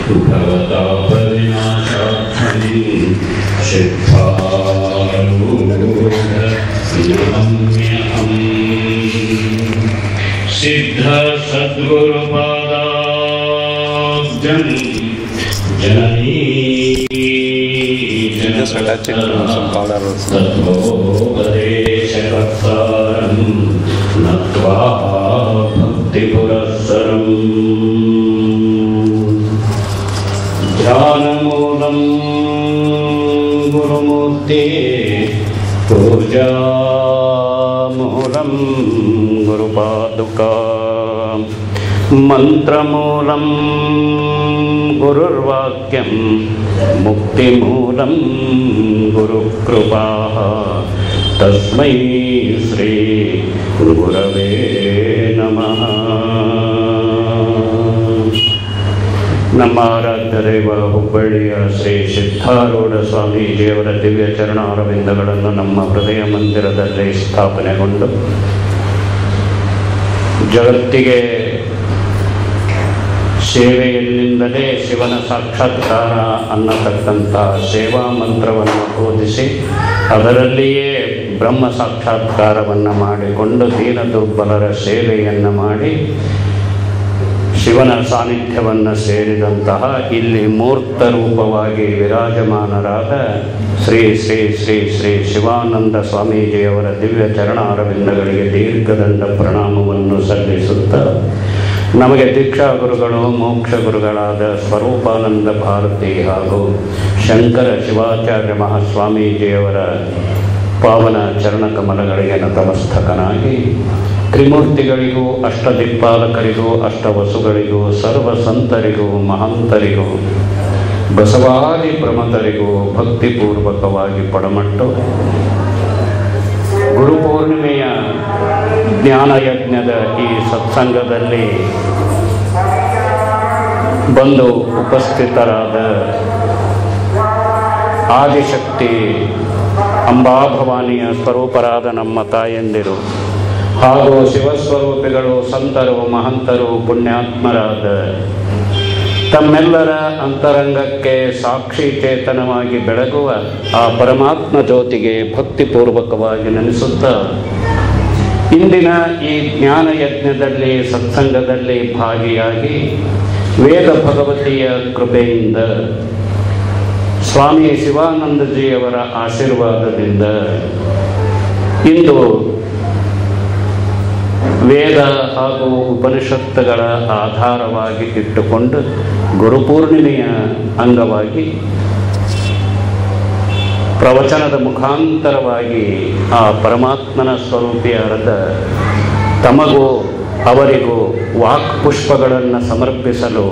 भवतापविनाशार्थं सिद्धारूढनम्यहम् सिद्धसद्गुरुपादाब्जं जननी तत्त्वोपदेशकर्तारं नत्वा भक्तिपुरःसरम् ध्यानमूलं गुरुमूर्ते पूजामूलं गुरुपादुका मंत्रमूलं गुरुर्वाक्यं मुक्तिमूलं गुरुकृपा तस्मै श्री गुरवे नमः। ನಮ್ಮ ಆರಾಧ್ಯ ದೈವ ಹುಬ್ಬಳ್ಳಿಯ ಶ್ರೀ ಸಿದ್ಧಾರೂಢ ಸ್ವಾಮೀಜಿಯವರ ದಿವ್ಯ ಚರಣಾರವಿಂದಗಳನ್ನು ನಮ್ಮ ಹೃದಯ ಮಂದಿರದಲ್ಲಿ ಸ್ಥಾಪನೆಗೊಂಡು ಜಗತ್ತಿಗೆ ಸೇವೆಯಲ್ಲಿಂದಲೇ ಶಿವನ ಸಾಕ್ಷಾತ್ಕಾರ ಅನ್ನತಕ್ಕಂಥ ಸೇವಾ ಮಂತ್ರವನ್ನು ಬೋಧಿಸಿ ಅದರಲ್ಲಿಯೇ ಬ್ರಹ್ಮ ಸಾಕ್ಷಾತ್ಕಾರವನ್ನು ಮಾಡಿಕೊಂಡು ದೀನ ದುರ್ಬಲರ ಸೇವೆಯನ್ನು ಮಾಡಿ ಶಿವನ ಸಾನ್ನಿಧ್ಯವನ್ನು ಸೇರಿದಂತಹ ಇಲ್ಲಿ ಮೂರ್ತ ರೂಪವಾಗಿ ವಿರಾಜಮಾನರಾದ ಶ್ರೀ ಶ್ರೀ ಶ್ರೀ ಶ್ರೀ ಶಿವಾನಂದ ಸ್ವಾಮೀಜಿಯವರ ದಿವ್ಯ ಚರಣಾರವಿಂದಗಳಿಗೆ ದೀರ್ಘದಂಡ ಪ್ರಣಾಮವನ್ನು ಸಲ್ಲಿಸುತ್ತಾ ನಮಗೆ ದೀಕ್ಷಾ ಗುರುಗಳು ಮೋಕ್ಷ ಗುರುಗಳಾದ ಸ್ವರೂಪಾನಂದ ಭಾರತಿ ಹಾಗೂ ಶಂಕರ ಶಿವಾಚಾರ್ಯ ಮಹಾಸ್ವಾಮೀಜಿಯವರ ಪಾವನ ಚರಣಕಮಲಗಳಿಗೆ ನತಮಸ್ತಕನಾಗಿ ತ್ರಿಮೂರ್ತಿಗಳಿಗೂ ಅಷ್ಟದಿಕ್ಪಾಲಕರಿಗೂ ಅಷ್ಟವಸುಗಳಿಗೂ ಸರ್ವ ಸಂತರಿಗೂ ಮಹಂತರಿಗೂ ಬಸವಾದಿ ಪ್ರಮತರಿಗೂ ಭಕ್ತಿಪೂರ್ವಕವಾಗಿ ಪಡಮಟ್ಟು ಗುರುಪೂರ್ಣಿಮೆಯ ಜ್ಞಾನಯಜ್ಞದ ಈ ಸತ್ಸಂಗದಲ್ಲಿ ಬಂದು ಉಪಸ್ಥಿತರಾದ ಆದಿಶಕ್ತಿ ಅಂಬಾಭವಾನಿಯ ಸ್ವರೂಪರಾದ ನಮ್ಮ ತಾಯಂದಿರು ಹಾಗೂ ಶಿವಸ್ವರೂಪಿಗಳು ಸಂತರು ಮಹಂತರು ಪುಣ್ಯಾತ್ಮರಾದ ತಮ್ಮೆಲ್ಲರ ಅಂತರಂಗಕ್ಕೆ ಸಾಕ್ಷಿ ಚೇತನವಾಗಿ ಬೆಳಗುವ ಆ ಪರಮಾತ್ಮ ಜ್ಯೋತಿಗೆ ಭಕ್ತಿಪೂರ್ವಕವಾಗಿ ನೆನೆಸುತ್ತಾ ಇಂದಿನ ಈ ಜ್ಞಾನ ಯಜ್ಞದಲ್ಲಿ ಸತ್ಸಂಗದಲ್ಲಿ ಭಾಗಿಯಾಗಿ ವೇದ ಭಗವತಿಯ ಕೃಪೆಯಿಂದ ಸ್ವಾಮಿ ಶಿವಾನಂದಜಿಯವರ ಆಶೀರ್ವಾದದಿಂದ ಇಂದು ವೇದ ಹಾಗೂ ಉಪನಿಷತ್ತುಗಳ ಆಧಾರವಾಗಿ ಇಟ್ಟುಕೊಂಡು ಗುರುಪೂರ್ಣಿಮೆಯ ಅಂಗವಾಗಿ ಪ್ರವಚನದ ಮುಖಾಂತರವಾಗಿ ಆ ಪರಮಾತ್ಮನ ಸ್ವರೂಪಿಯಾದ ತಮಗೂ ಅವರಿಗೂ ವಾಕ್ಪುಷ್ಪಗಳನ್ನು ಸಮರ್ಪಿಸಲು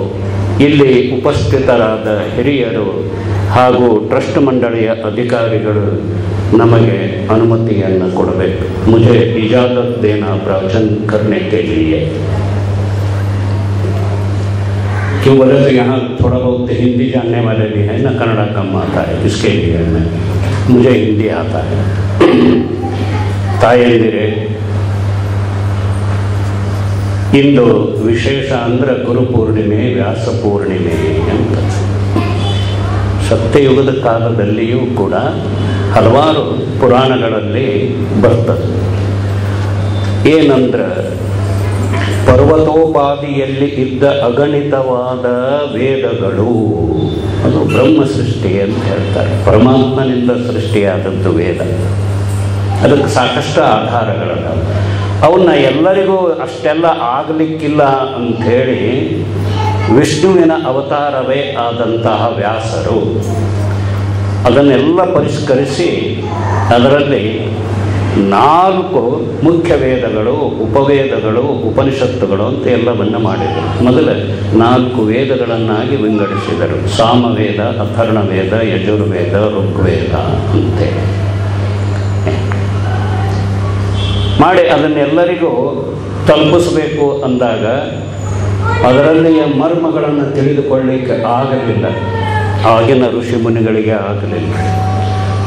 ಇಲ್ಲಿ ಉಪಸ್ಥಿತರಾದ ಹಿರಿಯರು ಹಾಗೂ ಟ್ರಸ್ಟ್ ಮಂಡಳಿಯ ಅಧಿಕಾರಿಗಳು ನಮಗೆ अनुमतिಯನ್ನು ಕೊಡಬೇಕು। मुझे इजाज़त देना प्रवचन करने के लिए। क्यों बोले तो यहाँ थोड़ा बहुत हिंदी जानने वाले भी हैं ना, कन्नड़ा कम आता है, इसके लिए मुझे हिंदी आता है। ತಾಯಂದಿರೇ, ಇಂದು ವಿಶೇಷ ಅಂದರೆ ಗುರುಪೂರ್ಣಿಮೆ ವ್ಯಾಸ ಪೂರ್ಣಿಮೆ ಅಂತ ಸತ್ಯಯುಗದ ಕಾಲದಲ್ಲಿಯೂ ಕೂಡ ಹಲವಾರು ಪುರಾಣಗಳಲ್ಲಿ ಬರ್ತದೆ। ಏನಂದ್ರೆ ಪರ್ವತೋಪಾದಿಯಲ್ಲಿ ಇದ್ದ ಅಗಣಿತವಾದ ವೇದಗಳು ಅದು ಬ್ರಹ್ಮ ಸೃಷ್ಟಿ ಅಂತ ಹೇಳ್ತಾರೆ। ಪರಮಾತ್ಮನಿಂದ ಸೃಷ್ಟಿಯಾದದ್ದು ವೇದ, ಅದಕ್ಕೆ ಸಾಕಷ್ಟು ಆಧಾರಗಳಲ್ಲ। ಅವನ್ನ ಎಲ್ಲರಿಗೂ ಅಷ್ಟೆಲ್ಲ ಆಗಲಿಕ್ಕಿಲ್ಲ ಅಂಥೇಳಿ ವಿಷ್ಣುವಿನ ಅವತಾರವೇ ಆದಂತಹ ವ್ಯಾಸರು ಅದನ್ನೆಲ್ಲ ಪರಿಷ್ಕರಿಸಿ ಅದರಲ್ಲಿ 4 ಮುಖ್ಯ ವೇದಗಳು, ಉಪವೇದಗಳು, ಉಪನಿಷತ್ತುಗಳು ಅಂತ ಎಲ್ಲವನ್ನು ಮಾಡಿದರು। ಮೊದಲ 4 ವೇದಗಳನ್ನಾಗಿ ವಿಂಗಡಿಸಿದರು, ಸಾಮವೇದ, ಅಥರ್ಣವೇದ, ಯಜುರ್ವೇದ, ಋಗ್ವೇದ ಅಂತೇಳಿ ಮಾಡಿ ಅದನ್ನೆಲ್ಲರಿಗೂ ತಲುಪಿಸಬೇಕು ಅಂದಾಗ ಅದರಲ್ಲಿಯ ಮರ್ಮಗಳನ್ನು ತಿಳಿದುಕೊಳ್ಳಲಿಕ್ಕೆ ಆಗಲಿಲ್ಲ, ಆಗಿನ ಋಷಿ ಮುನಿಗಳಿಗೆ ಆಗಲಿಲ್ಲ।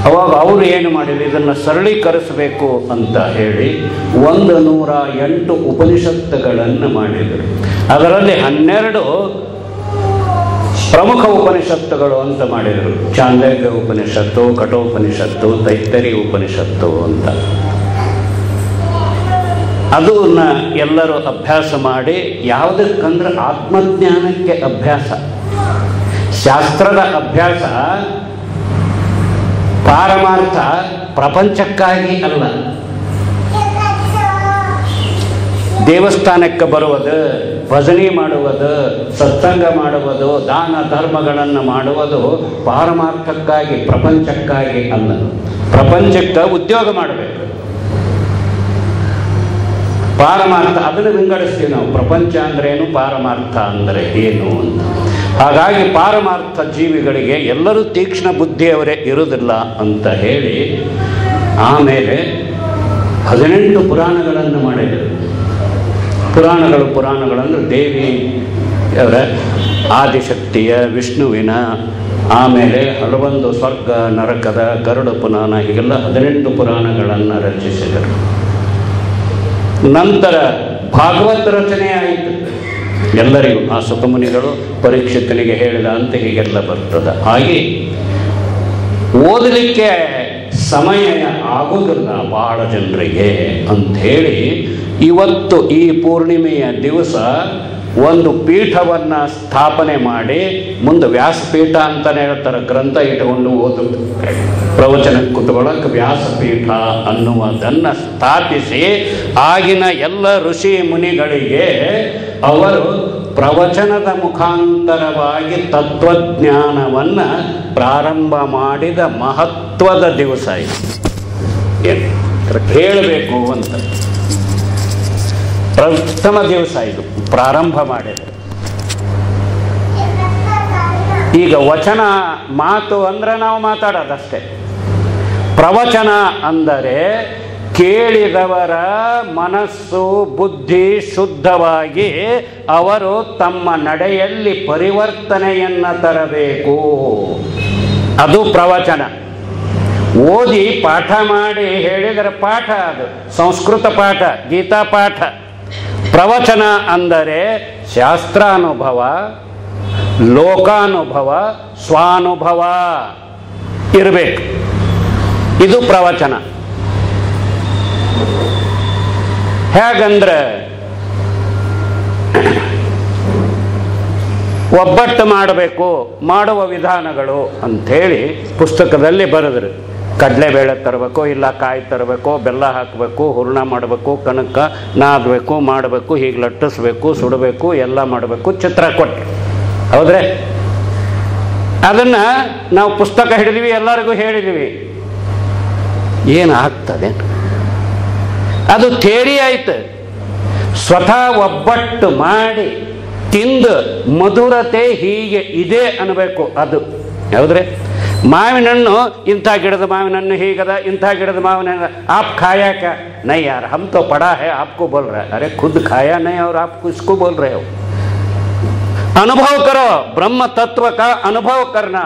ಅವಾಗ ಅವರು ಏನು ಮಾಡಿದ್ರು, ಇದನ್ನು ಸರಳೀಕರಿಸಬೇಕು ಅಂತ ಹೇಳಿ 108 ಉಪನಿಷತ್ತುಗಳನ್ನು ಮಾಡಿದರು। ಅದರಲ್ಲಿ 12 ಪ್ರಮುಖ ಉಪನಿಷತ್ತುಗಳು ಅಂತ ಮಾಡಿದರು. ಚಾಂದೋಗ್ಯ ಉಪನಿಷತ್ತು, ಕಠೋಪನಿಷತ್ತು, ತೈತ್ತರಿ ಉಪನಿಷತ್ತು ಅಂತ. ಅದನ್ನ ಎಲ್ಲರೂ ಅಭ್ಯಾಸ ಮಾಡಿ, ಯಾವುದಕ್ಕಂದ್ರೆ ಆತ್ಮಜ್ಞಾನಕ್ಕೆ ಅಭ್ಯಾಸ. ಶಾಸ್ತ್ರದ ಅಭ್ಯಾಸ ಪಾರಮಾರ್ಥ ಪ್ರಪಂಚಕ್ಕಾಗಿ ಅಲ್ಲ. ದೇವಸ್ಥಾನಕ್ಕೆ ಬರುವುದು, ಭಜನೆ ಮಾಡುವುದು, ಸತ್ಸಂಗ ಮಾಡುವುದು, ದಾನ ಧರ್ಮಗಳನ್ನು ಮಾಡುವುದು ಪಾರಮಾರ್ಥಕ್ಕಾಗಿ, ಪ್ರಪಂಚಕ್ಕಾಗಿ ಅಲ್ಲ. ಪ್ರಪಂಚಕ್ಕೆ ಉದ್ಯೋಗ ಮಾಡಬೇಕು. ಪಾರಮಾರ್ಥ ಅದನ್ನು ವಿಂಗಡಿಸ್ತೀವಿ ನಾವು. ಪ್ರಪಂಚ ಅಂದ್ರೇನು, ಪಾರಮಾರ್ಥ ಅಂದರೆ ಏನು ಅಂತ. ಹಾಗಾಗಿ ಪಾರಮಾರ್ಥ ಜೀವಿಗಳಿಗೆ ಎಲ್ಲರೂ ತೀಕ್ಷ್ಣ ಬುದ್ಧಿಯವರೇ ಇರುವುದಿಲ್ಲ ಅಂತ ಹೇಳಿ ಆಮೇಲೆ 18 ಪುರಾಣಗಳನ್ನು ಮಾಡಿದರು. ಪುರಾಣಗಳಂದ್ರೆ ದೇವಿಯವರ, ಆದಿಶಕ್ತಿಯ, ವಿಷ್ಣುವಿನ, ಆಮೇಲೆ ಹಲವೊಂದು ಸ್ವರ್ಗ ನರಕದ, ಗರುಡ ಪುರಾಣ, ಹೀಗೆಲ್ಲ 18 ಪುರಾಣಗಳನ್ನು ರಚಿಸಿದರು. ನಂತರ ಭಾಗವತ ರಚನೆ ಆಯಿತು. ಎಲ್ಲರಿಗೂ ಆ ಸುತಮುನಿಗಳು ಪರೀಕ್ಷಿತನಿಗೆ ಹೇಳಿದ ಅಂತ ಹೀಗೆಲ್ಲ ಬರ್ತದೆ. ಹಾಗೆ ಓದಲಿಕ್ಕೆ ಸಮಯ ಆಗೋದಿಲ್ಲ ಬಹಳ ಜನರಿಗೆ ಅಂಥೇಳಿ ಇವತ್ತು ಈ ಪೂರ್ಣಿಮೆಯ ದಿವಸ ಒಂದು ಪೀಠವನ್ನು ಸ್ಥಾಪನೆ ಮಾಡಿ, ಮುಂದೆ ವ್ಯಾಸಪೀಠ ಅಂತಲೇ ಹೇಳ್ತಾರೆ, ಗ್ರಂಥ ಇಟ್ಟುಕೊಂಡು ಓದುದು, ಪ್ರವಚನಕ್ಕೆ ಕುತ್ಕೊಳ್ಳೋಕೆ ವ್ಯಾಸಪೀಠ ಅನ್ನುವುದನ್ನು ಸ್ಥಾಪಿಸಿ ಆಗಿನ ಎಲ್ಲ ಋಷಿ ಮುನಿಗಳಿಗೆ ಅವರು ಪ್ರವಚನದ ಮುಖಾಂತರವಾಗಿ ತತ್ವಜ್ಞಾನವನ್ನು ಪ್ರಾರಂಭ ಮಾಡಿದ ಮಹತ್ವದ ದಿವಸ ಇದು. ಹೇಳಬೇಕು ಅಂತ ಪ್ರಥಮ ದಿವಸ ಇದು ಪ್ರಾರಂಭ ಮಾಡಿದರು. ಈಗ ವಚನ ಮಾತು ಅಂದರೆ ನಾವು ಮಾತಾಡೋದಷ್ಟೇ. ಪ್ರವಚನ ಅಂದರೆ ಕೇಳಿದವರ ಮನಸ್ಸು ಬುದ್ಧಿ ಶುದ್ಧವಾಗಿ ಅವರು ತಮ್ಮ ನಡೆಯಲ್ಲಿ ಪರಿವರ್ತನೆಯನ್ನು ತರಬೇಕು. ಅದು ಪ್ರವಚನ. ಓದಿ ಪಾಠ ಮಾಡಿ ಹೇಳಿದರೆ ಪಾಠ, ಅದು ಸಂಸ್ಕೃತ ಪಾಠ, ಗೀತಾ ಪಾಠ. ಪ್ರವಚನ ಅಂದರೆ ಶಾಸ್ತ್ರಾನುಭವ, ಲೋಕಾನುಭವ, ಸ್ವಾನುಭವ ಇರಬೇಕು. ಇದು ಪ್ರವಚನ. ಹೇಗಂದ್ರೆ ಒಬ್ಬಟ್ಟು ಮಾಡಬೇಕು, ಮಾಡುವ ವಿಧಾನಗಳು ಅಂಥೇಳಿ ಪುಸ್ತಕದಲ್ಲಿ ಬರೆದ್ರು. ಕಡಲೆಬೇಳೆ ತರಬೇಕು, ಇಲ್ಲ ಕಾಯಿ ತರಬೇಕು, ಬೆಲ್ಲ ಹಾಕಬೇಕು, ಹೂರ್ಣ ಮಾಡಬೇಕು, ಕಣಕ ನಾದಬೇಕು, ಮಾಡಬೇಕು, ಹೀಗೆ ಲಟ್ಟಿಸ್ಬೇಕು, ಸುಡಬೇಕು, ಎಲ್ಲ ಮಾಡಬೇಕು, ಚಿತ್ರ ಕೊಟ್ಟು. ಹೌದ್ರೆ? ಅದನ್ನು ನಾವು ಪುಸ್ತಕ ಹಿಡಿದ್ವಿ, ಎಲ್ಲರಿಗೂ ಹೇಳಿದ್ವಿ. ಏನು ಆಗ್ತದೆ? ಅದು ಥಿಯರಿ ಆಯ್ತು. ಸ್ವತಃ ಒಬ್ಬಟ್ಟು ಮಾಡಿ ತಿಂದು ಮಧುರತೆ ಹೀಗೆ ಇದೆ ಅನ್ನಬೇಕು. ಅದು ಹೌದ್ರೆ? ಮಾವಿನ ಹಣ್ಣು, ಇಂಥ ಗಿಡದ ಮಾವಿನ ಹಣ್ಣು ಹೀಗದ, ಇಂಥ ಗಿಡದ ಮಾವಿನ ಹಣ್ಣು, आप खाया क्या? नहीं यार, हम तो पढ़ा है, आपको बोल रहे हैं. अरे खुद खाया नहीं और आप किसको बोल रहे हो? अनुभव करो, ब्रह्म तत्व का अनुभव करना.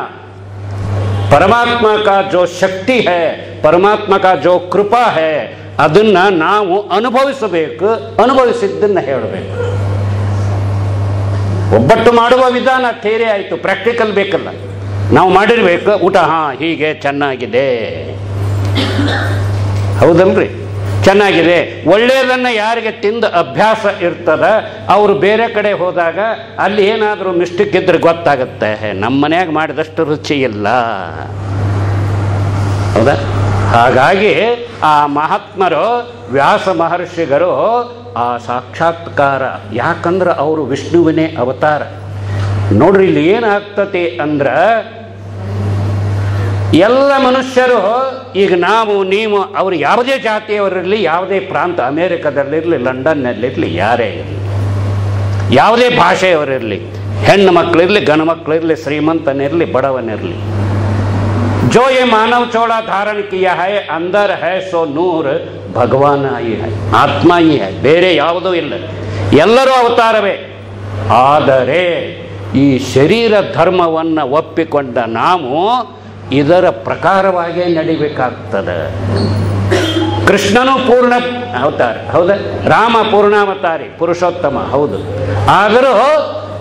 परमात्मा का जो शक्ति है, परमात्मा का जो कृपा है, ಅದನ್ನ ನಾವು ಅನುಭವಿಸಬೇಕು. ಅನುಭವಿಸಿದ್ದನ್ನು ಹೇಳಬೇಕು. ಒಬ್ಬಟ್ಟು ಮಾಡುವ ವಿಧಾನ ಥಿಯರಿ ಆಯಿತು, ಪ್ರಾಕ್ಟಿಕಲ್ ಬೇಕಲ್ಲ. ನಾವು ಮಾಡಿರ್ಬೇಕು. ಊಟ ಹೀಗೆ ಚೆನ್ನಾಗಿದೆ, ಹೌದಲ್ರಿ? ಚೆನ್ನಾಗಿದೆ. ಒಳ್ಳೆಯದನ್ನು ಯಾರಿಗೆ ತಿಂದು ಅಭ್ಯಾಸ ಇರ್ತದ ಅವರು ಬೇರೆ ಕಡೆ ಹೋದಾಗ ಅಲ್ಲಿ ಏನಾದರೂ ಮಿಸ್ಟೇಕ್ ಇದ್ರೆ ಗೊತ್ತಾಗುತ್ತೆ, ನಮ್ಮ ಮನ್ಯಾಗ ಮಾಡಿದಷ್ಟು ರುಚಿ ಇಲ್ಲ. ಹೌದಾ? ಹಾಗಾಗಿ ಆ ಮಹಾತ್ಮರು, ವ್ಯಾಸ ಮಹರ್ಷಿಗಳು ಆ ಸಾಕ್ಷಾತ್ಕಾರ, ಯಾಕಂದ್ರೆ ಅವರು ವಿಷ್ಣುವಿನೇ ಅವತಾರ. ನೋಡ್ರಿ, ಇಲ್ಲಿ ಏನಾಗ್ತತಿ ಅಂದ್ರೆ ಎಲ್ಲ ಮನುಷ್ಯರು, ಈಗ ನಾವು ನೀವು ಅವರು ಯಾವುದೇ ಜಾತಿಯವರಿರಲಿ, ಯಾವುದೇ ಪ್ರಾಂತ, ಅಮೇರಿಕದಲ್ಲಿರಲಿ, ಲಂಡನ್ನಲ್ಲಿರಲಿ, ಯಾರೇ ಇರಲಿ, ಯಾವುದೇ ಭಾಷೆಯವರಿರಲಿ, ಹೆಣ್ಣು ಮಕ್ಕಳಿರಲಿ, ಗಂಡು ಮಕ್ಕಳಿರಲಿ, ಶ್ರೀಮಂತನಿರಲಿ, ಬಡವನಿರಲಿ, जो ये मानव चौड़ा धारण किया है, अंदर है सो नूर भगवान ही है, आत्मा ही है, ಬೇರೆ ಯಾವುದೂ ಇಲ್ಲ. ಎಲ್ಲರೂ ಅವತಾರವೇ. ಆದರೆ ಈ ಶರೀರ ಧರ್ಮವನ್ನು ಒಪ್ಪಿಕೊಂಡ ನಾವು ಇದರ ಪ್ರಕಾರವಾಗೇ ನಡಿಬೇಕಾಗ್ತದೆ. ಕೃಷ್ಣನು ಪೂರ್ಣ ಅವತಾರ, ಹೌದಾ? ರಾಮ ಪೂರ್ಣಾವತಾರಿ, ಪುರುಷೋತ್ತಮ, ಹೌದು. ಆದರೂ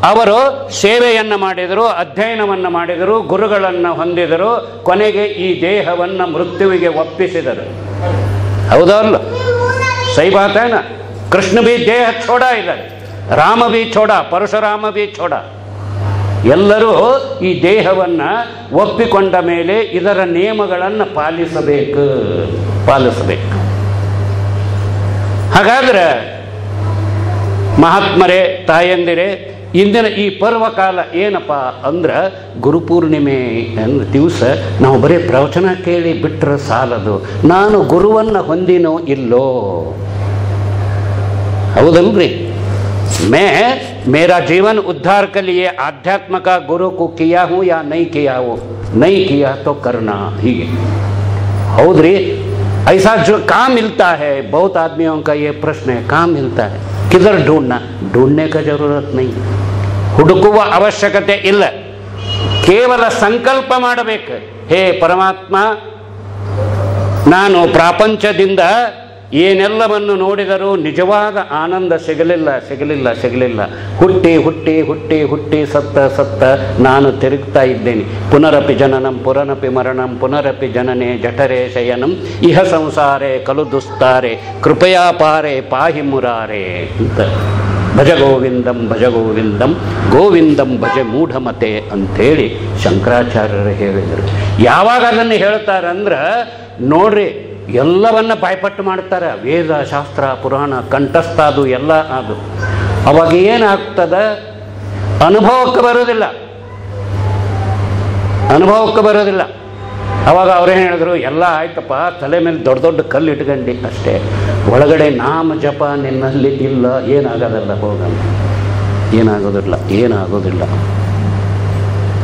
ಅವರು ಸೇವೆಯನ್ನು ಮಾಡಿದರು, ಅಧ್ಯಯನವನ್ನು ಮಾಡಿದರು, ಗುರುಗಳನ್ನು ಹೊಂದಿದರು, ಕೊನೆಗೆ ಈ ದೇಹವನ್ನು ಮೃತ್ಯುವಿಗೆ ಒಪ್ಪಿಸಿದರು. ಹೌದಲ್ಲ? ಸೈ ಬಾತ್ ಹೈ ನಾ? ಕೃಷ್ಣ ಬಿ ದೇಹ ಛೋಡ ಇದ್ದಾರೆ, ರಾಮ ಬಿ ಛೋಡ, ಪರಶುರಾಮ ಬಿ ಛೋಡ. ಎಲ್ಲರೂ ಈ ದೇಹವನ್ನು ಒಪ್ಪಿಕೊಂಡ ಮೇಲೆ ಇದರ ನಿಯಮಗಳನ್ನು ಪಾಲಿಸಬೇಕು. ಹಾಗಾದ್ರೆ ಮಹಾತ್ಮರೇ, ತಾಯಂದಿರೇ, ಇಂದಿನ ಈ ಪರ್ವಕಾಲ ಏನಪ್ಪ ಅಂದ್ರೆ ಗುರುಪೂರ್ಣಿಮೆ ಅನ್ನೋ ದಿವಸ ನಾವು ಬರೀ ಪ್ರವಚನ ಕೇಳಿ ಬಿಟ್ಟರೆ ಸಾಲದು, ನಾನು ಗುರುವನ್ನು ಹೊಂದಿನೋ ಇಲ್ಲೋ, ಹೌದಲ್ರಿ? मेरा जीवन उद्धार के लिए आध्यात्म का गुरु को किया हूँ या नहीं किया हो, नहीं किया तो करना. ಹೀಗೆ ಹೌದ್ರಿ. ऐसा जो काम मिलता है, बहुत आदमियों का ये प्रश्न है, काम मिलता है किधर ढूंढना? ढूंढने का जरूरत नहीं, ಹುಡುಕುವ ಅವಶ್ಯಕತೆ ಇಲ್ಲ. ಕೇವಲ ಸಂಕಲ್ಪ ಮಾಡಬೇಕು. ಹೇ ಪರಮಾತ್ಮ, ನಾನು ಪ್ರಾಪಂಚದಿಂದ ಏನೆಲ್ಲವನ್ನು ನೋಡಿದರೂ ನಿಜವಾದ ಆನಂದ ಸಿಗಲಿಲ್ಲ. ಹುಟ್ಟಿ ಸತ್ತ ನಾನು ತಿರುಗ್ತಾ ಇದ್ದೇನೆ. ಪುನರಪಿ ಜನನಂ ಪುನರಪಿ ಮರಣಂ ಪುನರಪಿ ಜನನೇ ಜಠರೇ ಶಯನಂ ಇಹ ಸಂಸಾರೇ ಕಲು ದುಸ್ತಾರೆ ಕೃಪಯಾ ಪಾರೆ ಪಾಹಿ ಮುರಾರೆ ಅಂತ ಭಜ ಗೋವಿಂದಂ ಗೋವಿಂದಂ ಭಜ ಮೂಢಮತೆ ಅಂಥೇಳಿ ಶಂಕರಾಚಾರ್ಯರು ಹೇಳಿದರು. ಯಾವಾಗ ಅದನ್ನು ಹೇಳ್ತಾರಂದ್ರೆ ನೋಡ್ರಿ, ಎಲ್ಲವನ್ನ ಬಾಯ್ಪಟ್ಟು ಮಾಡ್ತಾರೆ. ವೇದ ಶಾಸ್ತ್ರ ಪುರಾಣ ಕಂಠಸ್ಥ ಅದು ಎಲ್ಲ ಅದು. ಅವಾಗ ಏನಾಗ್ತದ? ಅನುಭವಕ್ಕೆ ಬರೋದಿಲ್ಲ. ಅವಾಗ ಅವ್ರೇನು ಹೇಳಿದ್ರು, ಎಲ್ಲ ಆಯ್ತಪ್ಪ, ತಲೆ ಮೇಲೆ ದೊಡ್ಡ ದೊಡ್ಡ ಕಲ್ಲು ಇಟ್ಕೊಂಡು ಅಷ್ಟೇ, ಒಳಗಡೆ ನಾಮ ಜಪ ನಿನ್ನಲ್ಲಿ ಇಲ್ಲ, ಏನಾಗೋದಿಲ್ಲ.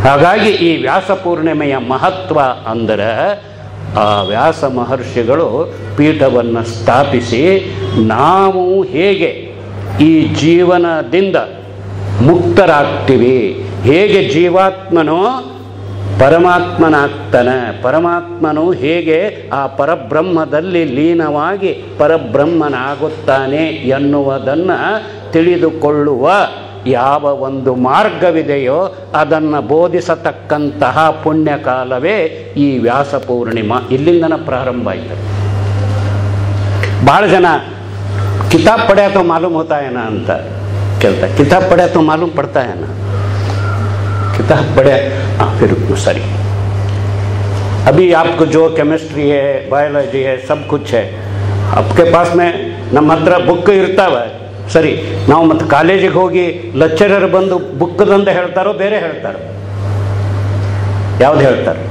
ಹಾಗಾಗಿ ಈ ವ್ಯಾಸ ಪೂರ್ಣಿಮೆಯ ಮಹತ್ವ ಅಂದರೆ, ಆ ವ್ಯಾಸ ಮಹರ್ಷಿಗಳು ಪೀಠವನ್ನು ಸ್ಥಾಪಿಸಿ ನಾವು ಹೇಗೆ ಈ ಜೀವನದಿಂದ ಮುಕ್ತರಾಗ್ತೀವಿ, ಹೇಗೆ ಜೀವಾತ್ಮನು ಪರಮಾತ್ಮನಾಗ್ತಾನೆ, ಪರಮಾತ್ಮನು ಹೇಗೆ ಆ ಪರಬ್ರಹ್ಮದಲ್ಲಿ ಲೀನವಾಗಿ ಪರಬ್ರಹ್ಮನಾಗುತ್ತಾನೆ ಎನ್ನುವುದನ್ನು ತಿಳಿದುಕೊಳ್ಳುವ ಯಾವ ಒಂದು ಮಾರ್ಗವಿದೆಯೋ ಅದನ್ನು ಬೋಧಿಸತಕ್ಕಂತಹ ಪುಣ್ಯಕಾಲವೇ ಈ ವ್ಯಾಸ ಪೂರ್ಣಿಮಾ. ಇಲ್ಲಿಂದನ ಪ್ರಾರಂಭ ಆಯಿತು. ಭಾಳ ಜನ ಕಿತಾಬ್ ಪಡ್ಯಾ ತೋ ಮಾಲೂಮ್ ಹೋತಾ ಹೈ ನಾ ಅಂತ ಕೇಳ್ತಾರೆ. ಕಿತಾಬ್ ಪಡ್ಯಾ ತೋ ಮಾಲೂಮ್ ಪಡ್ತಾ ಹೈ ನಾ? किताब पढ़े? फिर सॉरी, अभी आपको जो केमिस्ट्री है, बायोलॉजी है, सब कुछ है आपके पास में. ನಮ್ಮ ಹತ್ರ ಬುಕ್ ಇರ್ತಾವೆ, ಸರಿ. ನಾವು ಮತ್ತು ಕಾಲೇಜಿಗೆ ಹೋಗಿ ಲೆಕ್ಚರರ್ ಬಂದು ಬುಕ್ದಂತ ಹೇಳ್ತಾರೋ ಬೇರೆ ಹೇಳ್ತಾರೋ? ಯಾವ್ದು ಹೇಳ್ತಾರೆ?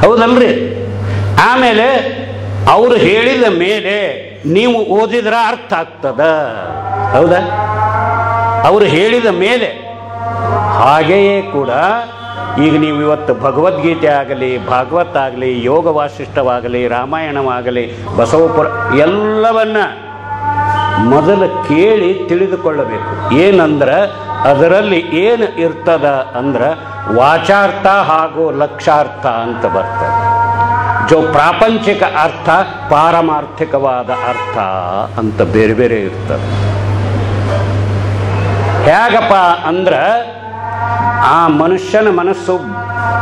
ಹೌದಲ್ರಿ? ಆಮೇಲೆ ಅವರು ಹೇಳಿದ ಮೇಲೆ ನೀವು ಓದಿದ್ರೆ ಅರ್ಥ ಆಗ್ತದ, ಹೌದಾ? ಅವರು ಹೇಳಿದ ಮೇಲೆ. ಹಾಗೆಯೇ ಕೂಡ ಈಗ ನೀವು ಇವತ್ತು ಭಗವದ್ಗೀತೆ ಆಗಲಿ, ಭಾಗವತ ಆಗಲಿ, ಯೋಗ ವಾಸಿಷ್ಠವಾಗಲಿ, ರಾಮಾಯಣವಾಗಲಿ, ಬಸವಪುರ ಎಲ್ಲವನ್ನ ಮೊದಲು ಕೇಳಿ ತಿಳಿದುಕೊಳ್ಳಬೇಕು. ಏನಂದ್ರೆ ಅದರಲ್ಲಿ ಏನು ಇರ್ತದ ಅಂದ್ರೆ ವಾಚಾರ್ಥ ಹಾಗೂ ಲಕ್ಷಾರ್ಥ ಅಂತ ಬರ್ತದೆ. ಜೋ ಪ್ರಾಪಂಚಿಕ ಅರ್ಥ, ಪಾರಮಾರ್ಥಿಕವಾದ ಅರ್ಥ ಅಂತ ಬೇರೆ ಬೇರೆ ಇರ್ತದೆ. ಹೇಗಪ್ಪ ಅಂದ್ರೆ ಆ ಮನುಷ್ಯನ ಮನಸ್ಸು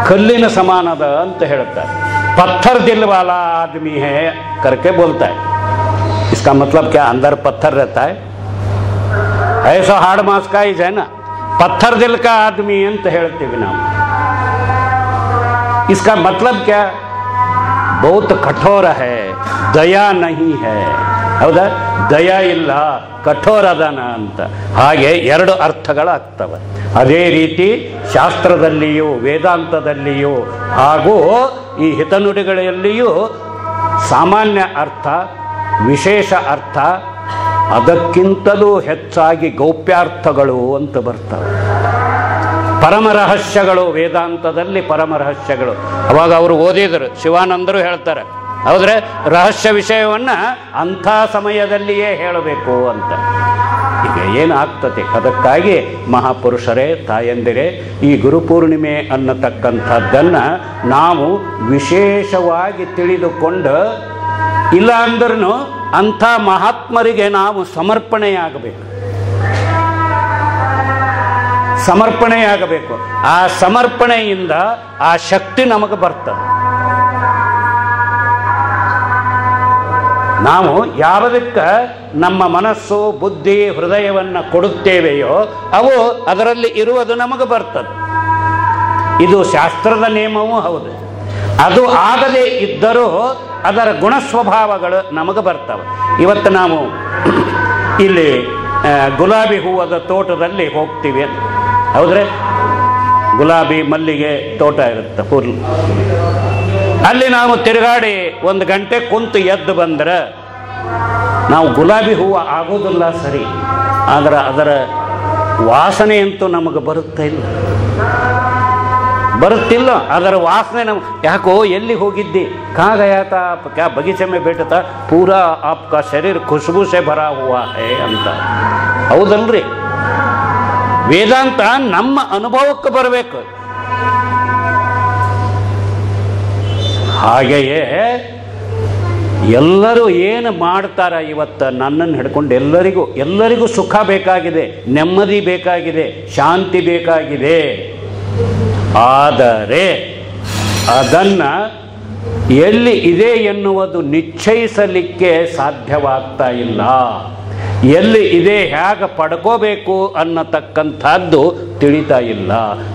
ಕಲ್ಲಿನ ಸಮಾನದ ಅಂತ ಹೇಳ್ತಾರೆ. पत्थर दिल वाला आदमी है करके बोलता है. इसका मतलब क्या? अंदर पत्थर रहता है, ऐसा हार्ड मास का ही है ना, पत्थर दिल का आदमी ಅಂತ ಹೇಳ್ತೀವಿ ನಾವು. इसका मतलब क्या? बहुत कठोर है, दया नहीं है. ಹೌದಾ? ದಯ ಇಲ್ಲ, ಕಠೋರ ಅದನ ಅಂತ. ಹಾಗೆ ಎರಡು ಅರ್ಥಗಳಾಗ್ತವೆ. ಅದೇ ರೀತಿ ಶಾಸ್ತ್ರದಲ್ಲಿಯೂ ವೇದಾಂತದಲ್ಲಿಯೂ ಹಾಗೂ ಈ ಹಿತನುಡಿಗಳಲ್ಲಿಯೂ ಸಾಮಾನ್ಯ ಅರ್ಥ, ವಿಶೇಷ ಅರ್ಥ, ಅದಕ್ಕಿಂತಲೂ ಹೆಚ್ಚಾಗಿ ಗೌಪ್ಯಾರ್ಥಗಳು ಅಂತ ಬರ್ತವೆ. ಪರಮರಹಸ್ಯಗಳು, ವೇದಾಂತದಲ್ಲಿ ಪರಮರಹಸ್ಯಗಳು. ಅವಾಗ ಅವರು ಓದಿದರು, ಶಿವಾನಂದರು ಹೇಳ್ತಾರೆ, ಹೌದ್ರೆ ರಹಸ್ಯ ವಿಷಯವನ್ನು ಅಂಥ ಸಮಯದಲ್ಲಿಯೇ ಹೇಳಬೇಕು ಅಂತ. ಈಗ ಏನಾಗ್ತದೆ. ಅದಕ್ಕಾಗಿ ಮಹಾಪುರುಷರೇ, ತಾಯಂದಿರೇ, ಈ ಗುರುಪೂರ್ಣಿಮೆ ಅನ್ನತಕ್ಕಂಥದ್ದನ್ನು ನಾವು ವಿಶೇಷವಾಗಿ ತಿಳಿದುಕೊಂಡು, ಇಲ್ಲ ಅಂದ್ರೂ ಅಂಥ ಮಹಾತ್ಮರಿಗೆ ನಾವು ಸಮರ್ಪಣೆಯಾಗಬೇಕು. ಆ ಸಮರ್ಪಣೆಯಿಂದ ಆ ಶಕ್ತಿ ನಮಗೆ ಬರ್ತದೆ. ನಾವು ಯಾವುದಕ್ಕೆ ನಮ್ಮ ಮನಸ್ಸು, ಬುದ್ಧಿ, ಹೃದಯವನ್ನು ಕೊಡುತ್ತೇವೆಯೋ ಅವು ಅದರಲ್ಲಿ ಇರುವುದು ನಮಗೆ ಬರ್ತದೆ. ಇದು ಶಾಸ್ತ್ರದ ನಿಯಮವೂ ಹೌದು. ಅದು ಆಗದೇ ಇದ್ದರೂ ಅದರ ಗುಣಸ್ವಭಾವಗಳು ನಮಗೆ ಬರ್ತವೆ. ಇವತ್ತು ನಾವು ಇಲ್ಲಿ ಗುಲಾಬಿ ಹೂವದ ತೋಟದಲ್ಲಿ ಹೋಗ್ತೀವಿ, ಹೌದ್ರೆ? ಗುಲಾಬಿ, ಮಲ್ಲಿಗೆ ತೋಟ ಇರುತ್ತೆ ಫುಲ್. ಅಲ್ಲಿ ನಾವು ತಿರುಗಾಡಿ 1 ಗಂಟೆ ಕುಂತು ಎದ್ದು ಬಂದ್ರೆ ನಾವು ಗುಲಾಬಿ ಹೂವು ಆಗೋದಿಲ್ಲ ಸರಿ, ಆದರೆ ಅದರ ವಾಸನೆ ಅಂತೂ ನಮಗೆ ಬರುತ್ತಿಲ್ಲ. ಅದರ ವಾಸನೆ ನಮ್ಗೆ ಯಾಕೋ, ಎಲ್ಲಿ ಹೋಗಿದ್ದಿ, ಕಾ ಗಯಾ ತಾ, ಕ್ಯಾ ಬಗೀಚೆ ಮೇ ಬೇಟತಾ, ಪೂರಾ ಆಪ್ಕಾ ಶರೀರ ಖುಷ್ಬೂ ಸೆ ಭರಾ ಹುವಾ ಹೈ ಅಂತ. ಹೌದಲ್ರಿ? ವೇದಾಂತ ನಮ್ಮ ಅನುಭವಕ್ಕೆ ಬರಬೇಕು. ಹಾಗೆಯೇ ಎಲ್ಲರೂ ಏನು ಮಾಡ್ತಾರ ಇವತ್ತು, ನನ್ನನ್ನು ಹಿಡ್ಕೊಂಡು ಎಲ್ಲರಿಗೂ ಸುಖ ಬೇಕಾಗಿದೆ, ನೆಮ್ಮದಿ ಬೇಕಾಗಿದೆ, ಶಾಂತಿ ಬೇಕಾಗಿದೆ. ಆದರೆ ಅದನ್ನು ಎಲ್ಲಿ ಇದೆ ಎನ್ನುವುದು ನಿಶ್ಚಯಿಸಲಿಕ್ಕೆ ಸಾಧ್ಯವಾಗ್ತಾ ಇಲ್ಲ. ಎಲ್ಲಿ ಇದೆ, ಹೇಗೆ ಪಡ್ಕೋಬೇಕು ಅನ್ನತಕ್ಕಂಥದ್ದು ತಿಳಿತಾ ಇಲ್ಲ.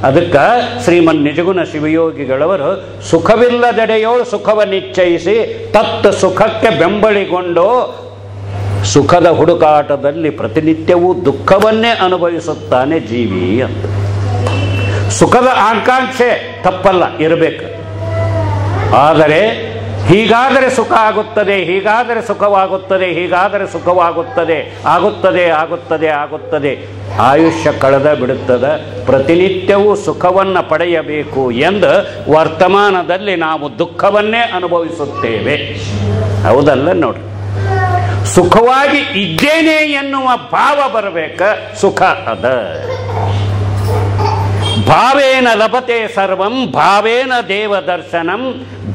ಅದಕ್ಕೆ ಶ್ರೀಮನ್ ನಿಜಗುಣ ಶಿವಯೋಗಿಗಳವರು ಸುಖವಿಲ್ಲದೆಡೆಯೋಳು ಸುಖವ ನಿಶ್ಚಯಿಸಿ ತತ್ ಸುಖಕ್ಕೆ ಬೆಂಬಲಿಗೊಂಡು ಸುಖದ ಹುಡುಕಾಟದಲ್ಲಿ ಪ್ರತಿನಿತ್ಯವೂ ದುಃಖವನ್ನೇ ಅನುಭವಿಸುತ್ತಾನೆ ಜೀವಿ ಅಂತ. ಸುಖದ ಆಕಾಂಕ್ಷೆ ತಪ್ಪಲ್ಲ, ಇರಬೇಕು. ಆದರೆ ಹೀಗಾದರೆ ಸುಖ ಆಗುತ್ತದೆ, ಹೀಗಾದರೆ ಸುಖವಾಗುತ್ತದೆ, ಹೀಗಾದರೆ ಸುಖವಾಗುತ್ತದೆ, ಆಗುತ್ತದೆ, ಆಯುಷ್ಯ ಕಳೆದ ಬಿಡುತ್ತದೆ. ಪ್ರತಿನಿತ್ಯವೂ ಸುಖವನ್ನು ಪಡೆಯಬೇಕು ಎಂದು ವರ್ತಮಾನದಲ್ಲಿ ನಾವು ದುಃಖವನ್ನೇ ಅನುಭವಿಸುತ್ತೇವೆ. ಹೌದಲ್ಲ? ನೋಡಿ, ಸುಖವಾಗಿ ಇದ್ದೇನೆ ಎನ್ನುವ ಭಾವ ಬರಬೇಕ, ಸುಖ ಅದ. ಭಾವೇನ ಲಭತೆ ಸರ್ವಂ ಭಾವೇನ ದೇವದರ್ಶನಂ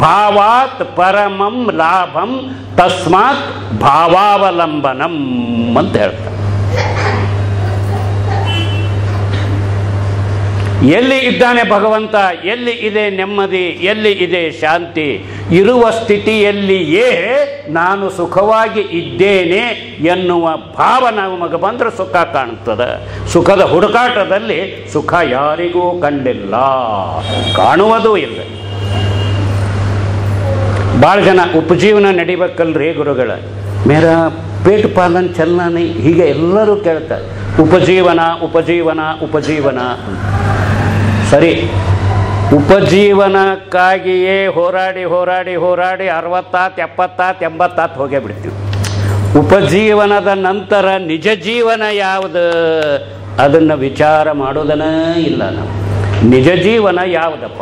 ಭಾವಾತ್ ಪರಮಂ ಲಾಭಂ ತಸ್ಮಾತ್ ಭಾವಾವಲಂಬನಂ ಅಂತ ಹೇಳ್ತಾರೆ. ಎಲ್ಲಿ ಇದ್ದಾನೆ ಭಗವಂತ, ಎಲ್ಲಿ ಇದೆ ನೆಮ್ಮದಿ, ಎಲ್ಲಿ ಇದೆ ಶಾಂತಿ, ಇರುವ ಸ್ಥಿತಿಯಲ್ಲಿಯೇ ನಾನು ಸುಖವಾಗಿ ಇದ್ದೇನೆ ಎನ್ನುವ ಭಾವ ನಮಗೆ ಬಂದರೆ ಸುಖ ಕಾಣುತ್ತದೆ. ಸುಖದ ಹುಡುಕಾಟದಲ್ಲಿ ಸುಖ ಯಾರಿಗೂ ಕಂಡಿಲ್ಲ, ಕಾಣುವುದೂ ಇಲ್ಲ. ಭಾಳ ಜನ ಉಪಜೀವನ ನಡಿಬೇಕಲ್ರಿ ಗುರುಗಳ, ಮೇರಾ ಪೇಟ್ ಪಾಲನ್ ಚಲನ, ಹೀಗೆ ಎಲ್ಲರೂ ಕೇಳ್ತಾರೆ. ಉಪಜೀವನ ಸರಿ, ಉಪಜೀವನಕ್ಕಾಗಿಯೇ ಹೋರಾಡಿ 60 70 80 ಹೋಗೇ ಬಿಡ್ತೀವಿ. ಉಪಜೀವನದ ನಂತರ ನಿಜ ಜೀವನ ಯಾವುದು ಅದನ್ನು ವಿಚಾರ ಮಾಡೋದನೇ ಇಲ್ಲ ನಾವು. ನಿಜ ಜೀವನ ಯಾವುದಪ್ಪ?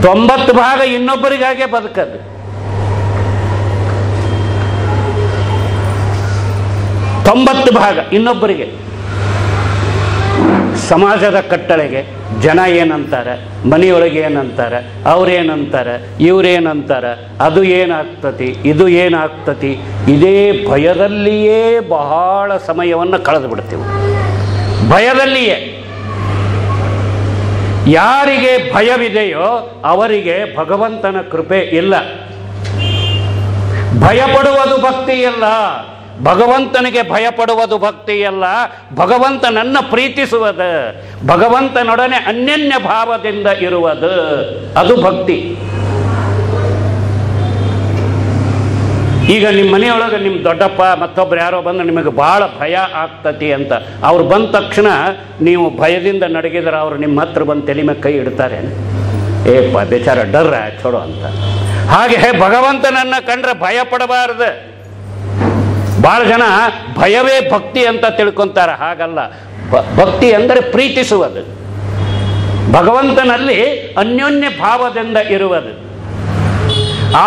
90 ಭಾಗ ಇನ್ನೊಬ್ಬರಿಗಾಗೆ ಬದುಕದು. ಭಾಗ ಇನ್ನೊಬ್ಬರಿಗೆ, ಸಮಾಜದ ಕಟ್ಟಳೆಗೆ, ಜನ ಏನಂತಾರೆ, ಮನೆಯೊಳಗೆ ಏನಂತಾರೆ, ಅವ್ರೇನಂತಾರೆ, ಇವ್ರೇನಂತಾರೆ, ಅದು ಏನಾಗ್ತತಿ, ಇದು ಏನಾಗ್ತತಿ, ಇದೇ ಭಯದಲ್ಲಿಯೇ ಬಹಳ ಸಮಯವನ್ನು ಕಳೆದು ಬಿಡ್ತೀವಿ. ಭಯದಲ್ಲಿಯೇ. ಯಾರಿಗೆ ಭಯವಿದೆಯೋ ಅವರಿಗೆ ಭಗವಂತನ ಕೃಪೆ ಇಲ್ಲ. ಭಯಪಡುವುದು ಭಕ್ತಿಯಲ್ಲ, ಭಗವಂತನಿಗೆ ಭಯಪಡುವುದು ಭಕ್ತಿಯಲ್ಲ, ಭಗವಂತನನ್ನು ಪ್ರೀತಿಸುವುದು, ಭಗವಂತನೊಡನೆ ಅನ್ಯನ್ಯ ಭಾವದಿಂದ ಇರುವುದು, ಅದು ಭಕ್ತಿ. ಈಗ ನಿಮ್ಮ ಮನೆಯೊಳಗೆ ನಿಮ್ಮ ದೊಡ್ಡಪ್ಪ ಮತ್ತೊಬ್ರು ಯಾರೋ ಬಂದು ನಿಮಗೆ ಭಾಳ ಭಯ ಆಗ್ತತಿ ಅಂತ, ಅವ್ರು ಬಂದ ತಕ್ಷಣ ನೀವು ಭಯದಿಂದ ನಡಗಿದ್ರೆ ಅವ್ರು ನಿಮ್ಮ ಹತ್ರ ಬಂದು ತಲೆ ಮೇಲೆ ಕೈ ಇಡ್ತಾರೆ, ಏಪ್ಪ ಬೇಚಾರ ಡರ್ರ ಚೋಡೋ ಅಂತ. ಹಾಗೆ ಭಗವಂತನನ್ನು ಕಂಡ್ರೆ ಭಯ ಪಡಬಾರ್ದು. ಭಾಳ ಜನ ಭಯವೇ ಭಕ್ತಿ ಅಂತ ತಿಳ್ಕೊಂತಾರೆ. ಹಾಗಲ್ಲ, ಭಕ್ತಿ ಅಂದರೆ ಪ್ರೀತಿಸುವುದು, ಭಗವಂತನಲ್ಲಿ ಅನ್ಯೋನ್ಯ ಭಾವದಿಂದ ಇರುವುದು.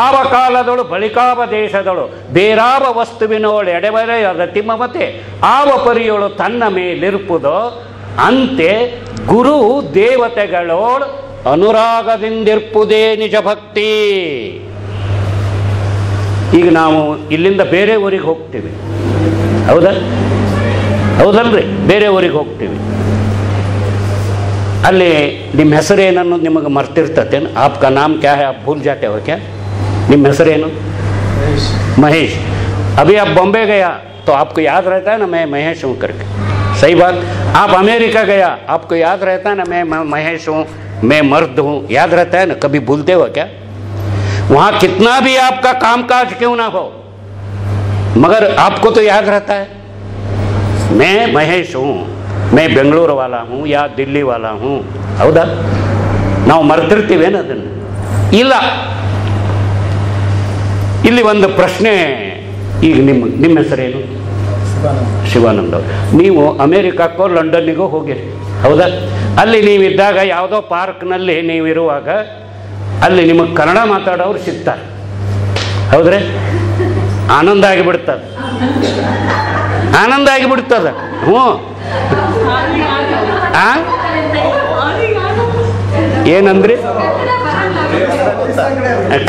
ಆವ ಕಾಲದಳು ಬಳಿಕಾವ ದೇಶದಳು ಬೇರಾವ ವಸ್ತುವಿನೋಳು ಎಡೆಬರೆಯದ ತಿಮ್ಮಮತೆ ಆವ ಪರಿಯೋಳು ತನ್ನ ಮೇಲಿರುಪುದೋ ಅಂತೆ ಗುರು ದೇವತೆಗಳೋಳು ಅನುರಾಗದಿಂದಿರ್ಪುದೇ ನಿಜ ಭಕ್ತಿ. ಈಗ ನಾವು ಇಲ್ಲಿಂದ ಬೇರೆ ಊರಿಗೆ ಹೋಗ್ತೀವಿ, ಹೌದಾ? ಹೌದಲ್ರಿ? ಬೇರೆ ಊರಿಗೆ ಹೋಗ್ತೀವಿ. ಅಲ್ಲಿ ನಿಮ್ಮ ಹೆಸರೇನನ್ನು ನಿಮಗೆ ಮರ್ತಿರ್ತತೇನು? ಆಪ್ಕಾ ನಾಮ್ ಕ್ಯಾ ಹೈ, ಆಪ್ ಭೂಲ್ ಜಾತೆ ಹೋ ಕ್ಯಾ? ನಿಮ್ಮ ಹೆಸರೇನು? महेश. अभी आप बॉम्बे गया तो आपको याद रहता है ना मैं महेश हूँ करके, सही बात. आप अमेरिका गया आपको याद रहता है ना मैं महेश हूँ, मैं मर्द हूँ, याद रहता है ना? कभी भूलते हो क्या? वहाँ कितना भी आपका कामकाज क्यों ना हो, मगर आपको तो याद रहता है मैं महेश हूँ, मैं ಬೆಂಗಳೂರು वाला हूँ या दिल्ली वाला हूँ. ಹೌದಾ? ನಾವು ಮರ್ತಿರ್ತೀವೇನು ಅದನ್ನು? ಇಲ್ಲ. ಇಲ್ಲಿ ಒಂದು ಪ್ರಶ್ನೆ. ಈಗ ನಿಮ್ಮ ಹೆಸರೇನು? ಶಿವಾನಂದ ಅವರು. ನೀವು ಅಮೇರಿಕಕ್ಕೋ ಲಂಡನ್ನಿಗೋ ಹೋಗಿರಿ, ಹೌದಾ? ಅಲ್ಲಿ ನೀವಿದ್ದಾಗ ಯಾವುದೋ ಪಾರ್ಕ್ನಲ್ಲಿ ನೀವಿರುವಾಗ ಅಲ್ಲಿ ನಿಮಗೆ ಕನ್ನಡ ಮಾತಾಡೋರು ಸಿಗ್ತಾರೆ, ಹೌದ್ರಿ? ಆನಂದ ಆಗಿಬಿಡ್ತದೆ, ಆನಂದ ಆಗಿಬಿಡ್ತದೆ. ಹ್ಞೂ. ಏನಂದ್ರಿ?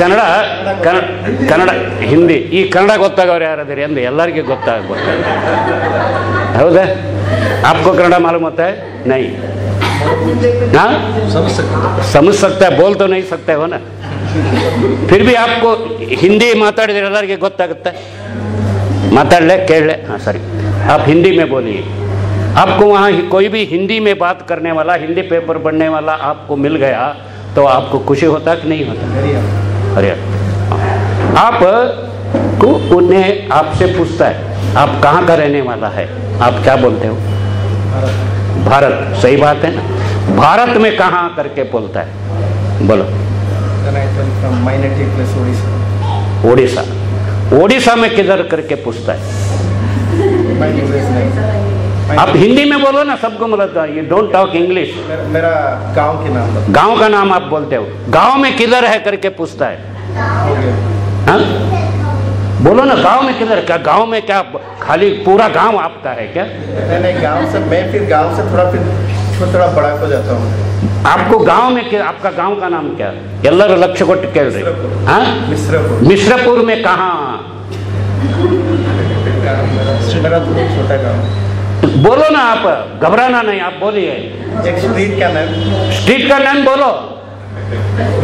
ಕನ್ನಡ ಕನ್ನಡ ಹಿಂದಿ. ಈ ಕನ್ನಡ ಗೊತ್ತಾಗೋರು ಯಾರದಿರಿ ಅಂದ್ರೆ ಎಲ್ಲರಿಗೂ ಗೊತ್ತಾಗ. ಹೌದಾ? आपको कन्नड़ा मालूम होता है? नहीं. हाँ, समझ सकता है, बोल तो नहीं सकते हो ना, फिर भी आपको हिंदी माताडिದ್ರೆ ಎಲ್ಲರಿಗೆ ಗೊತ್ತಾಗುತ್ತೆ. ಮಾತಾಡಲೆ ಕೇಳಲೆ. हाँ सॉरी, आप हिंदी में बोलिए. आपको वहाँ कोई भी हिंदी में बात करने वाला, हिंदी पेपर पढ़ने वाला आपको मिल गया तो आपको खुशी होता कि नहीं होता? अरे आप को उन्हें आपसे पूछता है आप कहाँ का रहने वाला है, आप क्या बोलते हो? भारत. सही बात है ना? भारत में कहाँ करके बोलता है? बोलो. ओडिशा. ओडिशा में किधर करके पूछता है? आप हिंदी में बोलो ना, सबको मतलब यू डोंट टॉक इंग्लिश. मेरा गांव के नाम. गांव का नाम आप बोलते हो. गांव में किधर है करके पूछता है. हाँ, बोलो ना, गांव में किधर? क्या गांव में क्या खाली पूरा गांव आपका है क्या? नहीं, गांव से मैं फिर गांव से थोड़ा बड़ा हो जाता हूँ. आपको गांव में आपका गांव का नाम क्या? ಎಲ್ಲರೂ ಲಕ್ಷ್ಯ ಕೊಟ್ಟು ಕೇಳ್ರಿ. हाँ, मिश्रपुर. मिश्रपुर में कहाँ? मेरा छोटा गांव. बोलो ना, आप घबराना नहीं, आप बोलिए. एक स्ट्रीट का नाम. स्ट्रीट का नाम बोलो.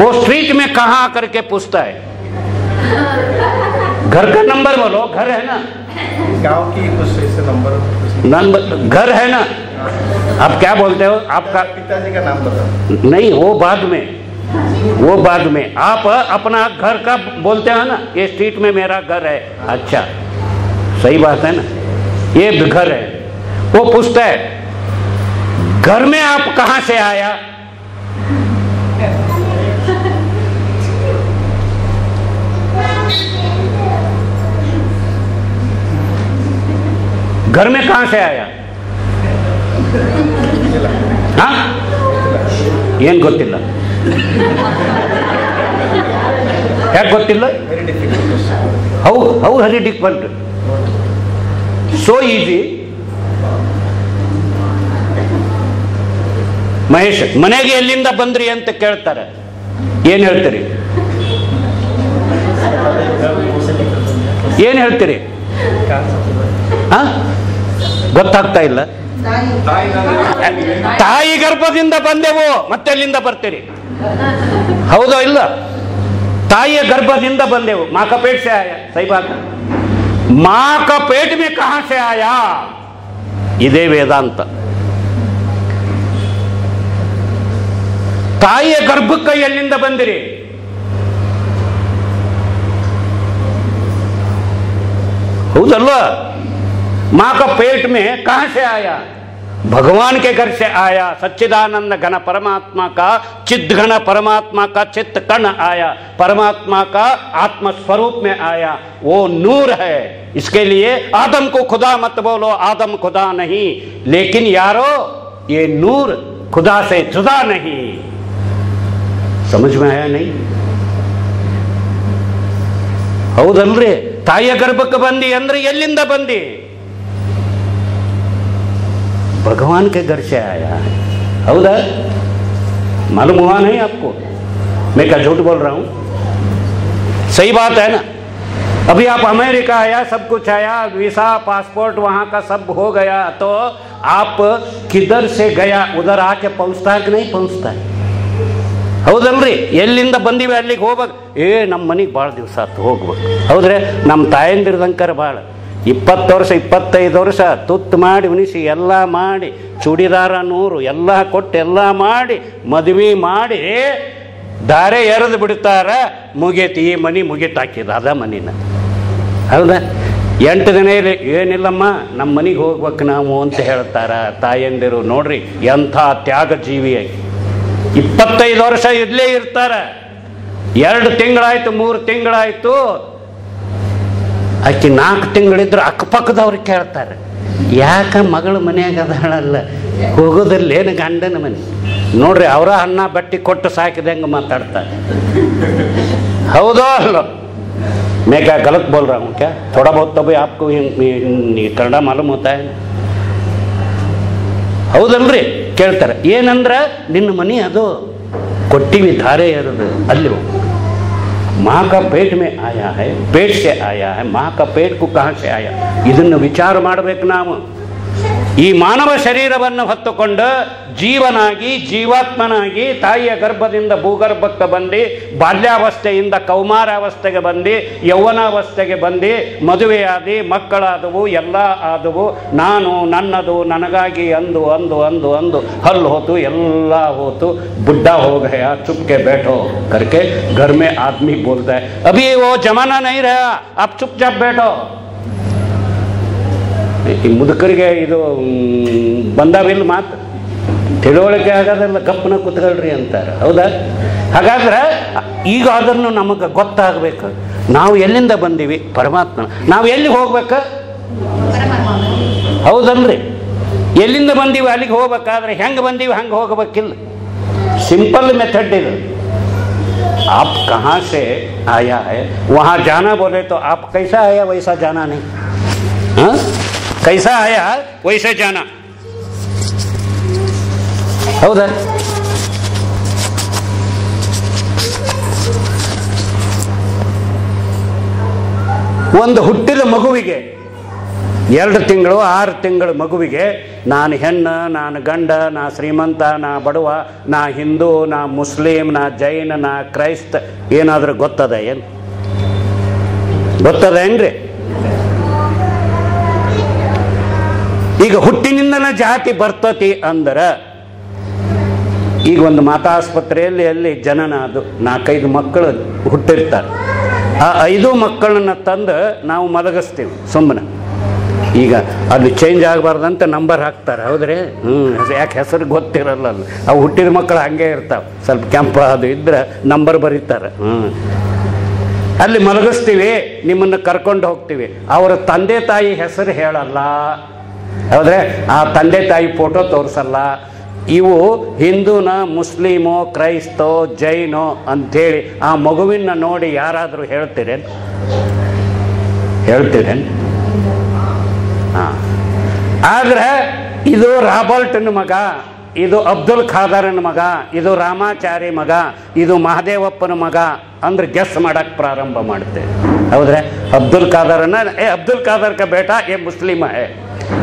वो स्ट्रीट में कहाँ करके पूछता है. घर का नंबर बोलो. घर है ना? गांव की कुछ ऐसे नंबर. घर है ना? आप क्या बोलते हो? आपका पिताजी का नाम बताओ. नहीं, वो बाद में, वो बाद में. आप अपना घर का बोलते हो ना, ये स्ट्रीट में मेरा घर है. अच्छा, सही बात है ना? ये घर है. वो पूछता है घर में आप कहाँ से आया? घर में कहाँ से आया? हाँ, ಏನು ಗೊತ್ತಿಲ್ಲ. ಯಾಕೆ ಗೊತ್ತಿಲ್ಲ? How very difficult. So easy. Mahesh, ಮನೆಗೆ ಎಲ್ಲಿಂದ ಬಂದ್ರಿ ಅಂತ ಕೇಳ್ತಾರೆ, ಏನು ಹೇಳ್ತೀರಿ? ಏನು ಹೇಳ್ತೀರಿ? ಗೊತ್ತಾಗ್ತಾ ಇಲ್ಲ. ತಾಯಿ ಗರ್ಭದಿಂದ ಬಂದೆವು, ಮತ್ತೆಲ್ಲಿಂದ ಬರ್ತೀರಿ? ಹೌದೋ ಇಲ್ಲ? ತಾಯಿಯ ಗರ್ಭದಿಂದ ಬಂದೆವು. माँ का पेट से आया. सही बात है. माँ का पेट में कहाँ से आया? ಇದೇ ವೇದಾಂತ. ತಾಯಿಯ ಗರ್ಭಕ್ಕೆ ಎಲ್ಲಿಂದ ಬಂದಿರಿ? ಹೌದಲ್ವಾ? माँ का पेट में कहाँ से आया? भगवान के घर से आया. सच्चिदानंद घन परमात्मा का चिद घन परमात्मा का चित्त कण आया, परमात्मा का आत्म स्वरूप में आया. वो नूर है. इसके लिए आदम को खुदा मत बोलो, आदम खुदा नहीं, लेकिन यारो ये नूर खुदा से जुदा नहीं. समझ में आया नहीं? ಹೌದಲ್ರಿ? ತಾಯಿಯ ಗರ್ಭಕ್ಕೆ ಬಂದಿ ಅಂದ್ರೆ ಎಲ್ಲಿಂದ ಬಂದಿ? भगवान के घर से आया है। हौदा? मालूम हुआ नहीं आपको? मैं क्या झूठ बोल रहा हूँ? सही बात है ना? अभी आप अमेरिका आया, सब कुछ आया, वीसा पासपोर्ट वहाँ का सब हो गया, तो आप किधर से गया उधर आके पहुँचता है कि नहीं पहुँचता है? ಹೌದಲ್ರಿ? ಎಲ್ಲಿಂದ ಬಂದಿವಿ ಅಲ್ಲಿಗೆ ಹೋಗ್ಬೇಕು. ನಮ್ಮ ಮನೆಗೆ ಭಾಳ ದಿವಸ ಆಯ್ತು ಹೋಗ್ಬೇಕು. ಹೌದ್ರೆ? ನಮ್ಮ ತಾಯಂದಿರ್ದಂಕರ ಭಾಳ 20 ವರ್ಷ 25 ವರ್ಷ ತುತ್ತು ಮಾಡಿ ಉಣಿಸಿ ಎಲ್ಲ ಮಾಡಿ ಚೂಡಿದಾರ 100 ಎಲ್ಲ ಕೊಟ್ಟು ಎಲ್ಲ ಮಾಡಿ ಮದುವೆ ಮಾಡಿ ದಾರೆ ಎರೆದು ಬಿಡ್ತಾರ. ಮುಗೀತು, ಈ ಮನೆ ಮುಗಿತಾಕಿದ ಅದ ಮನಿನ. ಹೌದಾ? 8 ದಿನ ಏನಿಲ್ಲಮ್ಮ ನಮ್ಮ ಮನೆಗೆ ಹೋಗ್ಬೇಕು ನಾವು ಅಂತ ಹೇಳ್ತಾರ ತಾಯಂದಿರು. ನೋಡ್ರಿ ಎಂಥ ತ್ಯಾಗ ಜೀವಿಯಾಗಿ 25 ವರ್ಷ ಇಲ್ಲೇ ಇರ್ತಾರ. 2 ತಿಂಗಳಾಯ್ತು 3 ತಿಂಗಳಾಯ್ತು, ಆಕೆ 4 ತಿಂಗಳಿದ್ರೆ ಅಕ್ಕಪಕ್ಕದವ್ರಿಗೆ ಕೇಳ್ತಾರೆ, ಯಾಕ ಮಗಳು ಮನೆಯಾಗ ಅದಾಳಲ್ಲ, ಹೋಗೋದಿಲ್ಲ ಏನು ಗಂಡನ ಮನೆ? ನೋಡ್ರಿ ಅವರ ಅನ್ನ ಬಟ್ಟಿ ಕೊಟ್ಟು ಸಾಕಿದಂಗೆ ಮಾತಾಡ್ತಾರೆ. ಹೌದೋ ಅಲ್ಲೋ? मैं क्या गलत बोल रहा हूँ क्या? थोड़ा बहुत तो भी आपको कन्नड़ मालूम होता है? ಹೌದಲ್ರಿ? ಕೇಳ್ತಾರೆ. ಏನಂದ್ರೆ ನಿನ್ನ ಮನೆ ಅದು ಕೊಟ್ಟಿವಿ ಧಾರೆ ಎರೆದು ಅಲ್ಲಿ माँ का पेट में आया है, पेट से आया है, माँ का पेट को कहाँ से आया? ಇದನ್ನು ವಿಚಾರ ಮಾಡಬೇಕು ನಾವು. ಈ ಮಾನವ ಶರೀರವನ್ನು ಹೊತ್ತುಕೊಂಡು ಜೀವನಾಗಿ ಜೀವಾತ್ಮನಾಗಿ ತಾಯಿಯ ಗರ್ಭದಿಂದ ಭೂಗರ್ಭಕ್ಕೆ ಬಂದು ಬಾಲ್ಯಾವಸ್ಥೆಯಿಂದ ಕೌಮಾರಾವಸ್ಥೆಗೆ ಬಂದು ಯೌವನಾವಸ್ಥೆಗೆ ಬಂದು ಮದುವೆಯಾದಿ ಮಕ್ಕಳಾದವು ಎಲ್ಲ ಆದವು. ನಾನು ನನ್ನದು ನನಗಾಗಿ ಅಂದು ಅಂದು ಅಂದು ಅಂದು ಹಲ್ಲು ಹೋತು ಎಲ್ಲ ಹೋತು. बुढ़ा हो गया चुप के बैठो करके घर में आदमी बोलता है, अभी वो जमाना नहीं रहा, अब चुपचाप बैठो. ಈ ಮುದುಕರಿಗೆ ಇದು ಬಂದಾವಿಲ್ಲ ಮಾತು, ತಿಳುವಳಿಕೆ ಆಗೋದಲ್ಲ, ಗಪ್ಪನ ಕೂತ್ಕೊಳ್ರಿ ಅಂತಾರೆ. ಹೌದಾ? ಹಾಗಾದ್ರೆ ಈಗ ಅದನ್ನು ನಮಗೆ ಗೊತ್ತಾಗಬೇಕು. ನಾವು ಎಲ್ಲಿಂದ ಬಂದೀವಿ? ಪರಮಾತ್ಮ. ನಾವು ಎಲ್ಲಿ ಹೋಗ್ಬೇಕು? ಹೌದಲ್ರಿ? ಎಲ್ಲಿಂದ ಬಂದೀವಿ ಅಲ್ಲಿಗೆ ಹೋಗ್ಬೇಕಾದ್ರೆ ಹೆಂಗೆ ಬಂದೀವಿ ಹಂಗೆ ಹೋಗಬೇಕಿಲ್ಲ. सिंपल मेथड है. आप कहाँ से आया है वहाँ जाना बोले तो आप कैसा आया वैसा जाना नहीं. हाँ? कैसा आया वैसे जाना. हौदा? ಒಂದು ಹುಟ್ಟಿದ ಮಗುವಿಗೆ 2 ತಿಂಗಳು 6 ತಿಂಗಳ ಮಗುವಿಗೆ ನಾನು ಹೆಣ್ಣು, ನಾನು ಗಂಡ, ನಾ ಶ್ರೀಮಂತ, ನಾ ಬಡವ, ನಾ ಹಿಂದೂ, ನಾ ಮುಸ್ಲಿಂ, ನಾ ಜೈನ, ನಾ ಕ್ರೈಸ್ತ ಏನಾದರೂ ಗೊತ್ತದ? ಏನು ಗೊತ್ತದ ಏನ್ರಿ? ಈಗ ಹುಟ್ಟಿನಿಂದನ ಜಾತಿ ಬರ್ತತಿ ಅಂದ್ರೆ, ಈಗ ಒಂದು ಮಾತಾಸ್ಪತ್ರೆಯಲ್ಲಿ ಅಲ್ಲಿ ಜನನ ಅದು 4-5 ಮಕ್ಕಳು ಹುಟ್ಟಿರ್ತಾರೆ. ಆ 5 ಮಕ್ಕಳನ್ನ ತಂದು ನಾವು ಮಲಗಿಸ್ತೀವಿ ಸುಮ್ಮನೆ. ಈಗ ಅಲ್ಲಿ ಚೇಂಜ್ ಆಗಬಾರ್ದಂತ ನಂಬರ್ ಹಾಕ್ತಾರೆ. ಹೌದ್ರಿ? ಯಾಕೆ ಹೆಸರು ಗೊತ್ತಿರಲ್ಲ. ಅಲ್ಲಿ ಅವು ಹುಟ್ಟಿದ ಮಕ್ಕಳು ಹಾಗೆ ಇರ್ತಾವೆ, ಸ್ವಲ್ಪ ಕೆಂಪು ಅದು ಇದ್ರೆ ನಂಬರ್ ಬರೀತಾರೆ. ಅಲ್ಲಿ ಮಲಗಿಸ್ತೀವಿ, ನಿಮ್ಮನ್ನು ಕರ್ಕೊಂಡು ಹೋಗ್ತೀವಿ. ಅವರ ತಂದೆ ತಾಯಿ ಹೆಸರು ಹೇಳಲ್ಲ. ಹೌದ್ರೆ? ಆ ತಂದೆ ತಾಯಿ ಫೋಟೋ ತೋರಿಸಲ್ಲ. ಇವು ಹಿಂದೂನ, ಮುಸ್ಲಿಮೋ, ಕ್ರೈಸ್ತೋ, ಜೈನೋ ಅಂಥೇಳಿ ಆ ಮಗುವಿನ ನೋಡಿ ಯಾರಾದರೂ ಹೇಳ್ತೀರೇನು? ಹೇಳ್ತೀರೇನು? ಹಾಂ. ಆದರೆ ಇದು ರಾಬರ್ಟನ ಮಗ, ಇದು ಅಬ್ದುಲ್ ಖಾದರನ ಮಗ, ಇದು ರಾಮಾಚಾರಿ ಮಗ, ಇದು ಮಹದೇವಪ್ಪನ ಮಗ ಅಂದ್ರೆ ಗೆಸ್ ಮಾಡಕ್ಕೆ ಪ್ರಾರಂಭ ಮಾಡುತ್ತೆ. ಹೌದ್ರೆ? ಅಬ್ದುಲ್ ಖಾದರನ ಅಬ್ದುಲ್ ಖಾದರ್ का बेटा ये मुस्लिम है,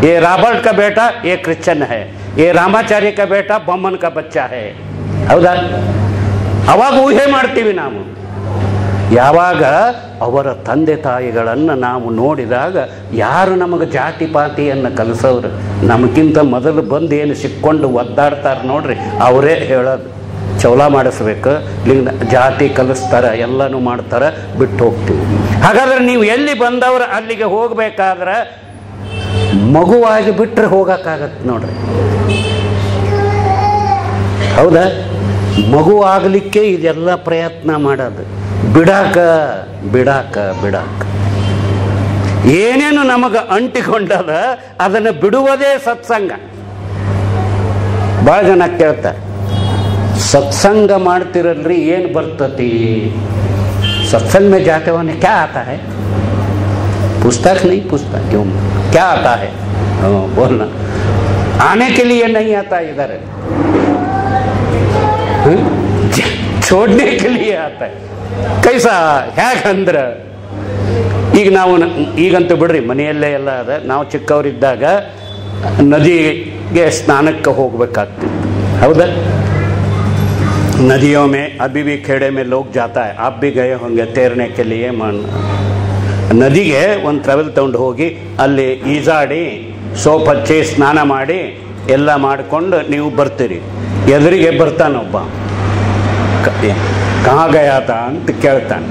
ये रॉबर्ट का बेटा ये क्रिश्चियन है, ये ರಾಮಾಚಾರಿ का बेटा ಬೊಮ್ಮನ್ का बच्चा है. ಹೌದಾ? ಅವಾಗ ಊಹೆ ಮಾಡ್ತೀವಿ ನಾವು. ಯಾವಾಗ ಅವರ ತಂದೆ ತಾಯಿಗಳನ್ನು ನಾವು ನೋಡಿದಾಗ ಯಾರು ನಮಗೆ ಜಾತಿ ಪಾತಿಯನ್ನು ಕಲಿಸೋರು, ನಮಗಿಂತ ಮೊದಲು ಬಂದು ಏನು ಸಿಕ್ಕೊಂಡು ಒದ್ದಾಡ್ತಾರೆ ನೋಡ್ರಿ, ಅವರೇ ಹೇಳೋದು. ಚೌಲ ಮಾಡಿಸ್ಬೇಕು, ಇಲ್ಲಿಂದ ಜಾತಿ ಕಲಿಸ್ತಾರೆ, ಎಲ್ಲನೂ ಮಾಡ್ತಾರೆ, ಬಿಟ್ಟು ಹೋಗ್ತೀವಿ. ಹಾಗಾದ್ರೆ ನೀವು ಎಲ್ಲಿ ಬಂದವರು ಅಲ್ಲಿಗೆ ಹೋಗ್ಬೇಕಾದ್ರೆ ಮಗುವಾಗಿ ಬಿಟ್ಟರೆ ಹೋಗೋಕ್ಕಾಗತ್ತೆ ನೋಡ್ರಿ. ಹೌದಾ? ಮಗು ಆಗಲಿಕ್ಕೆ ಇದೆಲ್ಲ ಪ್ರಯತ್ನ ಮಾಡೋದು. ಬಿಡಾಕ ಬಿಡಾಕ ಬಿಡಾಕ ಏನೇನು ನಮಗೆ ಅಂಟಿಕೊಂಡದ ಅದನ್ನು ಬಿಡುವುದೇ ಸತ್ಸಂಗ. ಭಾಳ ಜನ ಕೇಳ್ತಾರೆ, ಸತ್ಸಂಗ ಮಾಡ್ತಿರಲ್ರಿ ಏನು ಬರ್ತತಿ? सत्संग में जाते होने क्या आता है, पूछता कि नहीं पूछता, क्यों क्या आता है, बोलना आने के लिए नहीं आता इधर, छोड़ने के लिए आता है. कैसा ಹೇಗಂದ್ರೆ ಈಗ ನಾವು ಈಗಂತೂ ಬಿಡ್ರಿ ಮನೆಯಲ್ಲೇ ಎಲ್ಲ ಅದ. ನಾವು ಚಿಕ್ಕವರಿದ್ದಾಗ ನದಿಗೆ ಸ್ನಾನಕ್ಕೆ ಹೋಗ್ಬೇಕಾಗ್ತಿತ್ತು, ಹೌದಾ? नदियों में अभी भी खेड़े में लोग जाता है, आप भी गए होंगे तैरने के लिए. ನದಿಗೆ ಒಂದು ಟ್ರಾವೆಲ್ ತಗೊಂಡು ಹೋಗಿ ಅಲ್ಲಿ ಈಜಾಡಿ ಸೋಪ್ ಹಚ್ಚಿ ಸ್ನಾನ ಮಾಡಿ ಎಲ್ಲ ಮಾಡಿಕೊಂಡು ನೀವು ಬರ್ತೀರಿ. ಎದುರಿಗೆ ಬರ್ತಾನೊಬ್ಬ, कहाँ गया था ಅಂತ ಕೇಳ್ತಾನೆ.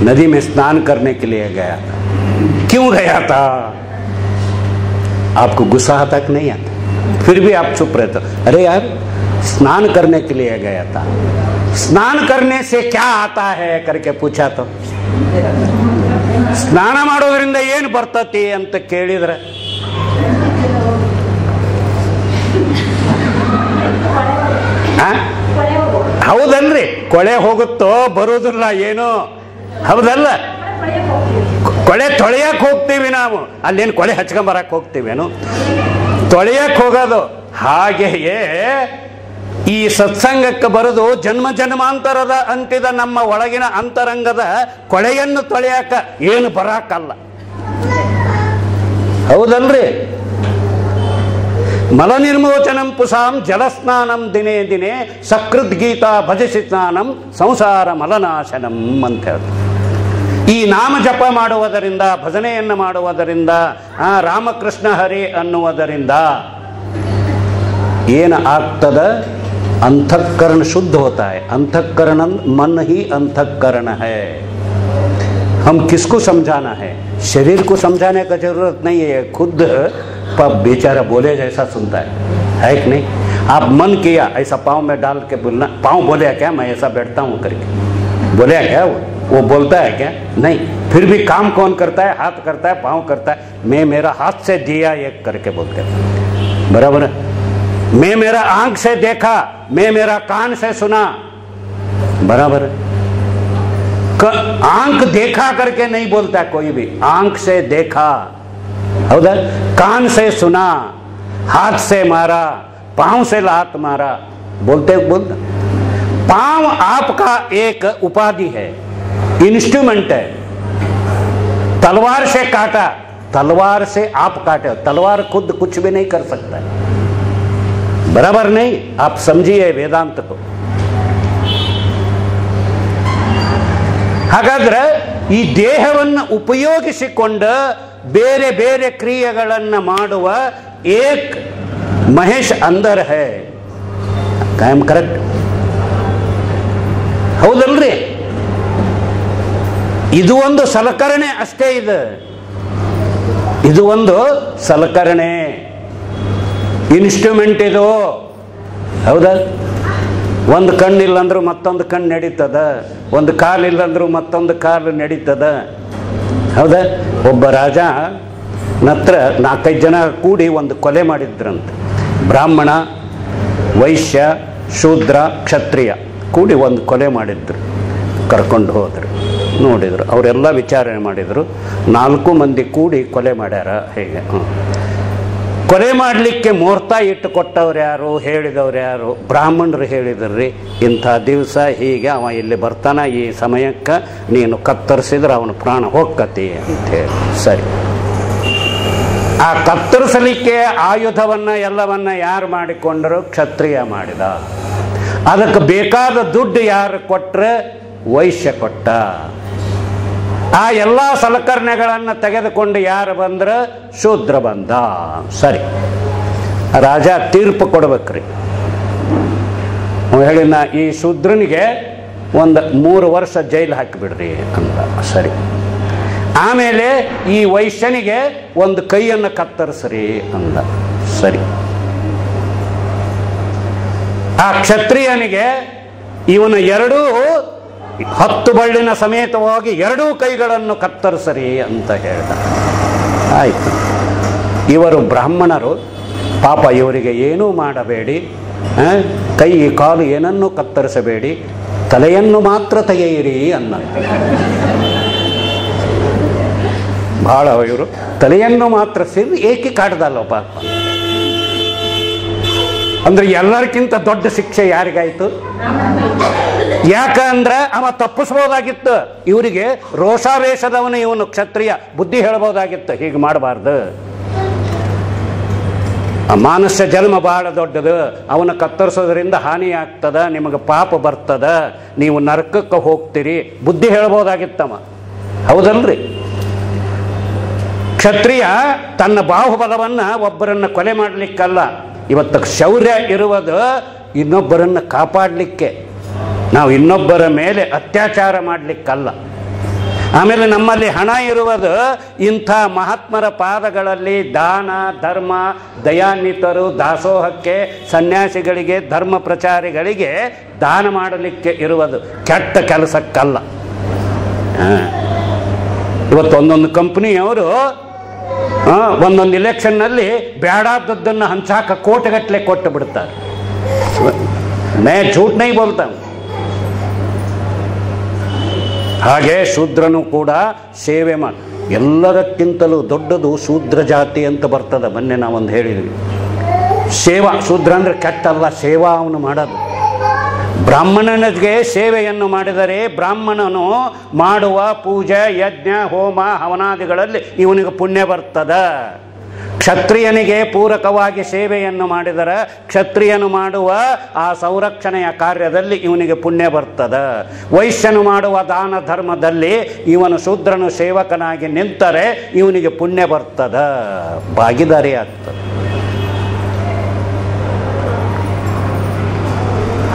नदी में स्नान करने के लिए गया था. क्यों गया था? आपको गुस्सा आता कि नहीं आता? फिर भी आप चुप रहते. अरे यार स्नान करने के लिए गया था. स्नान करने से क्या आता है करके पूछा तो ಸ್ನಾನ ಮಾಡೋದ್ರಿಂದ ಏನು ಬರ್ತತಿ ಅಂತ ಕೇಳಿದ್ರೆ ಹೌದಲ್ರಿ, ಕೊಳೆ ಹೋಗುತ್ತೋ ಬರುವುದಿಲ್ಲ ಏನೋ, ಹೌದಲ್ಲ? ಕೊಳೆ ತೊಳೆಯಕ್ಕೆ ಹೋಗ್ತೀವಿ ನಾವು, ಅಲ್ಲೇನು ಕೊಳೆ ಹಚ್ಕೊಂಬರಕ್ಕೆ ಹೋಗ್ತೀವೇನು? ತೊಳೆಯಕ್ಕೆ ಹೋಗೋದು. ಹಾಗೆಯೇ ಈ ಸತ್ಸಂಗಕ್ಕೆ ಬರೋದು ಜನ್ಮ ಜನ್ಮಾಂತರದ ಅಂತಿದ ನಮ್ಮ ಒಳಗಿನ ಅಂತರಂಗದ ಕೊಳೆಯನ್ನು ತೊಳೆಯಕ ಏನು ಬರಾಕಲ್ಲ, ಹೌದಲ್ರಿ? ಮಲ ನಿರ್ಮೋಚನಂ ಪುಸಾಂ ಜಲಸ್ನಾನಂ ದಿನೇ ದಿನೇ ಸಕೃತ್ ಗೀತಾ ಭಜಸಿ ಸ್ನಾನಂ ಸಂಸಾರ ಮಲನಾಶನಂ ಅಂತ ಹೇಳ್ತಾರೆ. ಈ ನಾಮ ಜಪ ಮಾಡುವುದರಿಂದ, ಭಜನೆಯನ್ನು ಮಾಡುವುದರಿಂದ, ರಾಮಕೃಷ್ಣ ಹರಿ ಅನ್ನುವುದರಿಂದ ಏನು ಆಗ್ತದ? अंतःकरण शुद्ध होता है. अंतःकरण मन ही अंतःकरण है. हम किसको समझाना है? शरीर को समझाने का जरूरत नहीं है, खुद बेचारा बोले जैसा सुनता है कि नहीं? आप मन किया ऐसा पाँव में डाल के बोलना, पाँव बोले क्या मैं ऐसा बैठता हूँ करके, बोले क्या वो बोलता है क्या? नहीं. फिर भी काम कौन करता है? हाथ करता है, पाँव करता है. मैं मेरा हाथ से दिया एक करके बोलते हैं, बराबर है? मैं मेरा आंख से देखा, मैं मेरा कान से सुना, बराबर है? आंख देखा करके नहीं बोलता कोई भी, आंख से देखा, हौदा? कान से सुना, हाथ से मारा, पांव से लात मारा, बोलते बोलते. पांव आपका एक उपाधि है, इंस्ट्रूमेंट है. तलवार से काटा, तलवार से आप काटे, तलवार खुद कुछ भी नहीं कर सकता है, बराबर नहीं? आप समझिए ವೇದಾಂತ को. ಹಾಗಾದ್ರೆ ಈ ದೇಹವನ್ನು ಉಪಯೋಗಿಸಿಕೊಂಡು ಬೇರೆ ಬೇರೆ ಕ್ರಿಯೆಗಳನ್ನು ಮಾಡುವ ಏಕ್ ಮಹೇಶ್ ಅಂದರ್ ಹೈ. ಕಾಯಂ ಕರೆಕ್ಟ್, ಹೌದಲ್ರಿ? ಇದು ಒಂದು ಸಲಕರಣೆ ಅಷ್ಟೇ. ಇದು ಒಂದು ಸಲಕರಣೆ, ಇನ್ಸ್ಟ್ರೂಮೆಂಟ್ ಇದು, ಹೌದಾ? ಒಂದು ಕಣ್ಣಿಲ್ಲಂದ್ರೂ ಮತ್ತೊಂದು ಕಣ್ಣು ನಡೀತದ, ಒಂದು ಕಾಲಿಲ್ಲಂದ್ರೂ ಮತ್ತೊಂದು ಕಾಲು ನಡೀತದ, ಹೌದಾ? ಒಬ್ಬ ರಾಜ ನತ್ರ 4-5 ಜನ ಕೂಡಿ ಒಂದು ಕೊಲೆ ಮಾಡಿದ್ರಂತೆ. ಬ್ರಾಹ್ಮಣ, ವೈಶ್ಯ, ಶೂದ್ರ, ಕ್ಷತ್ರಿಯ ಕೂಡಿ ಒಂದು ಕೊಲೆ ಮಾಡಿದ್ರು. ಕರ್ಕೊಂಡು ಹೋದರು, ನೋಡಿದರು, ಅವರೆಲ್ಲ ವಿಚಾರಣೆ ಮಾಡಿದರು. 4 ಮಂದಿ ಕೂಡಿ ಕೊಲೆ ಮಾಡ್ಯಾರ. ಹೇಗೆ ಕೊಲೆ ಮಾಡಲಿಕ್ಕೆ ಮುಹೂರ್ತ ಇಟ್ಟು ಕೊಟ್ಟವ್ರು ಯಾರು? ಹೇಳಿದವ್ರು ಯಾರು? ಬ್ರಾಹ್ಮಣರು ಹೇಳಿದ್ರಿ, ಇಂಥ ದಿವಸ ಹೀಗೆ ಅವ ಇಲ್ಲಿ ಬರ್ತಾನ, ಈ ಸಮಯಕ್ಕೆ ನೀನು ಕತ್ತರಿಸಿದ್ರೆ ಅವನ ಪ್ರಾಣ ಹೋಗ್ಕತಿ ಅಂತೇಳಿ. ಸರಿ, ಆ ಕತ್ತರಿಸಲಿಕ್ಕೆ ಆಯುಧವನ್ನು ಎಲ್ಲವನ್ನ ಯಾರು ಮಾಡಿಕೊಂಡರು? ಕ್ಷತ್ರಿಯ ಮಾಡಿದ. ಅದಕ್ಕೆ ಬೇಕಾದ ದುಡ್ಡು ಯಾರು ಕೊಟ್ಟರೆ? ವೈಶ್ಯ ಕೊಟ್ಟ. ಆ ಎಲ್ಲ ಸಲಕರಣೆಗಳನ್ನು ತೆಗೆದುಕೊಂಡು ಯಾರು ಬಂದ್ರೆ? ಶೂದ್ರ ಬಂದ. ಸರಿ, ರಾಜ ತೀರ್ಪು ಕೊಡ್ಬೇಕ್ರಿ. ಹೇಳಿನ ಈ ಶೂದ್ರನಿಗೆ ಒಂದು 3 ವರ್ಷ ಜೈಲು ಹಾಕಿಬಿಡ್ರಿ ಅಂತ. ಸರಿ, ಆಮೇಲೆ ಈ ವೈಶ್ಯನಿಗೆ ಒಂದು ಕೈಯನ್ನು ಕತ್ತರಿಸ್ರಿ ಅಂದ. ಸರಿ, ಆ ಕ್ಷತ್ರಿಯನಿಗೆ ಇವನ 10 ಬಳ್ಳಿನ ಸಮೇತವಾಗಿ 2 ಕೈಗಳನ್ನು ಕತ್ತರಿಸರಿ ಅಂತ ಹೇಳ್ದ. ಆಯಿತು. ಇವರು ಬ್ರಾಹ್ಮಣರು, ಪಾಪ ಇವರಿಗೆ ಏನೂ ಮಾಡಬೇಡಿ, ಕೈ ಕಾಲು ಏನನ್ನೂ ಕತ್ತರಿಸಬೇಡಿ, ತಲೆಯನ್ನು ಮಾತ್ರ ತೆಗೆಯಿರಿ ಅನ್ನ. ಬಹಳ ಇವರು ತಲೆಯನ್ನು ಮಾತ್ರ ಸೇರಿ ಏಕೆ ಕಾಡ್ದಲ್ಲ ಪಾಪ. ಅಂದ್ರೆ ಎಲ್ಲರಿಗಿಂತ ದೊಡ್ಡ ಶಿಕ್ಷೆ ಯಾರಿಗಾಯ್ತು? ಯಾಕಂದ್ರೆ ಅವ ತಪ್ಪಿಸ್ಬೋದಾಗಿತ್ತು. ಇವರಿಗೆ ರೋಷಾವೇಶದವನು ಇವನು ಕ್ಷತ್ರಿಯ, ಬುದ್ಧಿ ಹೇಳ್ಬೋದಾಗಿತ್ತು, ಹೀಗೆ ಮಾಡಬಾರ್ದು. ಮಾನುಷ್ಯ ಜನ್ಮ ಬಹಳ ದೊಡ್ಡದು, ಅವನ ಕತ್ತರಿಸೋದ್ರಿಂದ ಹಾನಿ ಆಗ್ತದ, ನಿಮಗೆ ಪಾಪ ಬರ್ತದ, ನೀವು ನರಕಕ್ಕೆ ಹೋಗ್ತೀರಿ, ಬುದ್ಧಿ ಹೇಳ್ಬೋದಾಗಿತ್ತವ. ಹೌದಲ್ರಿ? ಕ್ಷತ್ರಿಯ ತನ್ನ ಬಾಹುಬಲವನ್ನ ಒಬ್ಬರನ್ನ ಕೊಲೆ ಮಾಡಲಿಕ್ಕಲ್ಲ, ಇವತ್ತು ಶೌರ್ಯ ಇರುವುದು ಇನ್ನೊಬ್ಬರನ್ನು ಕಾಪಾಡಲಿಕ್ಕೆ, ನಾವು ಇನ್ನೊಬ್ಬರ ಮೇಲೆ ಅತ್ಯಾಚಾರ ಮಾಡಲಿಕ್ಕಲ್ಲ. ಆಮೇಲೆ ನಮ್ಮಲ್ಲಿ ಹಣ ಇರುವುದು ಇಂಥ ಮಹಾತ್ಮರ ಪಾದಗಳಲ್ಲಿ ದಾನ ಧರ್ಮ, ದಯಾನ್ವಿತರು, ದಾಸೋಹಕ್ಕೆ, ಸನ್ಯಾಸಿಗಳಿಗೆ, ಧರ್ಮ ಪ್ರಚಾರಿಗಳಿಗೆ ದಾನ ಮಾಡಲಿಕ್ಕೆ ಇರುವುದು, ಕೆಟ್ಟ ಕೆಲಸಕ್ಕಲ್ಲ. ಇವತ್ತು ಒಂದೊಂದು ಕಂಪ್ನಿಯವರು ಒಂದೊಂದು ಇಲೆಕ್ಷನ್ನಲ್ಲಿ ಬೇಡಾದದ್ದನ್ನು ಹಂಚಾಕ ಕೋಟಿಗಟ್ಟಲೆ ಕೊಟ್ಟು ಬಿಡ್ತಾರೆ. ಮೇ झूठ नहीं बोलता. ಹಾಗೆ ಶೂದ್ರನು ಕೂಡ ಸೇವೆ ಮಾಡಿ, ಎಲ್ಲದಕ್ಕಿಂತಲೂ ದೊಡ್ಡದು ಶೂದ್ರ ಜಾತಿ ಅಂತ ಬರ್ತದೆ. ಮೊನ್ನೆ ನಾವೊಂದು ಹೇಳಿದ್ವಿ, ಸೇವಾ. ಶೂದ್ರ ಅಂದರೆ ಕೆಟ್ಟಲ್ಲ, ಸೇವಾ ಅವನು ಮಾಡೋದು. ಬ್ರಾಹ್ಮಣನಿಗೆ ಸೇವೆಯನ್ನು ಮಾಡಿದರೆ ಬ್ರಾಹ್ಮಣನು ಮಾಡುವ ಪೂಜೆ, ಯಜ್ಞ, ಹೋಮ, ಹವನಾದಿಗಳಲ್ಲಿ ಇವನಿಗೆ ಪುಣ್ಯ ಬರ್ತದ. ಕ್ಷತ್ರಿಯನಿಗೆ ಪೂರಕವಾಗಿ ಸೇವೆಯನ್ನು ಮಾಡಿದರೆ ಕ್ಷತ್ರಿಯನು ಮಾಡುವ ಆ ಸಂರಕ್ಷಣೆಯ ಕಾರ್ಯದಲ್ಲಿ ಇವನಿಗೆ ಪುಣ್ಯ ಬರ್ತದ. ವೈಶ್ಯನು ಮಾಡುವ ದಾನ ಧರ್ಮದಲ್ಲಿ ಇವನು ಶೂದ್ರನು ಸೇವಕನಾಗಿ ನಿಂತರೆ ಇವನಿಗೆ ಪುಣ್ಯ ಬರ್ತದ, ಭಾಗಿದಾರಿ ಆಗ್ತದೆ.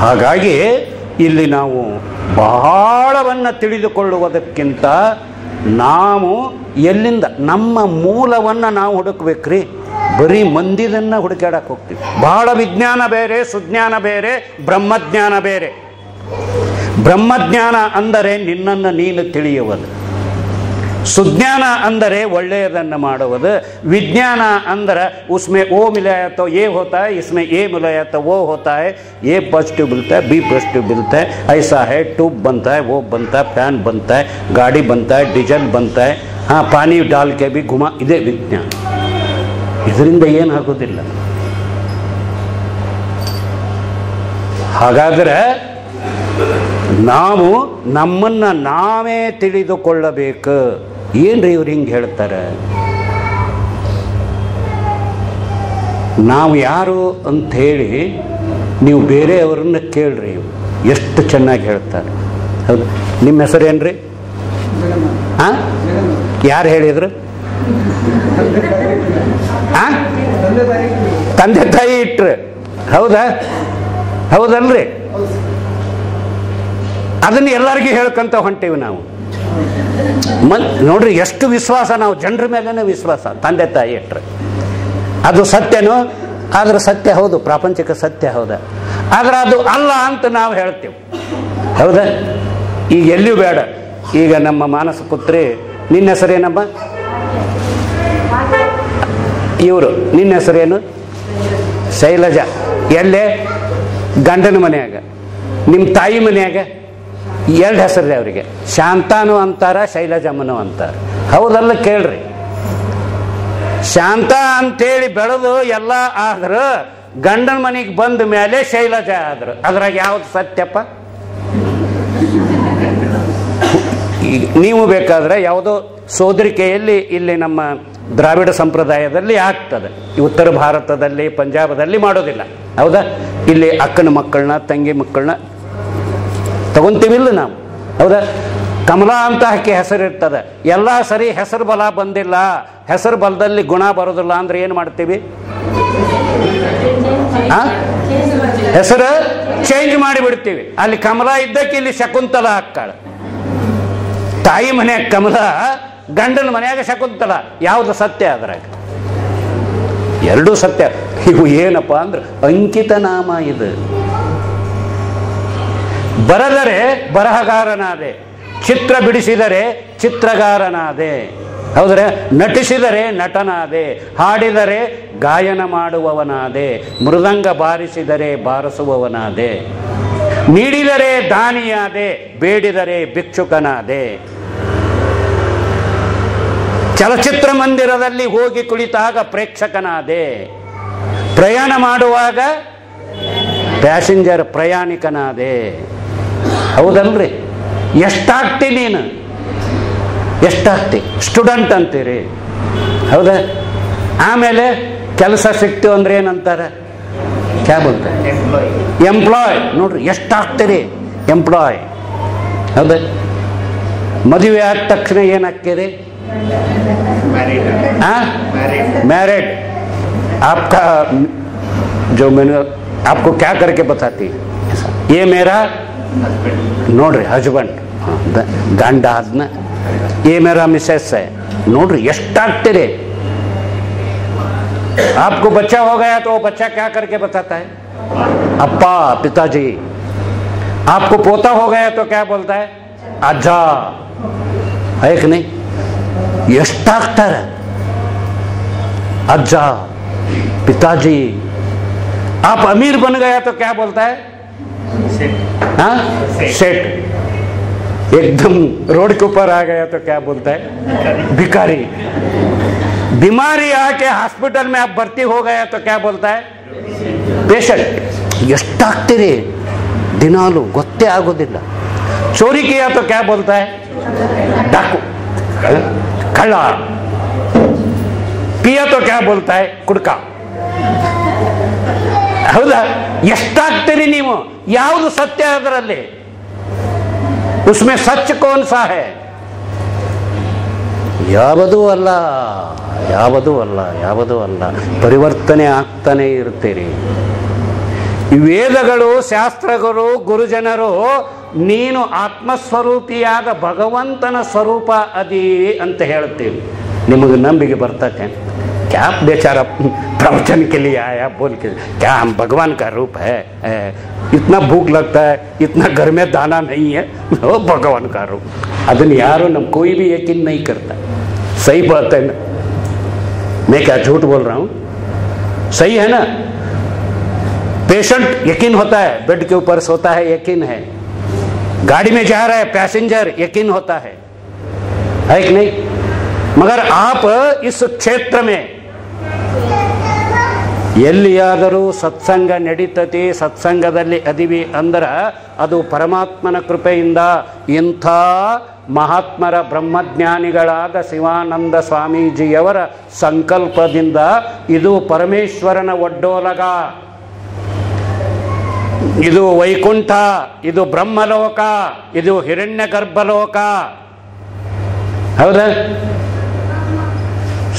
ಹಾಗಾಗಿ ಇಲ್ಲಿ ನಾವು ಬಹಳವನ್ನು ತಿಳಿದುಕೊಳ್ಳುವುದಕ್ಕಿಂತ ನಾವು ಎಲ್ಲಿಂದ ನಮ್ಮ ಮೂಲವನ್ನು ನಾವು ಹುಡುಕ್ಬೇಕ್ರಿ. ಬರೀ ಮಂದಿದನ್ನು ಹುಡುಕಾಡಕ್ಕೆ ಹೋಗ್ತೀವಿ. ಬಹಳ ವಿಜ್ಞಾನ ಬೇರೆ, ಸುಜ್ಞಾನ ಬೇರೆ, ಬ್ರಹ್ಮಜ್ಞಾನ ಬೇರೆ. ಬ್ರಹ್ಮಜ್ಞಾನ ಅಂದರೆ ನಿನ್ನನ್ನು ನೀನು ತಿಳಿಯುವುದು, ಸುಜ್ಞಾನ ಅಂದರೆ ಒಳ್ಳೆಯದನ್ನು ಮಾಡುವುದು, ವಿಜ್ಞಾನ ಅಂದರೆ ಉಸ್ಮೆ ಓ ಮಿಲಾಯ ತೋ ಎ ಹೋತಾ है, इसमें ए मिलाया तो वो होता है, ए पॉजिटिव मिलता है, बी पॉजिटिव मिलता है, ऐसा है, ट्यूब बनता है, वो बनता है, फैन बनता है, गाड़ी बनता है, डीजल बनता है, हाँ पानी डाल के भी घुमा. ಇದೇ ವಿಜ್ಞಾನ. ಇದರಿಂದ ಏನಾಗೋದಿಲ್ಲ. ಹಾಗಾದರೆ ನಾವು ನಮ್ಮನ್ನು ನಾವೇ ತಿಳಿದುಕೊಳ್ಳಬೇಕು. ಏನ್ರಿ ಇವ್ರು ಹಿಂಗೆ ಹೇಳ್ತಾರೆ? ನಾವು ಯಾರು ಅಂಥೇಳಿ ನೀವು ಬೇರೆಯವರನ್ನ ಕೇಳ್ರಿ, ಎಷ್ಟು ಚೆನ್ನಾಗಿ ಹೇಳ್ತಾರೆ. ಹೌದು. ನಿಮ್ಮ ಹೆಸರೇನ್ರಿ? ಹಾಂ, ಯಾರು ಹೇಳಿದ್ರು? ಹಾಂ, ತಂದೆ ತಾಯಿ ಇಟ್ರು. ಹೌದಾ? ಹೌದಲ್ರಿ? ಅದನ್ನು ಎಲ್ಲರಿಗೂ ಹೇಳ್ಕೊಂತ ಹೊಂಟೀವಿ ನಾವು. ನೋಡ್ರಿ ಎಷ್ಟು ವಿಶ್ವಾಸ, ನಾವು ಜನರ ಮೇಲೇ ವಿಶ್ವಾಸ. ತಂದೆ ತಾಯಿ ಇಟ್ರೆ ಅದು ಸತ್ಯನೋ? ಆದ್ರೆ ಸತ್ಯ ಹೌದು, ಪ್ರಾಪಂಚಿಕ ಸತ್ಯ ಹೌದಾ? ಆದ್ರೆ ಅದು ಅಲ್ಲ ಅಂತ ನಾವು ಹೇಳ್ತೀವಿ. ಹೌದಾ? ಈಗ ಎಲ್ಲಿಯೂ ಬೇಡ. ಈಗ ನಮ್ಮ ಮಾನಸ ಪುತ್ರಿ, ನಿನ್ನ ಹೆಸರೇನಮ್ಮ? ಇವರು, ನಿನ್ನ ಹೆಸರೇನು? ಶೈಲಜಾ. ಎಲ್ಲೇ? ಗಂಡನ ಮನೆಯಾಗ. ನಿಮ್ಮ ತಾಯಿ ಮನೆಯಾಗ ಎರಡು ಹೆಸರು ಅವರಿಗೆ, ಶಾಂತಾನು ಅಂತಾರ, ಶೈಲಜಮ್ಮನು ಅಂತಾರ. ಹೌದಲ್ಲ? ಕೇಳ್ರಿ. ಶಾಂತ ಅಂತೇಳಿ ಬೆಳೆದು ಎಲ್ಲ ಆದ್ರು, ಗಂಡನ ಮನೆಗೆ ಬಂದ ಮೇಲೆ ಶೈಲಜಾ ಆದ್ರು. ಅದ್ರಾಗ ಯಾವ್ದು ಸತ್ಯಪ್ಪ? ಈಗ ನೀವು ಬೇಕಾದ್ರೆ ಯಾವುದೋ ಸೋದರಿಕೆಯಲ್ಲಿ ಇಲ್ಲಿ ನಮ್ಮ ದ್ರಾವಿಡ ಸಂಪ್ರದಾಯದಲ್ಲಿ ಆಗ್ತದೆ, ಉತ್ತರ ಭಾರತದಲ್ಲಿ ಪಂಜಾಬದಲ್ಲಿ ಮಾಡೋದಿಲ್ಲ. ಹೌದಾ? ಇಲ್ಲಿ ಅಕ್ಕನ ಮಕ್ಕಳನ್ನ, ತಂಗಿ ಮಕ್ಕಳನ್ನ ತಗೊಂತೀವಿಲ್ಲ ನಾವು. ಹೌದಾ? ಕಮಲಾ ಅಂತ ಆಕೆ ಹೆಸರಿರ್ತದೆ. ಎಲ್ಲ ಸರಿ, ಹೆಸರು ಬಲ ಬಂದಿಲ್ಲ, ಹೆಸರು ಬಲದಲ್ಲಿ ಗುಣ ಬರೋದಿಲ್ಲ ಅಂದ್ರೆ ಏನು ಮಾಡ್ತೀವಿ? ಹೆಸರು ಚೇಂಜ್ ಮಾಡಿಬಿಡ್ತೀವಿ. ಅಲ್ಲಿ ಕಮಲಾ ಇದ್ದಕ್ಕೆ ಇಲ್ಲಿ ಶಕುಂತಲ ಹಾಕ್ತಾಳ. ತಾಯಿ ಮನೆಯಾಗ ಕಮಲಾ, ಗಂಡನ ಮನೆಯಾಗ ಶಕುಂತಲ. ಯಾವುದು ಸತ್ಯ? ಅದ್ರಾಗ ಎರಡೂ ಸತ್ಯ. ಇವು ಏನಪ್ಪ ಅಂದ್ರೆ ಅಂಕಿತ ನಾಮ. ಇದು ಬರೆದರೆ ಬರಹಗಾರನಾದೆ, ಚಿತ್ರ ಬಿಡಿಸಿದರೆ ಚಿತ್ರಗಾರನಾದೆ. ಹೌದ್ರೆ? ನಟಿಸಿದರೆ ನಟನಾದೆ, ಹಾಡಿದರೆ ಗಾಯನ ಮಾಡುವವನಾದೆ, ಮೃದಂಗ ಬಾರಿಸಿದರೆ ಬಾರಿಸುವವನಾದೆ. ನೀಡಿದರೆ ದಾನಿಯಾದೆ, ಬೇಡಿದರೆ ಭಿಕ್ಷುಕನಾದೆ. ಚಲಚಿತ್ರ ಮಂದಿರದಲ್ಲಿ ಹೋಗಿ ಕುಳಿತಾಗ ಪ್ರೇಕ್ಷಕನಾದೆ, ಪ್ರಯಾಣ ಮಾಡುವಾಗ ಪ್ಯಾಸೆಂಜರ್ ಪ್ರಯಾಣಿಕನಾದೆ. ಹೌದಲ್ರಿ? ಎಷ್ಟಾಗ್ತಿ ನೀನು? ಎಷ್ಟಾಗ್ತಿ? ಸ್ಟೂಡೆಂಟ್ ಅಂತೀರಿ, ಹೌದಾ? ಆಮೇಲೆ ಕೆಲಸ ಸಿಕ್ತು ಅಂದ್ರೆ ಏನಂತಾರೆ? ಕ್ಯಾ ಬೋಲ್ತಾರೆ? ಎಂಪ್ಲಾಯ್. ನೋಡ್ರಿ ಎಷ್ಟಾಗ್ತೀರಿ ಎಂಪ್ಲಾಯ್, ಹೌದಾ? ಮದುವೆ ಆದ ತಕ್ಷಣ ಏನಾಗ್ತೀರಿ? मैरिड. आपका जो मैंने आपको क्या करके बताती, ये मेरा ನೋಡ್ರಿ ಹಸ್ಬೆಂಡ್, ಗಂಡ ಆದ್ನ, ये मेरा मिसेस है. ನೋಡ್ರಿ ಎಷ್ಟಾಗ್ತೀರಿ? आपको बच्चा हो गया तो वो बच्चा क्या करके बताता है? अप्पा, पिताजी. आपको पोता हो गया तो क्या बोलता है? अज्जा. है कि नहीं? ಎಷ್ಟಾಗ್ತಾರೆ? अज्जा, पिताजी. आप अमीर बन गया तो क्या बोलता है? हाँ, सेठ. एकदम रोड के ऊपर आ गया तो क्या बोलता है? भिखारी. बीमारी आके हॉस्पिटल में आप भर्ती हो गया तो क्या बोलता है? पेशेंट. ಎಷ್ಟಾಗ್ತೀರಿ ದಿನಾಲು ಗೊತ್ತೇ ಆಗೋದಿಲ್ಲ. चोरी किया तो क्या बोलता है? डाकू, कल्ला. पिया तो क्या बोलता है? कुड़का. ಹೌದಾ? ಎಷ್ಟಾಗ್ತೀರಿ ನೀವು? ಯಾವುದು ಸತ್ಯ ಅದರಲ್ಲಿ? ಉಸ್ಮೆ ಸಚ್ ಕೌನ್ ಸಾ ಹೈ? ಯಾವುದೂ ಅಲ್ಲ, ಯಾವುದೂ ಅಲ್ಲ, ಯಾವುದೂ ಅಲ್ಲ. ಪರಿವರ್ತನೆ ಆಗ್ತಾನೆ ಇರ್ತೀರಿ. ಈ ವೇದಗಳು, ಶಾಸ್ತ್ರಗಳು, ಗುರುಜನರು ನೀನು ಆತ್ಮಸ್ವರೂಪಿಯಾದ ಭಗವಂತನ ಸ್ವರೂಪ ಅದಿ ಅಂತ ಹೇಳ್ತೀವಿ. ನಿಮಗೆ ನಂಬಿಕೆ ಬರ್ತದೆ? क्या बेचारा प्रवचन के लिए आया बोल के, क्या हम भगवान का रूप है? इतना भूख लगता है, इतना घर में दाना नहीं है, वो भगवान का रूप. ಅದನ್ನು ಯಾರು ನಮ್ಮ कोई भी यकीन नहीं करता. सही बात है ना? मैं क्या झूठ बोल रहा हूँ? सही है ना? पेशेंट यकीन होता है, बेड के ऊपर सोता है यकीन है, गाड़ी में जा रहा है पैसेंजर यकीन होता है कि नहीं? मगर आप इस क्षेत्र में ಎಲ್ಲಿಯಾದರೂ ಸತ್ಸಂಗ ನಡೀತತಿ, ಸತ್ಸಂಗದಲ್ಲಿ ಅದಿವಿ ಅಂದ್ರೆ ಅದು ಪರಮಾತ್ಮನ ಕೃಪೆಯಿಂದ. ಇಂಥ ಮಹಾತ್ಮರ ಬ್ರಹ್ಮಜ್ಞಾನಿಗಳಾದ ಶಿವಾನಂದ ಸ್ವಾಮೀಜಿಯವರ ಸಂಕಲ್ಪದಿಂದ ಇದು ಪರಮೇಶ್ವರನ ಒಡ್ಡೋಲಗ, ಇದು ವೈಕುಂಠ, ಇದು ಬ್ರಹ್ಮಲೋಕ, ಇದು ಹಿರಣ್ಯ ಗರ್ಭಲೋಕ. ಹೌದಾ?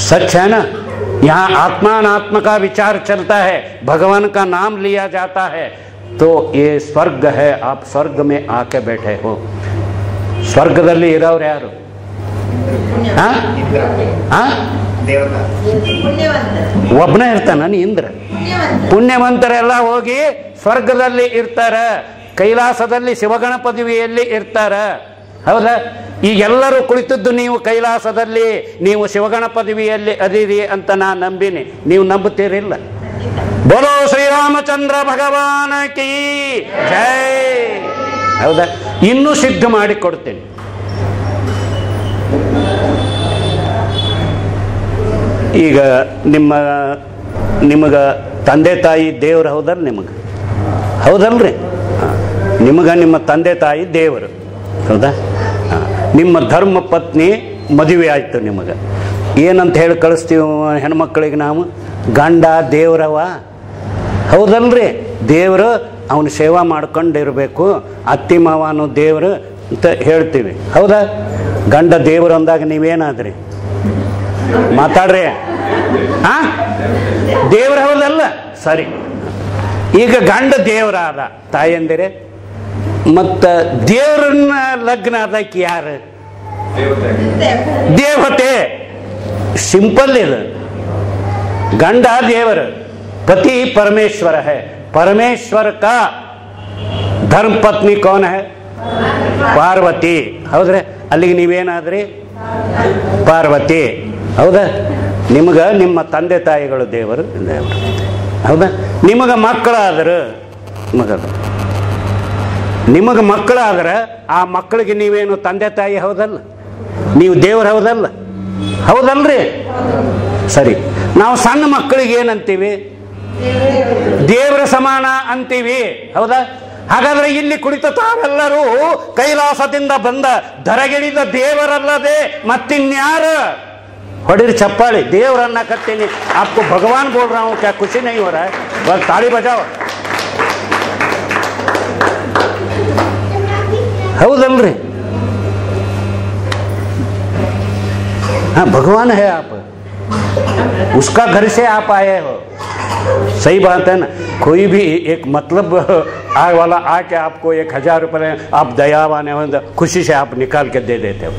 सच है ना? यहाँ आत्मात्म का विचार चलता है, भगवान का नाम लिया जाता है, तो ये स्वर्ग है. आप स्वर्ग में आके बैठे हो. ಸ್ವರ್ಗದಲ್ಲಿ ಇರೋರು ಯಾರು? ಒಬ್ಬನೇ ಇರ್ತಾನ? ಇಂದ್ರ. ಪುಣ್ಯವಂತರೆಲ್ಲ ಹೋಗಿ ಸ್ವರ್ಗದಲ್ಲಿ ಇರ್ತಾರೆ, ಕೈಲಾಸದಲ್ಲಿ ಶಿವಗಣ ಪದವಿಯಲ್ಲಿ ಇರ್ತಾರೆ. ಹೌದಾ? ಈಗೆಲ್ಲರೂ ಕುಳಿತದ್ದು ನೀವು ಕೈಲಾಸದಲ್ಲಿ, ನೀವು ಶಿವಗಣ ಪದವಿಯಲ್ಲಿ ಅದಿರಿ ಅಂತ ನಾನು ನಂಬಿನಿ. ನೀವು ನಂಬುತ್ತೀರಿಲ್ಲ? ಬೋಲೋ ಶ್ರೀರಾಮಚಂದ್ರ ಭಗವಾನ ಕೀ ಜೈ. ಹೌದಾ? ಇನ್ನೂ ಸಿದ್ಧ ಮಾಡಿ ಕೊಡ್ತೇನೆ. ಈಗ ನಿಮಗ ತಂದೆ ತಾಯಿ ದೇವ್ರು ಹೌದಲ್ಲ? ನಿಮಗೆ ಹೌದಲ್ರಿ? ನಿಮ್ಮ ತಂದೆ ತಾಯಿ ದೇವರು, ಹೌದಾ? ನಿಮ್ಮ ಧರ್ಮ ಪತ್ನಿ ಮದುವೆ ಆಯ್ತು. ನಿಮಗೆ ಏನಂತ ಹೇಳಿ ಕಳಿಸ್ತೀವಿ ಹೆಣ್ಮಕ್ಳಿಗೆ ನಾವು? ಗಂಡ ದೇವ್ರವ, ಹೌದಲ್ರಿ? ದೇವರು ಅವನು ಸೇವಾ ಮಾಡ್ಕೊಂಡಿರ್ಬೇಕು, ಅತ್ತಿ ಮಾವನು ದೇವರು ಅಂತ ಹೇಳ್ತೀವಿ, ಹೌದಾ? ಗಂಡ ದೇವರು ಅಂದಾಗ ನೀವೇನಾದ್ರಿ? ಮಾತಾಡ್ರಿ. ದೇವ್ರ ಹೌದಲ್ಲ? ಸರಿ. ಈಗ ಗಂಡ ದೇವರಾದ ತಾಯಂದಿರೆ, ಮತ್ತ ದೇವ್ರನ್ನ ಲಗ್ನ ಆದಕ್ಕೆ ಯಾರು? ದೇವತೆ. सिंपल ಇದು. ಗಂಡ ದೇವರ, पति परमेश्वर है. परमेश्वर का धर्म पत्नी कौन है? पार्वती. ಹೌದ್ರೆ? ಅಲ್ಲಿಗೆ ನೀವೇನಾದ್ರಿ? ಪಾರ್ವತಿ. ಹೌದಾ? ನಿಮಗ ನಿಮ್ಮ ತಂದೆ ತಾಯಿಗಳು ದೇವರು. ಹೌದಾ? ನಿಮಗ ಮಕ್ಕಳಾದರು ಮಗದು ನಿಮಗೆ ಮಕ್ಕಳಾದ್ರೆ ಆ ಮಕ್ಕಳಿಗೆ ನೀವೇನು ತಂದೆ ತಾಯಿ ಹೌದಲ್ಲ, ನೀವು ದೇವರು ಹೌದಲ್ಲ, ಹೌದಲ್ರಿ? ಸರಿ, ನಾವು ಸಣ್ಣ ಮಕ್ಕಳಿಗೆ ಏನಂತೀವಿ? ದೇವರ ಸಮಾನ ಅಂತೀವಿ, ಹೌದಾ? ಹಾಗಾದ್ರೆ ಇಲ್ಲಿ ಕುಳಿತ ತಾವೆಲ್ಲರೂ ಕೈಲಾಸದಿಂದ ಬಂದ ಧರೆಗಿಳಿದ ದೇವರಲ್ಲದೆ ಮತ್ತಿನ್ಯಾರು? ಹೊಡಿರಿ ಚಪ್ಪಾಳಿ, ದೇವರನ್ನ ಕತ್ತೀನಿ. आपको भगवान बोल रहा हूं, क्या खुशी नहीं हो रहा है? बस ताली बजाओ. हौदल्री? हाँ, भगवान है आप, उसका घर से आप आए हो. सही बात है ना? कोई भी एक मतलब आए वाला आके आपको 1000 रुपये आप दयावान है, खुशी से आप निकाल के दे देते हो,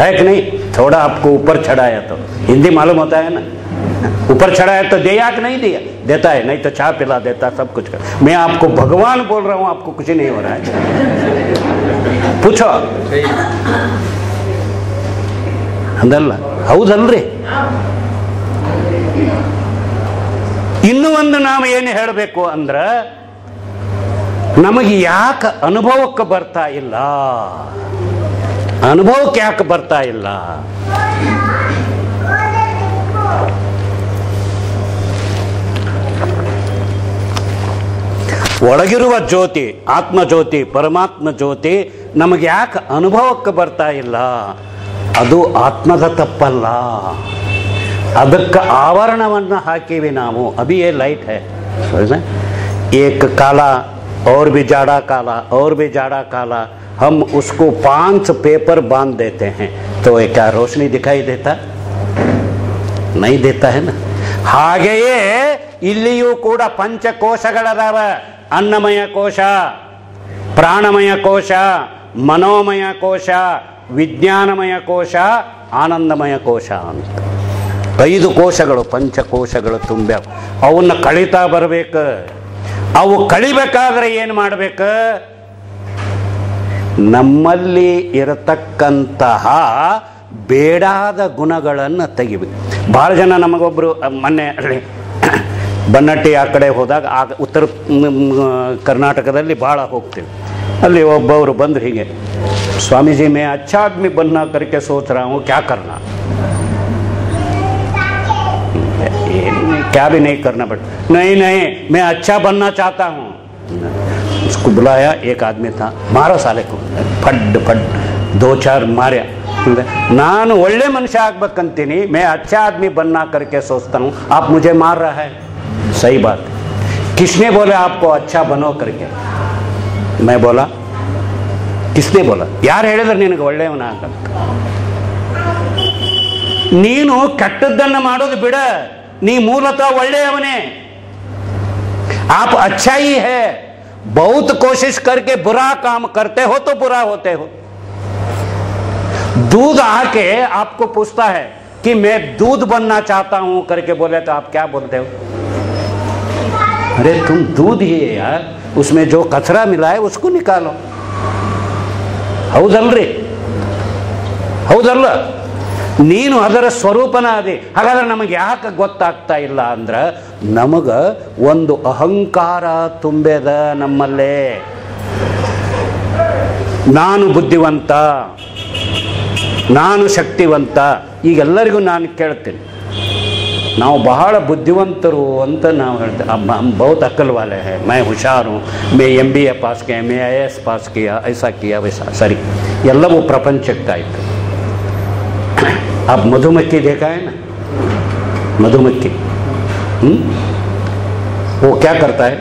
है कि नहीं? थोड़ा आपको ऊपर चढ़ाया तो, हिंदी मालूम होता है ना, ऊपर चढ़ाया तो दिया कि नहीं दिया? देता है, नहीं तो चाय पिला देता, सब कुछ कर. मैं आपको भगवान बोल रहा हूँ, आपको कुछ नहीं हो रहा है. पूछो ಅದಲ್ಲ, ಹೌದಲ್ರಿ? ಇನ್ನೂ ಒಂದು ನಾವು ಏನು ಹೇಳಬೇಕು ಅಂದ್ರೆ, ನಮಗೆ ಯಾಕೆ ಅನುಭವಕ್ಕೆ ಬರ್ತಾ ಇಲ್ಲ? ಅನುಭವಕ್ಕೆ ಯಾಕೆ ಬರ್ತಾ ಇಲ್ಲ? ಒಳಗಿರುವ ಜ್ಯೋತಿ, ಆತ್ಮಜ್ಯೋತಿ, ಪರಮಾತ್ಮ ಜ್ಯೋತಿ ನಮಗೆ ಯಾಕೆ ಅನುಭವಕ್ಕೆ ಬರ್ತಾ ಇಲ್ಲ? ಅದು ಆತ್ಮದ ತಪ್ಪಲ್ಲ, ಅದಕ್ಕೆ ಆವರಣವನ್ನು ಹಾಕಿವಿ ನಾವು. ಅಭಿ ಯೇ ಲೈಟ್ है, एक काला और भी जाड़ा काला और भी जाड़ा काला, हम उसको 5 पेपर बांध देते हैं तो ये क्या रोशनी दिखाई देता? नहीं देता है ना. ಹಾಗೆಯೇ ಇಲ್ಲಿಯೂ ಕೂಡ ಪಂಚಕೋಶಗಳದಾವ. ಅನ್ನಮಯ ಕೋಶ, ಪ್ರಾಣಮಯ ಕೋಶ, ಮನೋಮಯ ಕೋಶ, ವಿಜ್ಞಾನಮಯ ಕೋಶ, ಆನಂದಮಯ ಕೋಶ ಅಂತ 5 ಕೋಶಗಳು, ಪಂಚಕೋಶಗಳು ತುಂಬ್ಯಾವ. ಅವನ್ನ ಕಳೀತಾ ಬರಬೇಕು. ಅವು ಕಳಿಬೇಕಾದ್ರೆ ಏನು ಮಾಡಬೇಕು? ನಮ್ಮಲ್ಲಿ ಇರತಕ್ಕಂತಹ ಬೇಡಾದ ಗುಣಗಳನ್ನು ತೆಗಿಬೇಕು. ಭಾಳ ಜನ, ನಮಗೊಬ್ಬರು ಮೊನ್ನೆ ಬನ್ನಟ್ಟಿ ಆ ಕಡೆ ಹೋದಾಗ, ಆಗ ಉತ್ತರ ಕರ್ನಾಟಕದಲ್ಲಿ ಭಾಳ ಹೋಗ್ತೀವಿ. ಅಲ್ಲಿ ಒಬ್ಬವರು ಬಂದರು ಹೀಗೆ, स्वामी मैं अच्छा आदमी बनना करके सोच रहा हूँ, क्या करना? क्या भी नहीं करना पड़ता. नहीं नहीं, मैं अच्छा बनना चाहता हूँ. उसको बुलाया, एक आदमी था, मारो साले को, फड फड 2-4 मारे. ನಾನು ಒಳ್ಳೆ ಮನುಷ್ಯ ಆಗ್ಬೇಕಂತೀನಿ, मैं अच्छा आदमी बनना करके सोचता हूँ, आप मुझे मार रहा है. सही बात. किसने बोला आपको अच्छा बनो करके? मैं बोला. किसने बोला? ಯಾರು ಹೇಳಿದ್ರು ನಿನಗೆ ಒಳ್ಳೆಯವನ ಅಂತ? ನೀನು ಕೆಟ್ಟದ್ದನ್ನು ಮಾಡೋದು ಬಿಡ, ನೀ ಮೂಲತಃ ಒಳ್ಳೆಯವನೇ. आप अच्छा ही है, बहुत कोशिश करके बुरा काम करते हो तो बुरा होते हो. दूध आके आपको पूछता है कि मैं दूध बनना चाहता हूं करके बोले तो आप क्या बोलते हो? अरे तुम दूध ही है यार, उसमें जो कचरा मिला है उसको निकालो. ಹೌದಲ್ರಿ? ಹೌದಲ್ಲ? ನೀನು ಅದರ ಸ್ವರೂಪನ ಅದೇ. ಹಾಗಾದ್ರೆ ನಮಗೆ ಯಾಕೆ ಗೊತ್ತಾಗ್ತಾ ಇಲ್ಲ ಅಂದ್ರೆ, ನಮಗೆ ಒಂದು ಅಹಂಕಾರ ತುಂಬೇದ ನಮ್ಮಲ್ಲೇ. ನಾನು ಬುದ್ಧಿವಂತ, ನಾನು ಶಕ್ತಿವಂತ. ಈಗೆಲ್ಲರಿಗೂ ನಾನು ಕೇಳ್ತೀನಿ, ನಾವು ಬಹಳ ಬುದ್ಧಿವಂತರು ಅಂತ ನಾವು ಹೇಳ್ತೇವೆ. हम बहुत अक्ल वाले हैं, मैं होशियार हूँ, मैं MBA पास किया, मैं IAS पास किया, ऐसा किया वैसा. सरी, ಎಲ್ಲವೂ ಪ್ರಪಂಚಕ್ಕಾಯಿತು. अब मधुमक्खी देखा है ना? मधुमक्खी वो क्या करता है?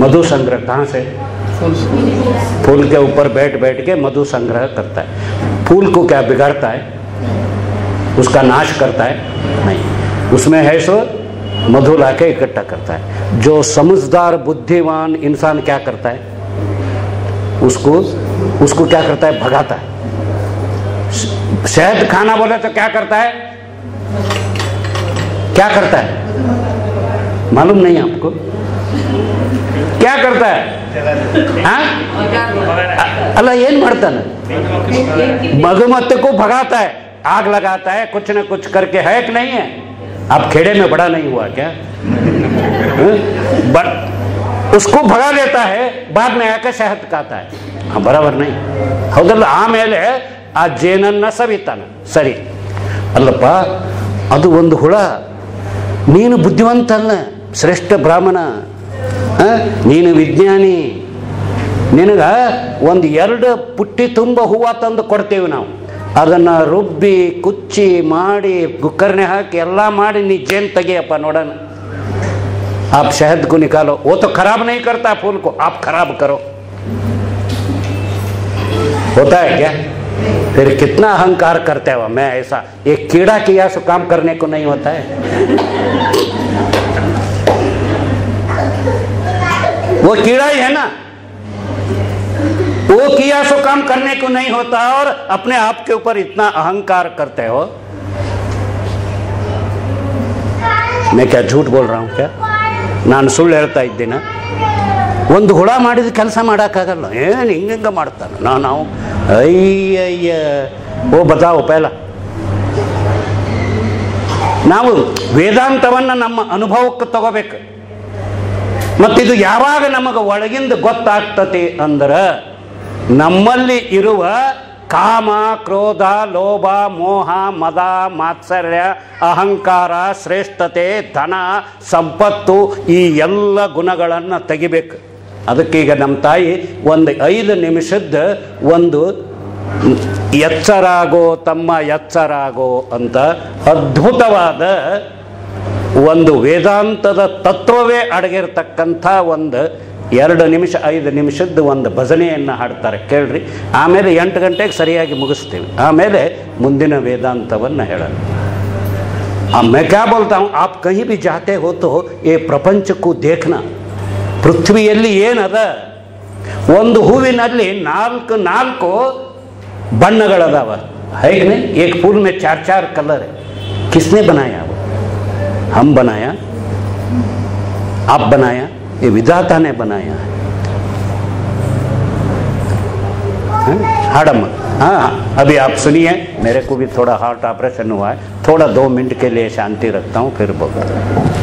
मधु संग्रह. कहाँ से? फूल के ऊपर बैठ बैठ के मधु संग्रह करता है. फूल को क्या बिगाड़ता है? उसका नाश करता है? नहीं. उसमें है सो मधु लाके इकट्ठा करता है. जो समझदार बुद्धिमान इंसान क्या करता है? उसको क्या करता है? भगाता है. शहद खाना बोले तो क्या करता है? क्या करता है? मालूम नहीं आपको? क्या करता है? अल्लाह ಏನ್ ಮಾಡ್ತಾನೆ? मधुमक्खी को भगाता है, आग लगाता है, कुछ न कुछ करके. है कि नहीं है? आप खेड़े में बड़ा नहीं हुआ क्या? उसको भगा देता है, बाद में आकर शहद खाता है. ಬರಬರ್ ನೈ ಹೌದಲ್ಲ. ಆಮೇಲೆ ಆ ಜೇನನ್ನ ಸವಿತಾನ. ಸರಿ ಅಲ್ಲಪ್ಪ, ಅದು ಒಂದು ಹುಳ. ನೀನು ಬುದ್ಧಿವಂತ ಅಲ್ಲ, ಶ್ರೇಷ್ಠ ಬ್ರಾಹ್ಮಣ, ನೀನು ವಿಜ್ಞಾನಿ. ನಿನಗ ಒಂದು 2 ಪುಟ್ಟಿ ತುಂಬ ಹೂವು ತಂದು ಕೊಡ್ತೇವೆ ನಾವು. ಅದನ್ನು ರುಬ್ಬಿ ಕುಚ್ಚಿ ಮಾಡಿ ಕುಕ್ಕರ್ನೆ ಹಾಕಿ ಎಲ್ಲ ಮಾಡಿ ನೀ ಜೇನು ತೆಗಿಯಪ್ಪ ನೋಡೋಣ. आप शहद को निकालो. वो तो खराब नहीं करता फूल को, आप खराब करो. होता है क्या? फिर कितना अहंकार करते हो. मैं ऐसा, एक कीड़ा किया सो काम करने को नहीं होता है. वो कीड़ा ही है ना, वो किया सो काम करने को नहीं होता और अपने आप के ऊपर इतना अहंकार करते हो. मैं क्या झूठ बोल रहा हूं क्या? ನಾನು ಸುಳ್ಳು ಹೇಳ್ತಾ ಇದ್ದೀನ? ಒಂದು ಹುಳ ಮಾಡಿದ ಕೆಲಸ ಮಾಡೋಕ್ಕಾಗಲ್ಲ. ಏನು ಹಿಂಗೆ ಮಾಡ್ತಾನೆ. ನಾವು ಅಯ್ಯಯ್ಯ ಓ ಬತಾವು ಪೈಲ. ನಾವು ವೇದಾಂತವನ್ನು ನಮ್ಮ ಅನುಭವಕ್ಕೆ ತಗೋಬೇಕು. ಮತ್ತಿದು ಯಾವಾಗ ನಮಗೆ ಒಳಗಿಂದ ಗೊತ್ತಾಗ್ತತಿ ಅಂದ್ರೆ, ನಮ್ಮಲ್ಲಿ ಇರುವ ಕಾಮ, ಕ್ರೋಧ, ಲೋಭ, ಮೋಹ, ಮದ, ಮಾತ್ಸರ್ಯ, ಅಹಂಕಾರ, ಶ್ರೇಷ್ಠತೆ, ಧನ, ಸಂಪತ್ತು, ಈ ಎಲ್ಲ ಗುಣಗಳನ್ನು ತೆಗಿಬೇಕು. ಅದಕ್ಕೀಗ ನಮ್ಮ ತಾಯಿ ಒಂದು 5 ನಿಮಿಷದ ಒಂದು ಎಚ್ಚರಾಗೋ ತಮ್ಮ ಎಚ್ಚರಾಗೋ ಅಂತ ಅದ್ಭುತವಾದ ಒಂದು ವೇದಾಂತದ ತತ್ವವೇ ಅಡಗಿರ್ತಕ್ಕಂಥ ಒಂದು 2 ನಿಮಿಷ 5 ನಿಮಿಷದ ಒಂದು ಭಜನೆಯನ್ನು ಹಾಡ್ತಾರೆ, ಕೇಳ್ರಿ. ಆಮೇಲೆ 8 ಗಂಟೆಗೆ ಸರಿಯಾಗಿ ಮುಗಿಸ್ತೀವಿ. ಆಮೇಲೆ ಮುಂದಿನ ವೇದಾಂತವನ್ನು ಹೇಳೋಣ. मैं क्या बोलता हूँ, आप कहीं भी जाते हो तो ये ಪ್ರಪಂಚ को देखना. ಪೃಥ್ವಿಯಲ್ಲಿ ಏನದ, ಒಂದು ಹೂವಿನಲ್ಲಿ 4 ಬಣ್ಣಗಳದಾವ. ಹೇಗೆ एक फूल में 4 कलर है. किसने बनाया? वो हम बनाया, आप बनाया, ये विधाता ने बनाया है. हाडम. हाँ, अभी आप सुनिए. मेरे को भी थोड़ा हार्ट ऑपरेशन हुआ है, थोड़ा 2 मिनट के लिए शांति रखता हूँ, फिर बोलता हूँ.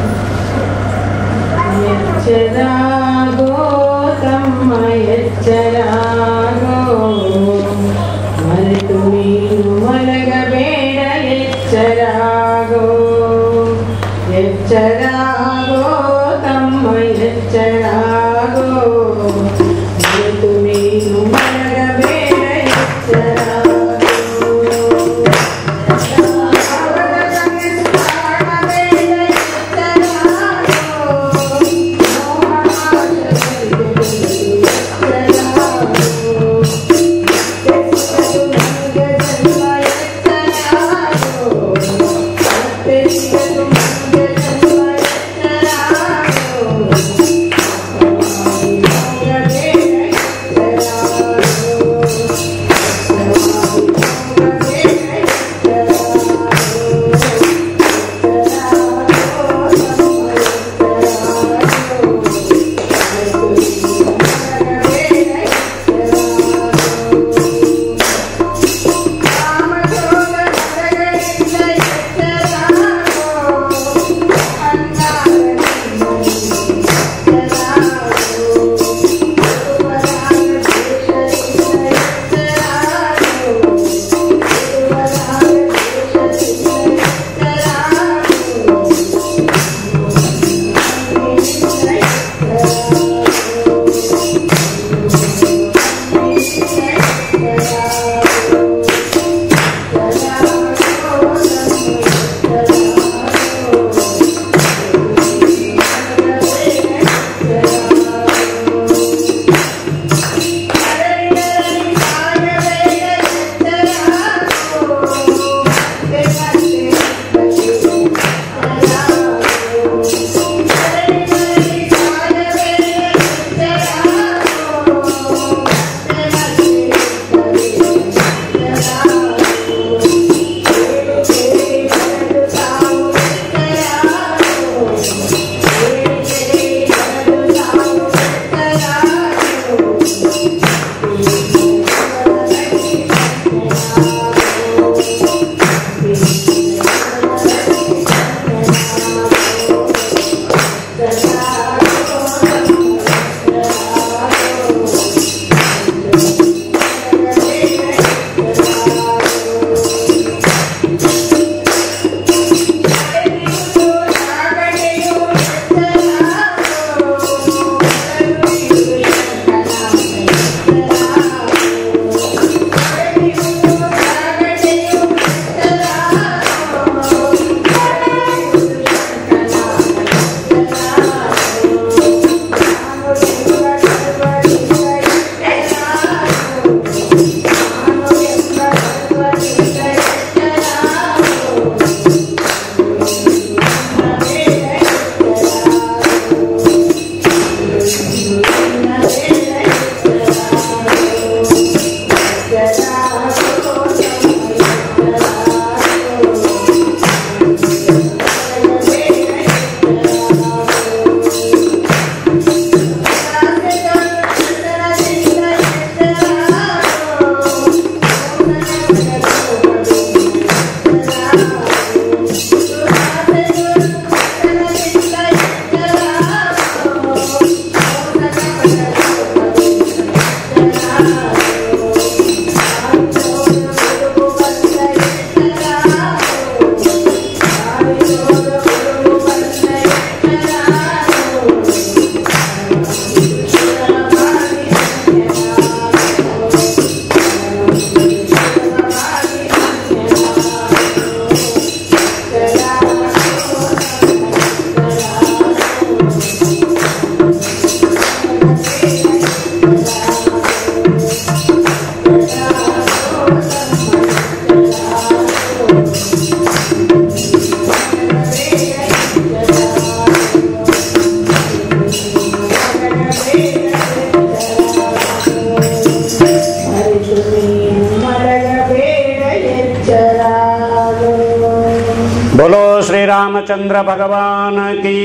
बोलो श्री रामचंद्र भगवान की।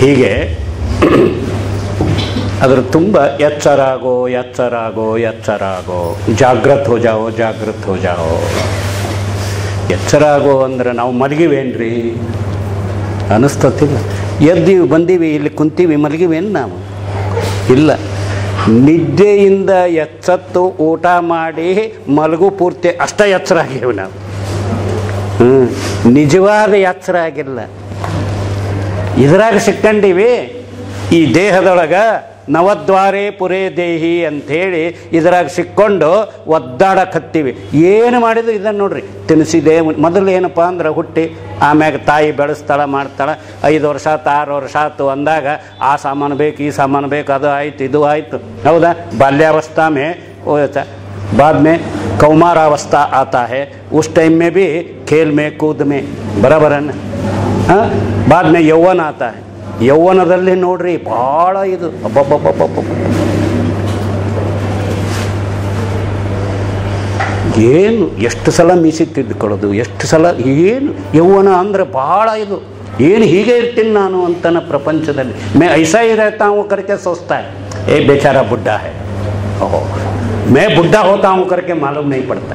ಹೀಗೆ ಅದರ ತುಂಬ ಎಚ್ಚರಾಗೋ ಎಚ್ಚರಾಗೋ ಎಚ್ಚರಾಗೋ, ಜಾಗೃತ ಹೋ ಜಾವೋ ಜಾಗೃತ ಹೋ ಜಾವೋ. ಎಚ್ಚರಾಗೋ ಅಂದ್ರೆ ನಾವು ಮಲಗಿವೇನ್ರಿ ಅನ್ನಿಸ್ತತಿಲ್ಲ. ಎದ್ದೀವಿ ಬಂದೀವಿ, ಇಲ್ಲಿ ಕುಂತೀವಿ, ಮಲಗಿವೇನು ನಾವು? ಇಲ್ಲ. ನಿದ್ದೆಯಿಂದ ಎಚ್ಚತ್ತು ಊಟ ಮಾಡಿ ಮಲಗು ಪೂರ್ತಿ ಅಷ್ಟೇ ಎಚ್ಚರ ಆಗೀವಿ ನಾವು. ನಿಜವಾದ ಎಚ್ಚರ ಆಗಿಲ್ಲ. ಇದರಾಗ ಸಿಕ್ಕಂಡೀವಿ. ಈ ದೇಹದೊಳಗೆ ನವದ್ವಾರೇ ಪುರೇ ದೇಹಿ ಅಂಥೇಳಿ ಇದರಾಗ ಸಿಕ್ಕೊಂಡು ಒದ್ದಾಡಕತ್ತೀವಿ. ಏನು ಮಾಡಿದ್ರು ಇದನ್ನು ನೋಡ್ರಿ, ತಿನ್ನಿಸಿದೆ. ಮೊದಲು ಏನಪ್ಪ ಅಂದ್ರೆ ಹುಟ್ಟಿ ಆಮ್ಯಾಗ ತಾಯಿ ಬೆಳೆಸ್ತಾಳೆ ಮಾಡ್ತಾಳೆ. 5 ವರ್ಷ ಆತು 6 ವರ್ಷ ಆತು ಅಂದಾಗ ಆ ಸಾಮಾನು ಬೇಕು ಈ ಸಾಮಾನು ಬೇಕು, ಅದು ಆಯ್ತು ಇದು ಆಯಿತು, ಹೌದಾ? ಬಾಲ್ಯಾवस्था में होता, बाद में कौमारावस्था आता है, उस टाइम में भी खेल में कूद में बराबर है ना. हाँ, बाद में यौवन आता है. ಯೌವನದಲ್ಲಿ ನೋಡ್ರಿ ಭಾಳ ಇದು ಅಬ್ಬಬ್ಬಬ್ಬಬ್ಬ. ಏನು ಎಷ್ಟು ಸಲ ಮೀಸಿ ತಿದ್ದುಕೊಳ್ಳೋದು, ಎಷ್ಟು ಸಲ ಏನು ಯೌವನ ಅಂದರೆ ಭಾಳ ಇದು. ಏನು ಹೀಗೆ ಇರ್ತೀನಿ ನಾನು ಅಂತನ ಪ್ರಪಂಚದಲ್ಲಿ. ಮೇ ಐಸಾ ಹಿ रहता हूँ करके सोचता है ए बेचारा बुढ़ा है, ओहो मैं बुढ़ा होता हूँ करके मालूम नहीं पड़ता.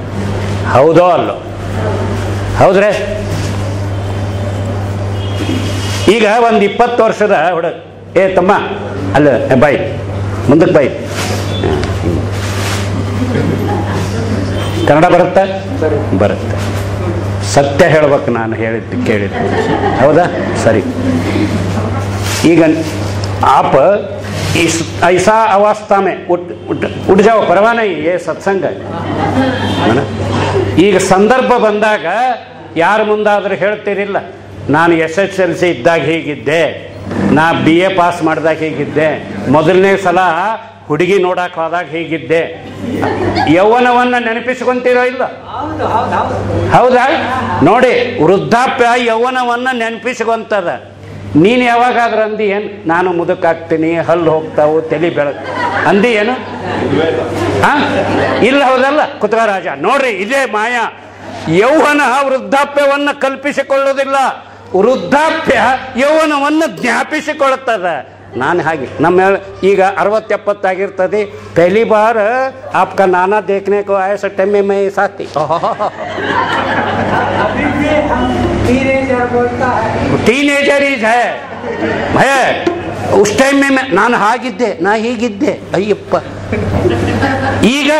ಹೌದೋ ಅಲ್ಲೋ? ಹೌದ್ರೆ. ಈಗ ಒಂದು 20 ವರ್ಷದ ಹುಡುಗ, ಏ ತಮ್ಮ ಅಲ್ಲ ಬಾಯ್ ಮುಂದಕ್ಕೆ ಬಾಯ್, ಕನ್ನಡ ಬರುತ್ತೆ? ಬರುತ್ತೆ. ಸತ್ಯ ಹೇಳ್ಬೇಕು, ನಾನು ಹೇಳಿದ್ದು ಕೇಳಿದ್ದು, ಹೌದಾ? ಸರಿ. ಈಗ आप इस ऐसा अवस्था में उठ जाओ, परवाह नहीं, ये सत्संग है ना. ಈಗ ಸಂದರ್ಭ ಬಂದಾಗ ಯಾರ ಮುಂದಾದರೂ ಹೇಳ್ತೀರಿಲ್ಲ, ನಾನು SSLC ಇದ್ದಾಗ ಹೀಗಿದ್ದೆ, ನಾ BA ಪಾಸ್ ಮಾಡಿದಾಗ ಹೀಗಿದ್ದೆ, ಮೊದಲನೇ ಸಲ ಹುಡುಗಿ ನೋಡಕ್ಕೆ ಹೋದಾಗ ಹೀಗಿದ್ದೆ. ಯೌವನವನ್ನು ನೆನಪಿಸ್ಕೊಂತೀರೋ ಇಲ್ಲ? ಹೌದಾ? ನೋಡಿ, ವೃದ್ಧಾಪ್ಯ ಯೌವನವನ್ನು ನೆನಪಿಸ್ಕೊಂತದ. ನೀನು ಯಾವಾಗಾದ್ರೂ ಅಂದಿ ಏನು, ನಾನು ಮುದುಕಾಗ್ತೀನಿ, ಹಲ್ಲು ಹೋಗ್ತಾವು, ತಲೆ ಬೆಳಕು ಅಂದಿ ಏನು? ಹಾಂ, ಇಲ್ಲ. ಹೌದಲ್ಲ ಕುತುಕರಾಜ? ನೋಡ್ರಿ, ಇದೇ ಮಾಯಾ. ಯೌವನ ವೃದ್ಧಾಪ್ಯವನ್ನು ಕಲ್ಪಿಸಿಕೊಳ್ಳುವುದಿಲ್ಲ, ವೃದ್ಧಾಪ್ಯ ಯೌವನವನ್ನು ಜ್ಞಾಪಿಸಿಕೊಳ್ಳುತ್ತದೆ. ನಾನು ಹಾಗೆ ನಮ್ಮ ಈಗ 60-70 ಆಗಿರ್ತದೆ. ಪಹಲಿ ಬಾರ್ ಆಪ್ಕಾ ನಾನಾ ದೇಖ್ನೆ ಕೋ ಆಯ ಸ time May Sathi teenager is है भय. उस टाइम में ನಾನು ಹಾಗಿದ್ದೆ, ನಾ ಹೀಗಿದ್ದೆ, ಅಯ್ಯಪ್ಪ. ಈಗ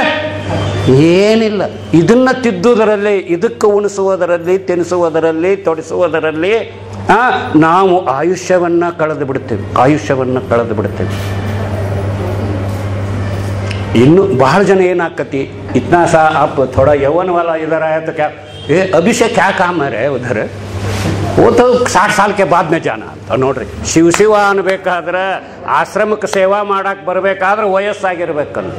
ಏನಿಲ್ಲ. ಇದನ್ನ ತಿದ್ದುವುದರಲ್ಲಿ, ಇದಕ್ಕೆ ಉಣಿಸುವುದರಲ್ಲಿ, ತಿನ್ನಿಸುವುದರಲ್ಲಿ, ತೊಡಿಸುವುದರಲ್ಲಿ ನಾವು ಆಯುಷ್ಯವನ್ನು ಕಳೆದು ಬಿಡ್ತೇವೆ. ಆಯುಷ್ಯವನ್ನು ಕಳೆದು ಬಿಡ್ತೇವೆ. ಇನ್ನು ಬಹಳ ಜನ ಏನಾಕತಿ, ಇತ್ನಾ ಸಾ आप थोड़ा यौवन वाला इधर आया तो क्या ये अभी से क्या काम है उधर, वो तो 60 साल के बाद में जाना ಅಂತ ನೋಡ್ರಿ. ಶಿವ ಅನ್ಬೇಕಾದ್ರೆ, ಆಶ್ರಮಕ್ಕೆ ಸೇವಾ ಮಾಡಕ್ಕೆ ಬರಬೇಕಾದ್ರೆ ವಯಸ್ಸಾಗಿರ್ಬೇಕಂತ.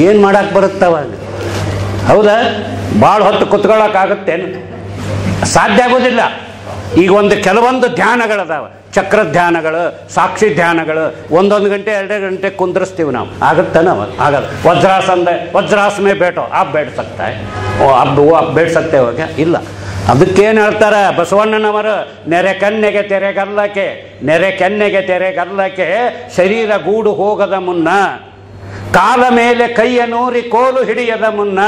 ಏನು ಮಾಡಕ್ಕೆ ಬರುತ್ತವಾಗ? ಹೌದಾ? ಭಾಳ ಹೊತ್ತು ಕುತ್ಕೊಳ್ಳೋಕ್ಕಾಗತ್ತೇನು? ಸಾಧ್ಯ ಆಗೋದಿಲ್ಲ. ಈಗ ಕೆಲವೊಂದು ಧ್ಯಾನಗಳದಾವ, ಚಕ್ರ ಧ್ಯಾನಗಳು, ಸಾಕ್ಷಿ ಧ್ಯಾನಗಳು, 1 ಗಂಟೆ 2 ಗಂಟೆ ಕುಂದ್ರಿಸ್ತೀವಿ ನಾವು. ಆಗುತ್ತೆ ನಾವು? ಆಗಲ್ಲ. ವಜ್ರಾಸ ಮೇ ಬೇಟೋ ಆಪ್ ಬೇಡ ಸಕ್ತಾ ಹೈ, ಆಪ್ ಬೇಡ ಸಕ್ತೆ ಹೋಗ ಇಲ್ಲ. ಅದಕ್ಕೇನು ಹೇಳ್ತಾರೆ ಬಸವಣ್ಣನವರು, ನೆರೆ ಕನ್ನೆಗೆ ತೆರೆಗಲ್ಲಕ್ಕೆ, ನೆರೆ ಕೆನ್ನೆಗೆ ತೆರೆಗಲ್ಲಕ್ಕೆ ಶರೀರ ಗೂಡು ಹೋಗದ ಮುನ್ನ, ಕಾಲ ಮೇಲೆ ಕೈಯ ನೂರಿ ಕೋಲು ಹಿಡಿಯದ ಮುನ್ನ,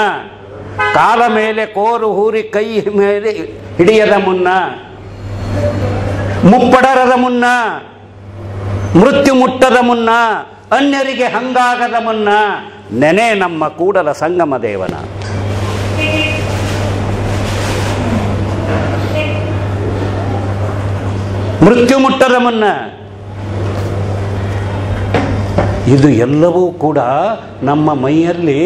ಕಾಲ ಮೇಲೆ ಕೋರು ಹೂರಿ ಕೈ ಮೇಲೆ ಹಿಡಿಯದ ಮುನ್ನ, ಮುಪ್ಪಡರದ ಮುನ್ನ, ಮೃತ್ಯು ಮುಟ್ಟದ ಮುನ್ನ, ಅನ್ಯರಿಗೆ ಹಂಗಾಗದ ಮುನ್ನ, ನೆನೆ ನಮ್ಮ ಕೂಡಲ ಸಂಗಮ ದೇವನ. ಮೃತ್ಯು ಮುಟ್ಟದ ಮುನ್ನ. ಇದು ಎಲ್ಲವೂ ಕೂಡ ನಮ್ಮ ಮೈಯಲ್ಲಿ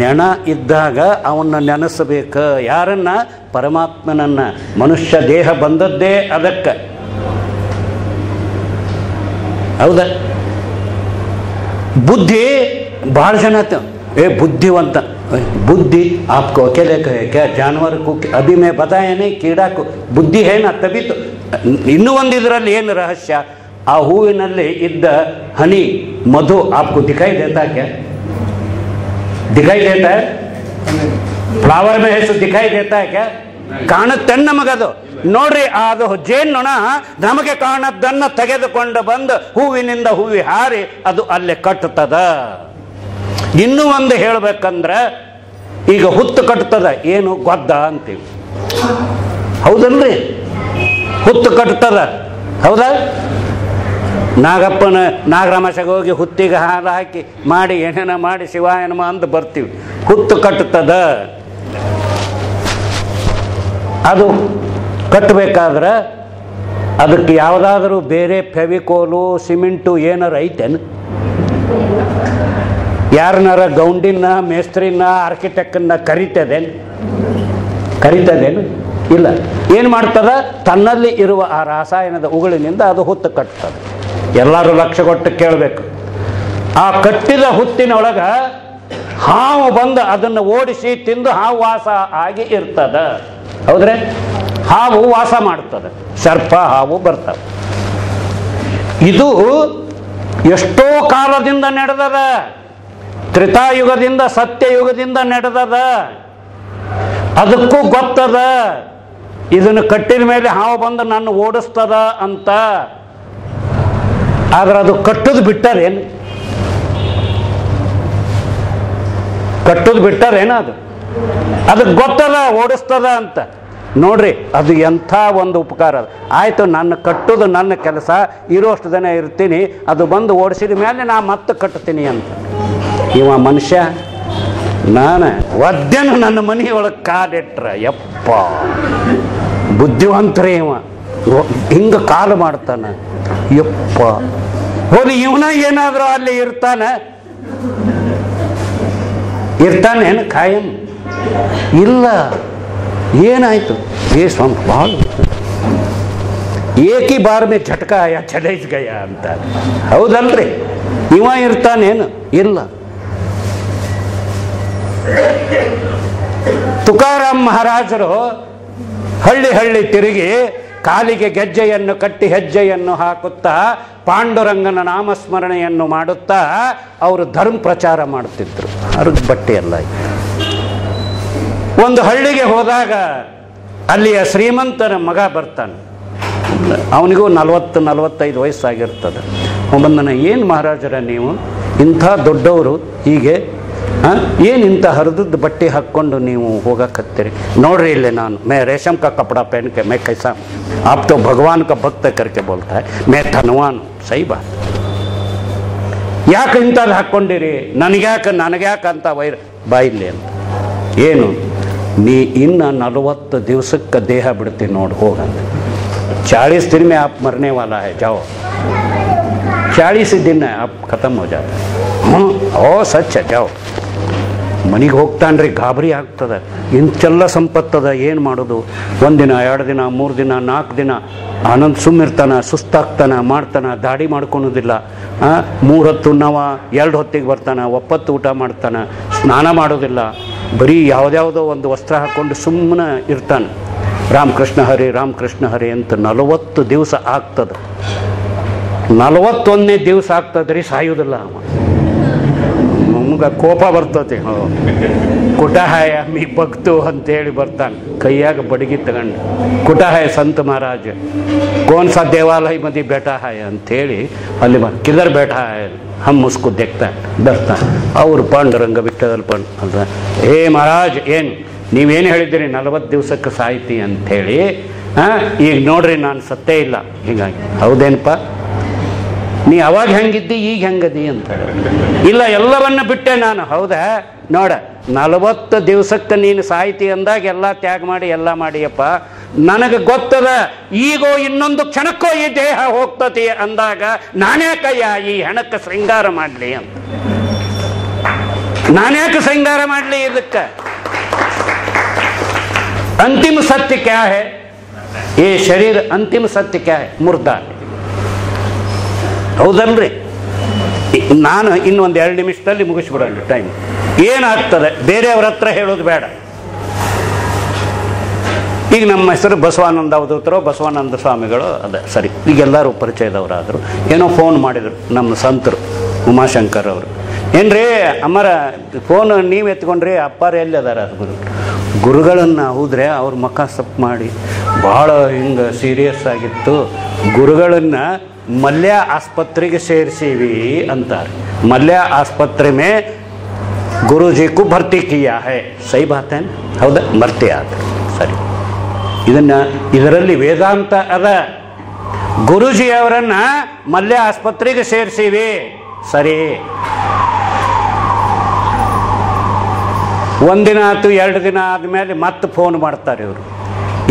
ನೆನ ಇದ್ದಾಗ ಅವನ್ನ ನೆನೆಸಬೇಕು. ಯಾರನ್ನ? ಪರಮಾತ್ಮನನ್ನ. ಮನುಷ್ಯ ದೇಹ ಬಂದದ್ದೇ ಅದಕ್ಕೆ, ಹೌದಾ? ಬುದ್ಧಿ ಭಾಳ ಜನ बुद्धिवंत बुद्धि आपको अकेले कहे क्या जानवर को अभी मैं बताया नहीं कीड़ा को बुद्धि है ना तभी तो ಇನ್ನೂ ಒಂದಿದ್ರಲ್ಲಿ ಏನು ರಹಸ್ಯ ಆ ಹೂವಿನಲ್ಲಿ ಇದ್ದ ಹನಿ ಮಧು आपको दिखाई देता क्या दिखाई देता है ಫ್ಲವರ್ ಮೇ ಹೆಸರು ದಿಖಾಯಿ ದೇತಾ ಕ್ಯಾ? ಕಾಣುತ್ತೆ ನಮಗದು. ನೋಡ್ರಿ, ಅದು ಜೇನ್ನೊಣ ನಮಗೆ ಕಾಣದ್ದನ್ನು ತೆಗೆದುಕೊಂಡು ಬಂದು ಹೂವಿನಿಂದ ಹೂವಿ ಹಾರಿ ಅದು ಅಲ್ಲೇ ಕಟ್ಟುತ್ತದ. ಇನ್ನೂ ಒಂದು ಹೇಳ್ಬೇಕಂದ್ರೆ, ಈಗ ಹುತ್ತು ಕಟ್ತದ, ಏನು ಗೊದ್ದ ಅಂತೀವಿ, ಹೌದಲ್ರಿ? ಹುತ್ತು ಕಟ್ತದ, ಹೌದಾ? ನಾಗಪ್ಪನ ನಾಗರಾಮಾಸೆಗೆ ಹೋಗಿ ಹುತ್ತಿಗೆ ಹಾಲು ಹಾಕಿ ಮಾಡಿ ಏನೇನ ಮಾಡಿ ಶಿವಾಯನಮ ಅಂತ ಬರ್ತೀವಿ. ಹುತ್ತು ಕಟ್ಟುತ್ತದ. ಅದು ಕಟ್ಟಬೇಕಾದ್ರೆ ಅದಕ್ಕೆ ಯಾವುದಾದ್ರೂ ಬೇರೆ ಫೆವಿಕೋಲು ಸಿಮೆಂಟು ಏನಾರ ಐತೇನು? ಯಾರನ್ನಾರ ಗೌಂಡಿನ ಮೇಸ್ತ್ರಿನ ಆರ್ಕಿಟೆಕ್ಟನ್ನ ಕರಿತದೇನು? ಇಲ್ಲ. ಏನು ಮಾಡ್ತದ? ತನ್ನಲ್ಲಿ ಇರುವ ಆ ರಾಸಾಯನದ ಉಗುಳಿನಿಂದ ಅದು ಹುತ್ತು ಕಟ್ತದೆ. ಎಲ್ಲರೂ ಲಕ್ಷ್ಯ ಕೊಟ್ಟು ಕೇಳಬೇಕು. ಆ ಕಟ್ಟಿದ ಹುತ್ತಿನೊಳಗ ಹಾವು ಬಂದು ಅದನ್ನು ಓಡಿಸಿ ತಿಂದು ಹಾವು ವಾಸ ಆಗಿ ಇರ್ತದ, ಹೌದ್ರೆ? ಹಾವು ವಾಸ ಮಾಡ್ತದೆ, ಸರ್ಪ ಹಾವು ಬರ್ತವೆ. ಇದು ಎಷ್ಟೋ ಕಾಲದಿಂದ ನಡೆದದ. ತ್ರೇತಾಯುಗದಿಂದ ಸತ್ಯಯುಗದಿಂದ ನಡೆದದ. ಅದಕ್ಕೂ ಗೊತ್ತದ ಇದನ್ನು ಕಟ್ಟಿದ ಮೇಲೆ ಹಾವು ಬಂದು ನನ್ನ ಓಡಿಸ್ತದ ಅಂತ. ಆದ್ರೆ ಅದು ಕಟ್ಟೋದು ಬಿಟ್ಟಾರೇನು? ಅದಕ್ಕೆ ಗೊತ್ತದ ಓಡಿಸ್ತದ ಅಂತ. ನೋಡ್ರಿ, ಅದು ಎಂಥ ಒಂದು ಉಪಕಾರ. ಆಯಿತು, ನನ್ನ ಕಟ್ಟೋದು ನನ್ನ ಕೆಲಸ, ಇರೋಷ್ಟು ದಿನ ಇರ್ತೀನಿ, ಅದು ಬಂದು ಓಡಿಸಿದ ಮೇಲೆ ನಾ ಮತ್ತೆ ಕಟ್ತೀನಿ ಅಂತ. ಇವ ಮನುಷ್ಯ, ನಾನು ಒದ್ದೆನು ನನ್ನ ಮನೆಯೊಳಗೆ ಕಾಲಿಟ್ರ, ಯಪ್ಪ ಬುದ್ಧಿವಂತರೇ ಇವ, ಹಿಂಗೆ ಕಾಲು ಮಾಡ್ತಾನೆ, ಯಪ್ಪ ಹೋಗಿ ಇವನ ಏನಾದರೂ ಅಲ್ಲಿ ಇರ್ತಾನೇನು ಖಾಯಂ? ಇಲ್ಲ. ಏನಾಯ್ತು? ಸ್ವಾಮಿ ಭಾಳ ಏಕಿ ಬಾರ್ ಮೇ ಝಟ್ಕ ಆಯ ಚಲೈಸ್ ಗಯ ಅಂತ, ಹೌದಲ್ರಿ? ಇವ ಇರ್ತಾನೇನು? ಇಲ್ಲ. ತುಕಾರಾಮ್ ಮಹಾರಾಜರು ಹಳ್ಳಿ ತಿರುಗಿ ಕಾಲಿಗೆ ಗೆಜ್ಜೆಯನ್ನು ಕಟ್ಟಿ ಹೆಜ್ಜೆಯನ್ನು ಹಾಕುತ್ತಾ ಪಾಂಡುರಂಗನ ನಾಮಸ್ಮರಣೆಯನ್ನು ಮಾಡುತ್ತಾ ಅವರು ಧರ್ಮ ಪ್ರಚಾರ ಮಾಡುತ್ತಿದ್ದರು. ಅರ್ಧ ಬಟ್ಟೆಯಲ್ಲ. ಒಂದು ಹಳ್ಳಿಗೆ ಹೋದಾಗ ಅಲ್ಲಿಯ ಶ್ರೀಮಂತನ ಮಗ ಬರ್ತಾನೆ. ಅವನಿಗೂ 40-45 ವಯಸ್ಸಾಗಿರ್ತದೆ. ಅವನನ್ನು, ಏನು ಮಹಾರಾಜರ ನೀವು ಇಂಥ ದೊಡ್ಡವರು, ಹೀಗೆ ಏನು ಇಂಥ ಹರಿದದ್ದು ಬಟ್ಟೆ ಹಾಕ್ಕೊಂಡು ನೀವು ಹೋಗಕತ್ತೀರಿ? ನೋಡ್ರಿ ಇಲ್ಲಿ ನಾನು ಮೇ ರೇಷಮ್ ಕಾ ಕಪड़ा पहन के मैं कैसा, आप तो भगवान का भक्त करके बोलता है, मैं धनवान हूँ. सही बात. ಯಾಕೆ ಇಂಥದ್ದು ಹಾಕ್ಕೊಂಡಿರಿ? ನನಗ್ಯಾಕೆ ಅಂತ ಬಾಯಿಲ್ಲಿ ಅಂತ. ಏನು ನೀ ಇನ್ನು 40 ದಿವಸಕ್ಕೆ ದೇಹ ಬಿಡ್ತೀನಿ ನೋಡಿ, ಹೋಗಂತ. 40 दिन में आप मरने वाला है, जाओ. 40 दिन आप खत्म हो जाता है. ಓ ಸಚ್ಚ, ಜಾವ್. ಮನೆಗೆ ಹೋಗ್ತಾನ್ರಿ, ಗಾಬರಿ ಆಗ್ತದೆ. ಇಂತೆಲ್ಲ ಸಂಪತ್ತದ, ಏನು ಮಾಡೋದು? 1 ದಿನ 2 ದಿನ 3 ದಿನ 4 ದಿನ ಆನಂದ್ ಸುಮ್ಮಿರ್ತಾನೆ, ಸುಸ್ತಾಗ್ತಾನೆ, ಮಾಡ್ತಾನೆ, ದಾಡಿ ಮಾಡ್ಕೊಳೋದಿಲ್ಲ. 3 ಹೊತ್ತು ಉಣ್ಣವ, 2 ಹೊತ್ತಿಗೆ ಬರ್ತಾನೆ, ಒಪ್ಪತ್ತು ಊಟ ಮಾಡ್ತಾನೆ, ಸ್ನಾನ ಮಾಡೋದಿಲ್ಲ, ಬರೀ ಯಾವುದ್ಯಾವುದೋ ಒಂದು ವಸ್ತ್ರ ಹಾಕ್ಕೊಂಡು ಸುಮ್ಮನೆ ಇರ್ತಾನೆ. ರಾಮಕೃಷ್ಣ ಹರಿ ಅಂತ 40 ದಿವಸ ಆಗ್ತದೆ. 41ನೇ ದಿವಸ ಆಗ್ತದ್ರಿ, ಸಾಯುವುದಿಲ್ಲ ಅವ. ನಮ್ಗೆ ಕೋಪ ಬರ್ತದೆ. ಕುಟಹಾಯ ಮೀ ಭಕ್ತು ಅಂತೇಳಿ ಬರ್ತಾನೆ, ಕೈಯಾಗ ಬಡಗಿ ತಗೊಂಡು. ಕುಟಹಾಯ ಸಂತ ಮಹಾರಾಜ ಕೋನ್ ಸಾ ದೇವಾಲಯ ಮದಿ ಬೇಟಾ ಹಾಯ ಅಂಥೇಳಿ ಅಲ್ಲಿ ಕಿದರ್ ಬೇಟಾ ಹಾಯ ಹಮ್ ಮುಸ್ಕು ದೇಖ್ತಾ ಬರ್ತಾನೆ. ಅವರು ಪಾಂಡುರಂಗ ವಿಠಲ್ ಅಂತ, ಹೇ ಮಹಾರಾಜ್, ಏನು ನೀವೇನು ಹೇಳಿದ್ದೀರಿ 40 ದಿವಸಕ್ಕೆ ಸಾಯ್ತಿ ಅಂಥೇಳಿ. ಈಗ ನೋಡ್ರಿ, ನಾನು ಸತ್ತೇ ಇಲ್ಲ. ಹೀಗಾಗಿ ಹೌದೇನಪ್ಪ, ನೀ ಅವಾಗ ಹೆಂಗಿದ್ದಿ, ಈಗ ಹೆಂಗದಿ ಅಂತ. ಇಲ್ಲ, ಎಲ್ಲವನ್ನ ಬಿಟ್ಟೆ ನಾನು. ಹೌದಾ? ನೋಡ, 40 ದಿವಸಕ್ಕೆ ನೀನು ಸಾಯ್ತಿ ಅಂದಾಗ ಎಲ್ಲ ತ್ಯಾಗ ಮಾಡಿ ಎಲ್ಲ ಮಾಡಿಯಪ್ಪ. ನನಗೆ ಗೊತ್ತದ, ಈಗೋ ಇನ್ನೊಂದು ಕ್ಷಣಕ್ಕೋ ಈ ದೇಹ ಹೋಗ್ತತಿ ಅಂದಾಗ ನಾನ್ಯಾಕಯ್ಯ ಈ ಹೆಣಕ್ಕೆ ಶೃಂಗಾರ ಮಾಡಲಿ ಅಂತ. ನಾನ್ಯಾಕೆ ಶೃಂಗಾರ ಮಾಡಲಿ ಇದಕ್ಕೆ? ಅಂತಿಮ ಸತ್ಯ ಕ್ಯಾ ಹೈ? ಈ ಶರೀರ ಅಂತಿಮ ಸತ್ಯ ಕ್ಯಾ ಹೈ? ಮುರ್ದಾ. ಹೌದಲ್ರಿ? ನಾನು ಇನ್ನೊಂದು 2 ನಿಮಿಷದಲ್ಲಿ ಮುಗಿಸ್ಬಿಡೋಣ ಟೈಮ್. ಏನಾಗ್ತದೆ ಬೇರೆಯವ್ರ ಹತ್ರ ಹೇಳೋದು ಬೇಡ. ಈಗ ನಮ್ಮ ಹೆಸರು ಬಸವಾನಂದ ಅವಧೂತರು, ಬಸವಾನಂದ ಸ್ವಾಮಿಗಳು, ಅದೇ ಸರಿ. ಈಗೆಲ್ಲರೂ ಪರಿಚಯದವರಾದರು. ಏನೋ ಫೋನ್ ಮಾಡಿದರು ನಮ್ಮ ಸಂತರು, ಉಮಾಶಂಕರ್ ಅವರು. ಏನ್ರಿ ಅಮ್ಮರ ಫೋನ್ ನೀವು ಎತ್ಕೊಂಡ್ರಿ, ಅಪ್ಪಾರ ಎಲ್ಲಿ ಅದಾರ? ಅದು ಗುರುಗಳನ್ನು ಹೋದರೆ ಅವ್ರ ಮುಖ ಸಪ್ ಮಾಡಿ ಭಾಳ ಹಿಂಗೆ ಸೀರಿಯಸ್ ಆಗಿತ್ತು. ಗುರುಗಳನ್ನು ಮಲ್ಯ ಆಸ್ಪತ್ರೆಗೆ ಸೇರಿಸೀವಿ ಅಂತಾರೆ. ಮಲ್ಯ ಆಸ್ಪತ್ರೆ ಮೇ ಗುರುಜಿ ಕು ಭರ್ತಿ ಕಿಯಾ ಹೈ. ಸೈ ಬಾತ್ ಹೈ, ಹೌದಾ? ಭರ್ತಿ ಆದ ಸರಿ. ಇದರಲ್ಲಿ ವೇದಾಂತ ಅದ. ಗುರುಜಿಯವರನ್ನು ಮಲ್ಯ ಆಸ್ಪತ್ರೆಗೆ ಸೇರಿಸೀವಿ, ಸರಿ. ಒಂದಿನ ಆಯ್ತು, 2 ದಿನ ಆದಮೇಲೆ ಮತ್ತೆ ಫೋನ್ ಮಾಡ್ತಾರೆ ಇವರು.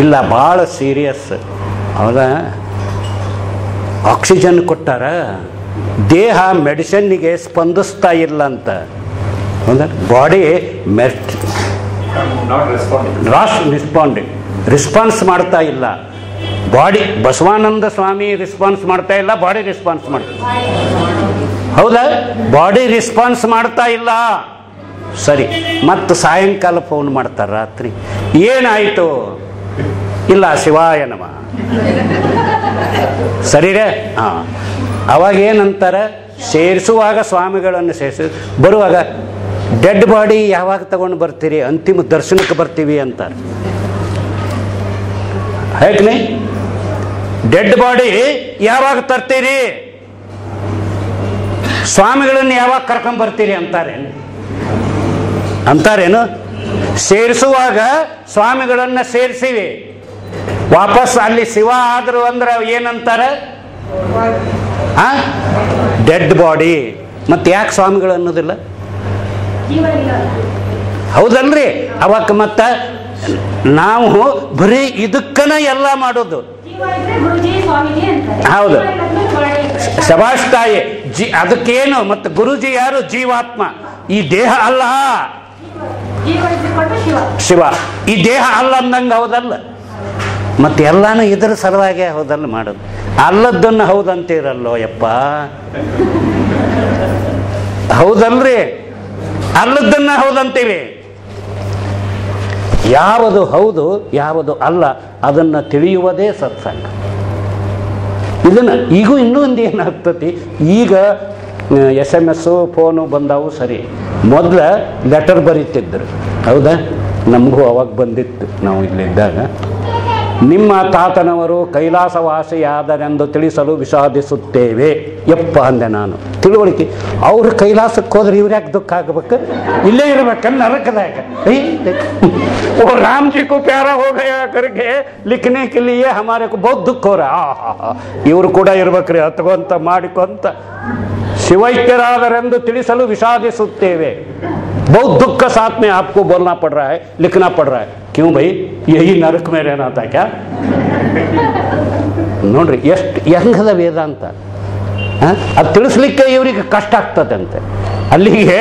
ಇಲ್ಲ, ಭಾಳ ಸೀರಿಯಸ್, ಹೌದಾ? ಆಕ್ಸಿಜನ್ ಕೊಟ್ಟಾರ, ದೇಹ ಮೆಡಿಸಿನ್ನಿಗೆ ಸ್ಪಂದಿಸ್ತಾ ಇಲ್ಲ ಅಂತ, ಹೌದಾ? ಬಾಡಿ ರೆಸ್ಪಾನ್ಸ್ ಮಾಡ್ತಾ ಇಲ್ಲ. ಬಾಡಿ ಬಸವಾನಂದ ಸ್ವಾಮಿ ರೆಸ್ಪಾನ್ಸ್ ಮಾಡ್ತಾ ಇಲ್ಲ, ಬಾಡಿ ರೆಸ್ಪಾನ್ಸ್ ಮಾಡ್ತಾ, ಹೌದಾ? ಬಾಡಿ ರೆಸ್ಪಾನ್ಸ್ ಮಾಡ್ತಾ ಇಲ್ಲ, ಸರಿ. ಮತ್ತು ಸಾಯಂಕಾಲ ಫೋನ್ ಮಾಡ್ತಾರೆ ರಾತ್ರಿ, ಏನಾಯಿತು? ಇಲ್ಲ, ಶಿವಾಯ ನಮಃ, ಸರಿರೇ? ಹಾಂ. ಅವಾಗ ಏನಂತಾರೆ, ಸೇರಿಸುವಾಗ ಸ್ವಾಮಿಗಳನ್ನು ಸೇರಿಸಿ ಬರುವಾಗ ಡೆಡ್ ಬಾಡಿ ಯಾವಾಗ ತಗೊಂಡು ಬರ್ತೀರಿ? ಅಂತಿಮ ದರ್ಶನಕ್ಕೆ ಬರ್ತೀವಿ ಅಂತಾರೆ. ಹೇಗೆ ಡೆಡ್ ಬಾಡಿ ಯಾವಾಗ ತರ್ತೀರಿ? ಸ್ವಾಮಿಗಳನ್ನು ಯಾವಾಗ ಕರ್ಕೊಂಡ್ ಬರ್ತೀರಿ ಅಂತಾರೇನು? ಸೇರಿಸುವಾಗ ಸ್ವಾಮಿಗಳನ್ನು ಸೇರಿಸಿವಿ, ವಾಪಸ್ ಅಲ್ಲಿ ಶಿವ ಆದ್ರು ಅಂದ್ರೆ ಏನಂತಾರೆ? Dead body. ಮತ್ತೆ ಯಾಕೆ ಸ್ವಾಮಿಗಳು ಅನ್ನೋದಿಲ್ಲ? ಹೌದಲ್ರಿ? ಅವಾಗ ಮತ್ತ ನಾವು ಬರೀ ಇದಕ್ಕನ ಎಲ್ಲ ಮಾಡೋದು. ಹೌದು, ಶಬಾಷ್ ತಾಯಿ. ಅದಕ್ಕೇನು? ಮತ್ತೆ ಗುರುಜಿ ಯಾರು? ಜೀವಾತ್ಮ, ಈ ದೇಹ ಅಲ್ಲ. ಶಿವ ಈ ದೇಹ ಅಲ್ಲ ಅಂದಂಗೆ, ಹೌದಲ್ಲ? ಮತ್ತೆ ಎಲ್ಲಾನು ಇದರ ಸಲುವಾಗಿ ಹೌದಲ್ಲ ಮಾಡೋದು. ಅಲ್ಲದನ್ನು ಹೌದಂತೀರಲ್ಲೋ ಯಪ್ಪ, ಹೌದಲ್ರಿ? ಅಲ್ಲದನ್ನ ಹೌದಂತೀವಿ. ಯಾವುದು ಹೌದು ಯಾವುದು ಅಲ್ಲ ಅದನ್ನು ತಿಳಿಯುವುದೇ ಸತ್ಸಂಗ. ಇದನ್ನು ಈಗ ಇನ್ನೂ ಒಂದು ಏನಾಗ್ತತಿ, ಈಗ SMS ಫೋನು ಬಂದವು, ಸರಿ. ಮೊದಲ ಲೆಟರ್ ಬರೀತಿದ್ರು, ಹೌದಾ? ನಮಗೂ ಅವಾಗ ಬಂದಿತ್ತು, ನಾವು ಇಲ್ಲಿದ್ದಾಗ. ನಿಮ್ಮ ತಾತನವರು ಕೈಲಾಸವಾಸಿಯಾದರೆಂದು ತಿಳಿಸಲು ವಿಷಾದಿಸುತ್ತೇವೆ. ಯಪ್ಪ ಅಂದೆ ನಾನು, ತಿಳುವಳಿಕೆ. ಅವರು ಕೈಲಾಸಕ್ಕೆ ಹೋದ್ರೆ ಇವ್ರು ಯಾಕೆ ದುಃಖ ಆಗಬೇಕು? ಇಲ್ಲೇ ಇರ್ಬೇಕನ್ನ ನರಕದಾಗ. वो राम जी को प्यारा हो गया करके लिखने के लिए हमारे को बहुत दुख हो रहा है. ಇವರು ಕೂಡ ಇರ್ಬೇಕ್ರಿ ಹತ್ಕೊಂತ ಮಾಡಿಕೊಂತ. ಶಿವೈಕ್ಯರಾದರೆಂದು ತಿಳಿಸಲು ವಿಷಾದಿಸುತ್ತೇವೆ. बहुत दुख के साथ में आपको बोलना पड़ रहा है, लिखना पड़ रहा है. क्यों भाई? यही नरक में रहना था क्या? ನೋಡ್ರಿ ಎಷ್ಟು ಹೆಂಗದ ವೇದಾಂತ. ಅದು ತಿಳಿಸ್ಲಿಕ್ಕೆ ಇವರಿಗೆ ಕಷ್ಟ ಆಗ್ತದಂತೆ. ಅಲ್ಲಿಗೆ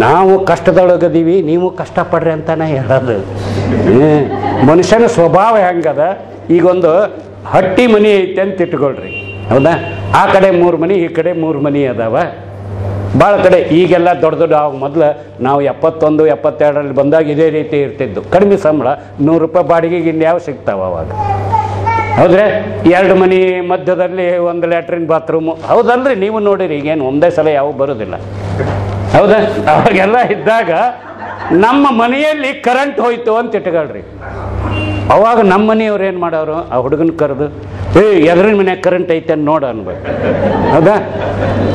ನಾವು ಕಷ್ಟದೊಳಗದೀವಿ, ನೀವು ಕಷ್ಟಪಡ್ರಿ ಅಂತಾನೆ ಹೇಳೋದು. ಮನುಷ್ಯನ ಸ್ವಭಾವ ಹೆಂಗದ, ಈಗೊಂದು ಹಟ್ಟಿ ಮನಿ ಐತೆ ಅಂತ ಇಟ್ಕೊಳ್ರಿ, ಹೌದಾ? ಆ ಕಡೆ 3 ಮನಿ, ಈ ಕಡೆ 3 ಮನಿ ಅದಾವ. ಭಾಳ ಕಡೆ ಈಗೆಲ್ಲ ದೊಡ್ಡ ದೊಡ್ಡ, ಅವಾಗ ಮೊದಲು ನಾವು 71, 72ರಲ್ಲಿ ಬಂದಾಗ ಇದೇ ರೀತಿ ಇರ್ತಿದ್ದು. ಕಡಿಮೆ ಸಂಬಳ, 100 ರೂಪಾಯಿ ಬಾಡಿಗೆಗೆ ಇನ್ಯಾವ ಸಿಗ್ತಾವ ಅವಾಗ, ಹೌದ್ರೆ? 2 ಮನಿ ಮಧ್ಯದಲ್ಲಿ 1 ಲ್ಯಾಟ್ರಿನ್ ಬಾತ್ರೂಮು, ಹೌದಲ್ರಿ? ನೀವು ನೋಡಿರಿ, ಈಗೇನು ಒಂದೇ ಸಲ ಯಾವ ಬರೋದಿಲ್ಲ, ಹೌದಾ? ಅವಾಗೆಲ್ಲ ಇದ್ದಾಗ ನಮ್ಮ ಮನೆಯಲ್ಲಿ ಕರೆಂಟ್ ಹೋಯ್ತು ಅಂತ ಇಟ್ಕೊಳ್ರಿ. ಅವಾಗ ನಮ್ಮ ಮನೆಯವ್ರು ಏನು ಮಾಡೋರು, ಆ ಹುಡುಗನ ಕರೆದು, ಎದುರಿನ ಮನ್ಯಾಗ ಕರೆಂಟ್ ಐತೆ ಅಂತ ನೋಡ ಅನ್ಬೇಕು, ಹೌದಾ?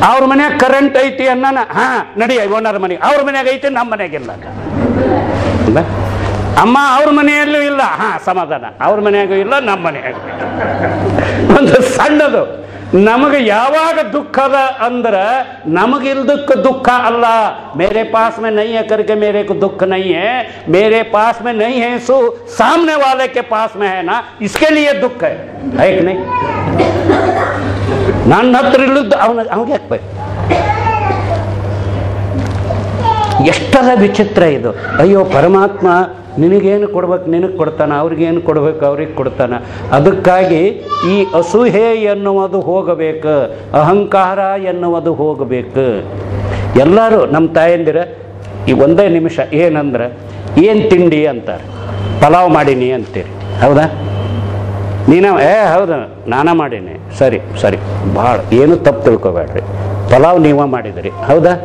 ಅವ್ರ ಮನ್ಯಾಗ ಕರೆಂಟ್ ಐತಿ ಅನ್ನೋಣ, ಹಾಂ ನಡಿ ಓನರ್ ಮನೆಗೆ. ಅವ್ರ ಮನ್ಯಾಗ ಐತಿ, ನಮ್ಮ ಮನೆಯಾಗಿಲ್ಲ. ಹೌದಾ? ಅಮ್ಮ ಅವ್ರ ಮನೆಯಲ್ಲೂ ಇಲ್ಲ, ಹಾಂ ಸಮಾಧಾನ. ಅವ್ರ ಮನೆಯಾಗೂ ಇಲ್ಲ, ನಮ್ಮ ಮನೆಯಾಗ. ಒಂದು ಸಣ್ಣದು ನಮಗೆ ಯಾವಾಗ ದುಃಖದ ಅಂದ್ರೆ ನಮಗಿಲ್ದಕ್ಕೆ ದುಃಖ ಅಲ್ಲ. ಮೇರೆ ಪಾಸ್ में नहीं है करके मेरे को दुख नहीं है, मेरे पास में नहीं है सो सामने वाले के पास में है ना, इसके लिए दुख है कि नहीं? ನನ್ನ ಹತ್ರ ಇಲ್ಲದ್ದು ಅವನಿಗೆ ಹಾಕ್ಬೇಕು. ಎಷ್ಟರ ವಿಚಿತ್ರ ಇದು. ಅಯ್ಯೋ ಪರಮಾತ್ಮ ನಿನಗೇನು ಕೊಡ್ಬೇಕು ನಿನಗೆ ಕೊಡ್ತಾನೆ, ಅವ್ರಿಗೇನು ಕೊಡ್ಬೇಕು ಅವ್ರಿಗೆ ಕೊಡ್ತಾನೆ. ಅದಕ್ಕಾಗಿ ಈ ಅಸೂಹೆ ಎನ್ನುವುದು ಹೋಗಬೇಕು, ಅಹಂಕಾರ ಎನ್ನುವುದು ಹೋಗಬೇಕು. ಎಲ್ಲರೂ ನಮ್ಮ ತಾಯಂದಿರ ಈ ಒಂದೇ ನಿಮಿಷ ಏನಂದ್ರೆ, ಏನು ತಿಂಡಿ ಅಂತಾರೆ, ಪಲಾವ್ ಮಾಡೀನಿ ಅಂತೀರಿ, ಹೌದಾ? ನೀನು ಹೌದು ನಾನಾ ಮಾಡೀನಿ, ಸರಿ ಸರಿ, ಭಾಳ ಏನು ತಪ್ಪು ತಿಳ್ಕೊಬೇಡ್ರಿ, ಪಲಾವ್ ನೀವ ಮಾಡಿದ್ರಿ, ಹೌದಾ?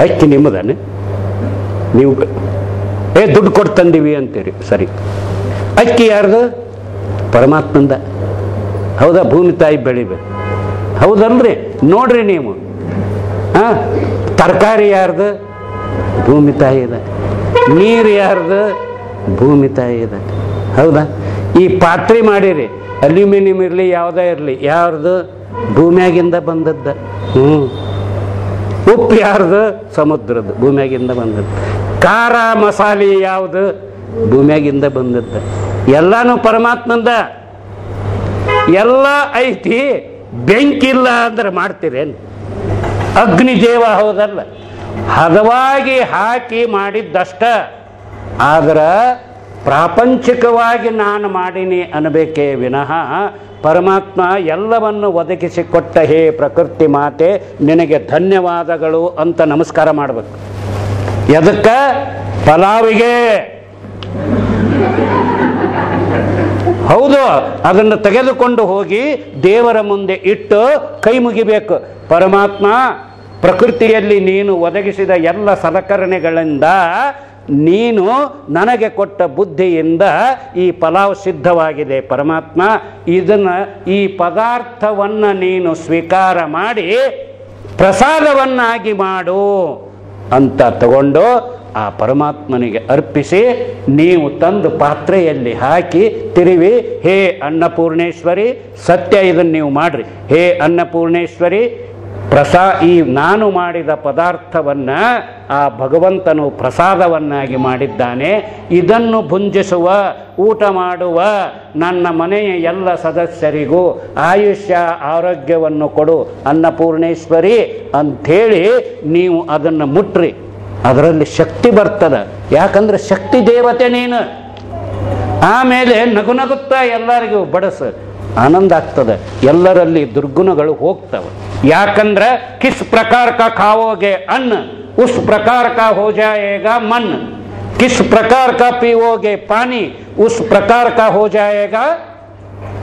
ಅಕ್ಕಿ ನಿಮ್ಮದನ್ನು ನೀವು ದುಡ್ಡು ಕೊಟ್ಟು ತಂದೀವಿ ಅಂತೀರಿ, ಸರಿ. ಅಕ್ಕಿ ಯಾರ್ದು? ಪರಮಾತ್ಮಂದ. ಹೌದಾ? ಭೂಮಿ ತಾಯಿ ಬೆಳಿಬೇಕು, ಹೌದಲ್ರಿ? ನೋಡ್ರಿ ನೀವು. ತರಕಾರಿ ಯಾರ್ದು? ಭೂಮಿ ತಾಯಿ ಇದೆ. ನೀರು ಯಾರ್ದು? ಭೂಮಿ ತಾಯಿ ಇದೆ, ಹೌದಾ? ಈ ಪಾತ್ರೆ ಮಾಡಿರಿ, ಅಲ್ಯೂಮಿನಿಯಂ ಇರಲಿ ಯಾವುದೇ ಇರಲಿ, ಯಾರ್ದು? ಭೂಮಿಯಾಗಿಂದ ಬಂದದ್ದ. ಉಪ್ಪು ಯಾರ್ದು? ಸಮುದ್ರದ್ದು, ಭೂಮಿಯಾಗಿಂದ ಬಂದದ್ದು. ಖಾರ ಮಸಾಲೆ ಯಾವುದು? ಭೂಮಿಯಾಗಿಂದ ಬಂದದ್ದ. ಎಲ್ಲಾನು ಪರಮಾತ್ಮಂದ. ಎಲ್ಲ ಐತಿ, ಬೆಂಕಿಲ್ಲ ಅಂದ್ರೆ ಮಾಡ್ತೀರೇನು? ಅಗ್ನಿದೇವ, ಹೌದಲ್ಲ? ಹದವಾಗಿ ಹಾಕಿ ಮಾಡಿದ್ದಷ್ಟ. ಆದ್ರೆ ಪ್ರಾಪಂಚಿಕವಾಗಿ ನಾನು ಮಾಡೀನಿ ಅನ್ನಬೇಕೇ ವಿನಃ ಪರಮಾತ್ಮ ಎಲ್ಲವನ್ನು ಒದಗಿಸಿಕೊಟ್ಟ ಹೇ ಪ್ರಕೃತಿ ಮಾತೆ ನಿನಗೆ ಧನ್ಯವಾದಗಳು ಅಂತ ನಮಸ್ಕಾರ ಮಾಡಬೇಕು. ಎದಕ್ಕೆ? ಪಲಾವಿಗೆ. ಹೌದು, ಅದನ್ನು ತೆಗೆದುಕೊಂಡು ಹೋಗಿ ದೇವರ ಮುಂದೆ ಇಟ್ಟು ಕೈ ಮುಗಿಬೇಕು. ಪರಮಾತ್ಮ, ಪ್ರಕೃತಿಯಲ್ಲಿ ನೀನು ಒದಗಿಸಿದ ಎಲ್ಲ ಸಲಕರಣೆಗಳಿಂದ, ನೀನು ನನಗೆ ಕೊಟ್ಟ ಬುದ್ಧಿಯಿಂದ ಈ ಪಲಾವ್ ಸಿದ್ಧವಾಗಿದೆ. ಪರಮಾತ್ಮ, ಇದನ್ನು, ಈ ಪದಾರ್ಥವನ್ನು ನೀನು ಸ್ವೀಕಾರ ಮಾಡಿ ಪ್ರಸಾದವನ್ನಾಗಿ ಮಾಡು ಅಂತ ತಗೊಂಡು ಆ ಪರಮಾತ್ಮನಿಗೆ ಅರ್ಪಿಸಿ ನೀವು ತಂದು ಪಾತ್ರೆಯಲ್ಲಿ ಹಾಕಿ ತಿರುವಿ, ಹೇ ಅನ್ನಪೂರ್ಣೇಶ್ವರಿ, ಸತ್ಯ ಇದನ್ನು ನೀವು ಮಾಡ್ರಿ. ಹೇ ಅನ್ನಪೂರ್ಣೇಶ್ವರಿ, ಈ ನಾನು ಮಾಡಿದ ಪದಾರ್ಥವನ್ನು ಆ ಭಗವಂತನು ಪ್ರಸಾದವನ್ನಾಗಿ ಮಾಡಿದ್ದಾನೆ. ಇದನ್ನು ಭುಂಜಿಸುವ, ಊಟ ಮಾಡುವ ನನ್ನ ಮನೆಯ ಎಲ್ಲ ಸದಸ್ಯರಿಗೂ ಆಯುಷ್ಯ ಆರೋಗ್ಯವನ್ನು ಕೊಡು ಅನ್ನಪೂರ್ಣೇಶ್ವರಿ ಅಂಥೇಳಿ ನೀವು ಅದನ್ನು ಮುಟ್ರಿ. ಅದರಲ್ಲಿ ಶಕ್ತಿ ಬರ್ತದೆ, ಯಾಕಂದ್ರೆ ಶಕ್ತಿ ದೇವತೆ ನೀನು. ಆಮೇಲೆ ನಗುನಗುತ್ತಾ ಎಲ್ಲರಿಗೂ ಬಡಸು, ಆನಂದ ಆಗ್ತದೆ. ಎಲ್ಲರಲ್ಲಿ ದುರ್ಗುಣಗಳು ಹೋಗ್ತವೆ. ಯಾಕಂದ್ರೆ ಕಿಸ್ ಪ್ರಕಾರ ಕಾ ಖಾವೋಗೆ ಅನ್ನ, ಉಸ್ ಪ್ರಕಾರ ಕಾ ಹೋ ಜಾಯೇಗಾ ಮನ್. ಕಿಸ್ ಪ್ರಕಾರ ಕಾ ಪೀವೋಗೆ ಪಾನಿ, उस प्रकार का हो जाएगा।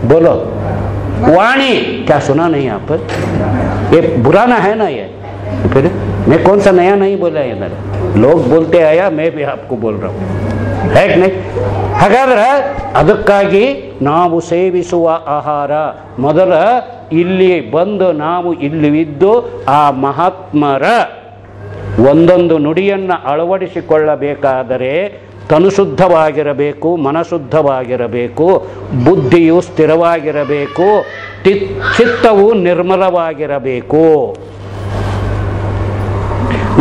बोलो वाणी, क्या सुना नहीं आप? ये बुराना है ना ये? फिर मैं कौन सा नया नहीं बोला इधर, लोग बोलते आया, मैं भी आपको बोल रहा हूँ, है कि नहीं? ಹಾಗಾದ್ರೆ ಅದಕ್ಕಾಗಿ ನಾವು ಸೇವಿಸುವ ಆಹಾರ ಮೊದಲ ಇಲ್ಲಿ ಬಂದು ನಾವು ಇಲ್ಲಿದ್ದು ಆ ಮಹಾತ್ಮರ ಒಂದೊಂದು ನುಡಿಯನ್ನು ಅಳವಡಿಸಿಕೊಳ್ಳಬೇಕಾದರೆ ತನು ಶುದ್ಧವಾಗಿರಬೇಕು, ಮನಶುದ್ಧವಾಗಿರಬೇಕು, ಬುದ್ಧಿಯು ಸ್ಥಿರವಾಗಿರಬೇಕು, ಚಿತ್ತವು ನಿರ್ಮಲವಾಗಿರಬೇಕು.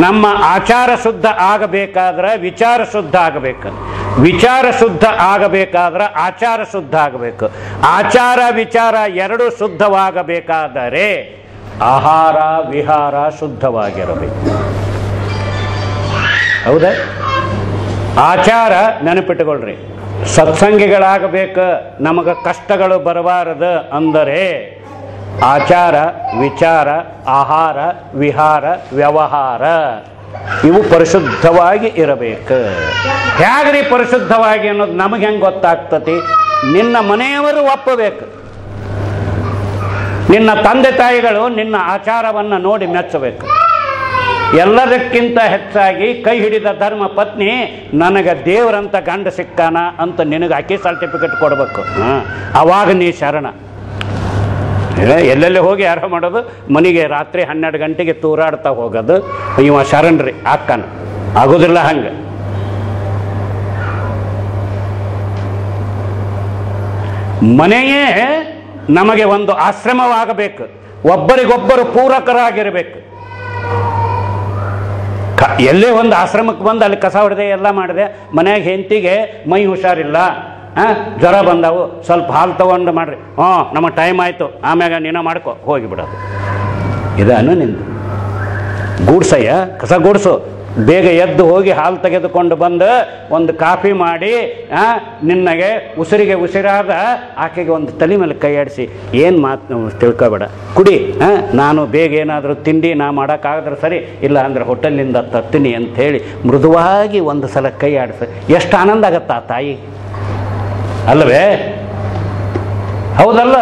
ನಮ್ಮ ಆಚಾರ ಶುದ್ಧ ಆಗಬೇಕಾದ್ರೆ ವಿಚಾರ ಶುದ್ಧ ಆಗಬೇಕು, ವಿಚಾರ ಶುದ್ಧ ಆಗಬೇಕಾದ್ರೆ ಆಚಾರ ಶುದ್ಧ ಆಗಬೇಕು, ಆಚಾರ ವಿಚಾರ ಎರಡು ಶುದ್ಧವಾಗಬೇಕಾದರೆ ಆಹಾರ ವಿಹಾರ ಶುದ್ಧವಾಗಿರಬೇಕು. ಹೌದಾ? ಆಚಾರ ನೆನಪಿಟ್ಟುಕೊಳ್ರಿ. ಸತ್ಸಂಗಿಗಳಾಗಬೇಕು, ನಮಗೆ ಕಷ್ಟಗಳು ಬರಬಾರದು ಅಂದರೆ ಆಚಾರ ವಿಚಾರ ಆಹಾರ ವಿಹಾರ ವ್ಯವಹಾರ ಇವು ಪರಿಶುದ್ಧವಾಗಿ ಇರಬೇಕು. ಹೇಗ್ರಿ ಪರಿಶುದ್ಧವಾಗಿ ಅನ್ನೋದು ನಮಗೆ ಹೆಂಗೆ ಗೊತ್ತಾಗ್ತತಿ? ನಿನ್ನ ಮನೆಯವರು ಒಪ್ಪಬೇಕು. ನಿನ್ನ ತಂದೆ ತಾಯಿಗಳು ನಿನ್ನ ಆಚಾರವನ್ನು ನೋಡಿ ಮೆಚ್ಚಬೇಕು. ಎಲ್ಲದಕ್ಕಿಂತ ಹೆಚ್ಚಾಗಿ ಕೈ ಹಿಡಿದ ಧರ್ಮ ಪತ್ನಿ ನನಗೆ ದೇವರಂತ ಗಂಡ ಸಿಕ್ಕಾನ ಅಂತ ನಿನಗೆ ಅಕ್ಕಿ ಸರ್ಟಿಫಿಕೇಟ್ ಕೊಡಬೇಕು. ಅವಾಗ ನೀ ಶರಣ. ಎಲ್ಲೆಲ್ಲಿ ಹೋಗಿ ಯಾರೋ ಮಾಡೋದು, ಮನೆಗೆ ರಾತ್ರಿ 12 ಗಂಟೆಗೆ ತೂರಾಡ್ತಾ ಹೋಗೋದು, ಇವ ಶರಣ್ರಿ ಅಕ್ಕನ ಆಗೋದಿಲ್ಲ. ಹಂಗೆ ಮನೆಯೇ ನಮಗೆ ಒಂದು ಆಶ್ರಮವಾಗಬೇಕು, ಒಬ್ಬರಿಗೊಬ್ಬರು ಪೂರಕರಾಗಿರಬೇಕು. ಎಲ್ಲೇ ಒಂದು ಆಶ್ರಮಕ್ಕೆ ಬಂದು ಅಲ್ಲಿ ಕಸ ಹೊಡೆದೆ ಎಲ್ಲ ಮಾಡಿದೆ, ಮನೆಯಾಗ ಹೆಂಡತಿಗೆ ಮೈ ಹುಷಾರಿಲ್ಲ, ಜ್ವರ ಬಂದವು, ಸ್ವಲ್ಪ ಹಾಲು ತಗೊಂಡು ಮಾಡ್ರಿ, ನಮ್ಮ ಟೈಮ್ ಆಯಿತು, ಆಮ್ಯಾಗ ನೀನು ಮಾಡ್ಕೊ, ಹೋಗಿಬಿಡೋದು. ಇದನ್ನು ನಿಂದು ಗೂಡ್ಸಯ್ಯ, ಕಸ ಗೂಡ್ಸು, ಬೇಗ ಎದ್ದು ಹೋಗಿ ಹಾಲು ತೆಗೆದುಕೊಂಡು ಬಂದು ಒಂದು ಕಾಫಿ ಮಾಡಿ ನಿನ್ನಗೆ ಉಸಿರಿಗೆ ಉಸಿರಾದ ಆಕೆಗೆ ಒಂದು ತಲೆ ಮೇಲೆ ಕೈ ಆಡಿಸಿ, ಏನು ಮಾತು ತಿಳ್ಕೊಬೇಡ, ಕುಡಿ, ನಾನು ಬೇಗ ಏನಾದರೂ ತಿಂಡಿ ನಾ ಮಾಡೋಕ್ಕಾಗಿದ್ರೆ ಸರಿ, ಇಲ್ಲ ಅಂದರೆ ಹೋಟೆಲಿಂದ ತರ್ತೀನಿ ಅಂಥೇಳಿ ಮೃದುವಾಗಿ ಒಂದು ಸಲ ಕೈ ಆಡಿಸಿ ಎಷ್ಟು ಆನಂದ ಆಗತ್ತ ಆ ತಾಯಿ, ಅಲ್ಲವೇ? ಹೌದಲ್ಲ?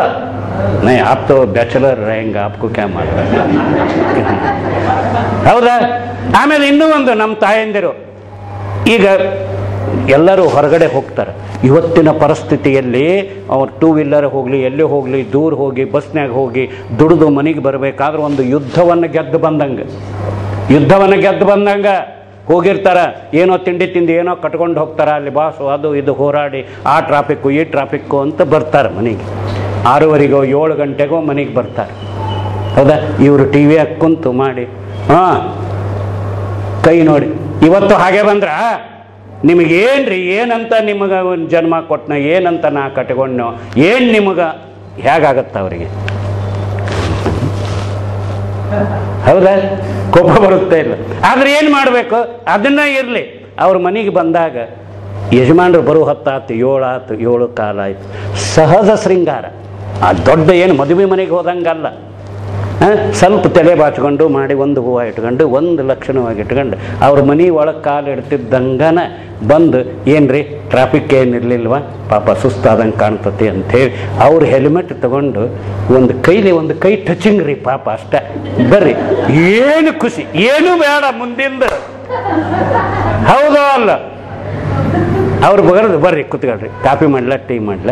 नहीं आप तो ಬ್ಯಾಚುಲರ್ रहेंगे, आपको क्या मालूम. ಹೌದಾ? ಆಮೇಲೆ ಇನ್ನೂ ಒಂದು, ನಮ್ಮ ತಾಯಂದಿರು ಈಗ ಎಲ್ಲರೂ ಹೊರಗಡೆ ಹೋಗ್ತಾರೆ. ಇವತ್ತಿನ ಪರಿಸ್ಥಿತಿಯಲ್ಲಿ ಅವ್ರು ಟೂ ವೀಲರ್ ಹೋಗಲಿ, ಎಲ್ಲೇ ಹೋಗಲಿ, ದೂರ ಹೋಗಿ ಬಸ್ನಾಗ ಹೋಗಿ ದುಡಿದು ಮನೆಗೆ ಬರಬೇಕಾದ್ರೆ ಒಂದು ಯುದ್ಧವನ್ನು ಗೆದ್ದು ಬಂದಂಗೆ ಹೋಗಿರ್ತಾರ. ಏನೋ ತಿಂಡಿ ತಿಂದು ಏನೋ ಕಟ್ಕೊಂಡು ಹೋಗ್ತಾರೆ. ಅಲ್ಲಿ ಬಾಸು ಅದು ಇದು ಹೋರಾಡಿ ಆ ಟ್ರಾಫಿಕ್ಕು ಈ ಟ್ರಾಫಿಕ್ಕು ಅಂತ ಬರ್ತಾರೆ ಮನೆಗೆ. 6:30ಗೋ 7 ಗಂಟೆಗೋ ಮನೆಗೆ ಬರ್ತಾರೆ. ಹೌದಾ? ಇವರು ಟಿ ವಿ ಕುಂತು ಮಾಡಿ ಕೈ ನೋಡಿ ಇವತ್ತು ಹಾಗೆ ಬಂದ್ರ ನಿಮಗೇನ್ರಿ, ಏನಂತ ನಿಮಗೆ ಒಂದು ಜನ್ಮ ಕೊಟ್ಟನ, ಏನಂತ ನಾ ಕಟ್ಕೊಂಡ್ನೋ, ಏನು ನಿಮಗೆ ಹೇಗಾಗತ್ತ ಅವರಿಗೆ? ಹೌದಾ? ಕೋಪ ಬರುತ್ತೆ ಇಲ್ಲ. ಆದ್ರೆ ಏನು ಮಾಡಬೇಕು? ಅದನ್ನ ಇರಲಿ. ಅವ್ರ ಮನೆಗೆ ಬಂದಾಗ ಯಜಮಾನ್ರು ಬರೋ ಹೊತ್ತಾತು, 7 ಆಯ್ತು, 7 ಕಾಲ ಆಯ್ತು. ಸಹಜ ಶೃಂಗಾರ. ಆ ದೊಡ್ಡ ಏನು ಮದುವೆ ಮನೆಗೆ ಹೋದಂಗಲ್ಲ. ಸ್ವಲ್ಪ ತಲೆ ಬಾಚ್ಕೊಂಡು ಮಾಡಿ ಒಂದು ಹೂವು ಇಟ್ಕೊಂಡು ಒಂದು ಲಕ್ಷಣವಾಗಿ ಇಟ್ಕೊಂಡು ಅವ್ರ ಮನೆ ಒಳಗೆ ಕಾಲು ಇಡ್ತಿದ್ದಂಗನ ಬಂದು ಏನ್ರಿ ಟ್ರಾಫಿಕ್ ಏನಿರಲಿಲ್ವ, ಪಾಪ ಸುಸ್ತಾದಂಗೆ ಕಾಣ್ತತಿ ಅಂಥೇಳಿ ಅವ್ರ ಹೆಲ್ಮೆಟ್ ತಗೊಂಡು ಒಂದು ಕೈ ಟಚಿಂಗ್ ರೀ ಪಾಪ ಅಷ್ಟೇ. ಬರ್ರಿ, ಏನು ಖುಷಿ, ಏನು ಬೇಡ ಮುಂದಿಂದ. ಹೌದೋ ಅಲ್ಲ? ಅವ್ರು ಬಗರದು ಬರ್ರಿ ಕೂತ್ಕೊಳ್ರಿ, ಕಾಫಿ ಮಾಡಲ ಟೀ ಮಾಡಲ,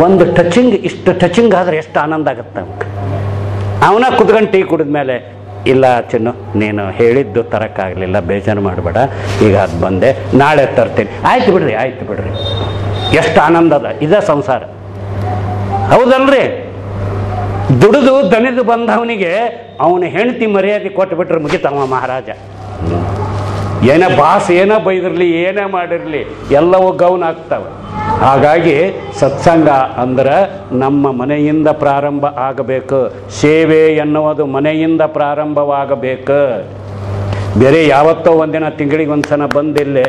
ಒಂದು ಟಚಿಂಗ್. ಇಷ್ಟು ಟಚಿಂಗ್ ಆದರೆ ಎಷ್ಟು ಆನಂದ ಆಗುತ್ತೆ ನಮ್ಗೆ. ಅವನ ಕುತ್ಕೊಂಡು ಟೀ ಕುಡಿದ್ಮೇಲೆ, ಇಲ್ಲ ಚಿನ್ನು ನೀನು ಹೇಳಿದ್ದು ತರಕ್ಕಾಗಲಿಲ್ಲ, ಬೇಜಾರು ಮಾಡಬೇಡ, ಈಗ ಅದು ಬಂದೆ, ನಾಳೆ ತರ್ತೀನಿ. ಆಯ್ತು ಬಿಡ್ರಿ. ಎಷ್ಟು ಆನಂದ ಅದ. ಇದ ಸಂಸಾರ. ಹೌದಲ್ರಿ? ದುಡಿದು ದಣಿದು ಬಂದವನಿಗೆ ಅವನ ಹೆಂಡತಿ ಮರ್ಯಾದೆ ಕೊಟ್ಟುಬಿಟ್ರೆ ಮುಗಿತವ ಮಹಾರಾಜ. ಏನೇ ಬಾಸ್ ಏನೋ ಬೈದಿರಲಿ, ಏನೇ ಮಾಡಿರಲಿ, ಎಲ್ಲವೂ ಗೌನ ಆಗ್ತವೆ. ಹಾಗಾಗಿ ಸತ್ಸಂಗ ಅಂದ್ರೆ ನಮ್ಮ ಮನೆಯಿಂದ ಪ್ರಾರಂಭ ಆಗಬೇಕು. ಸೇವೆ ಎನ್ನುವುದು ಮನೆಯಿಂದ ಪ್ರಾರಂಭವಾಗಬೇಕು. ಬೇರೆ ಯಾವತ್ತೋ ಒಂದಿನ ತಿಂಗಳಿಗೆ ಒಂದ್ಸಲ ಬಂದಿಲ್ಲೇ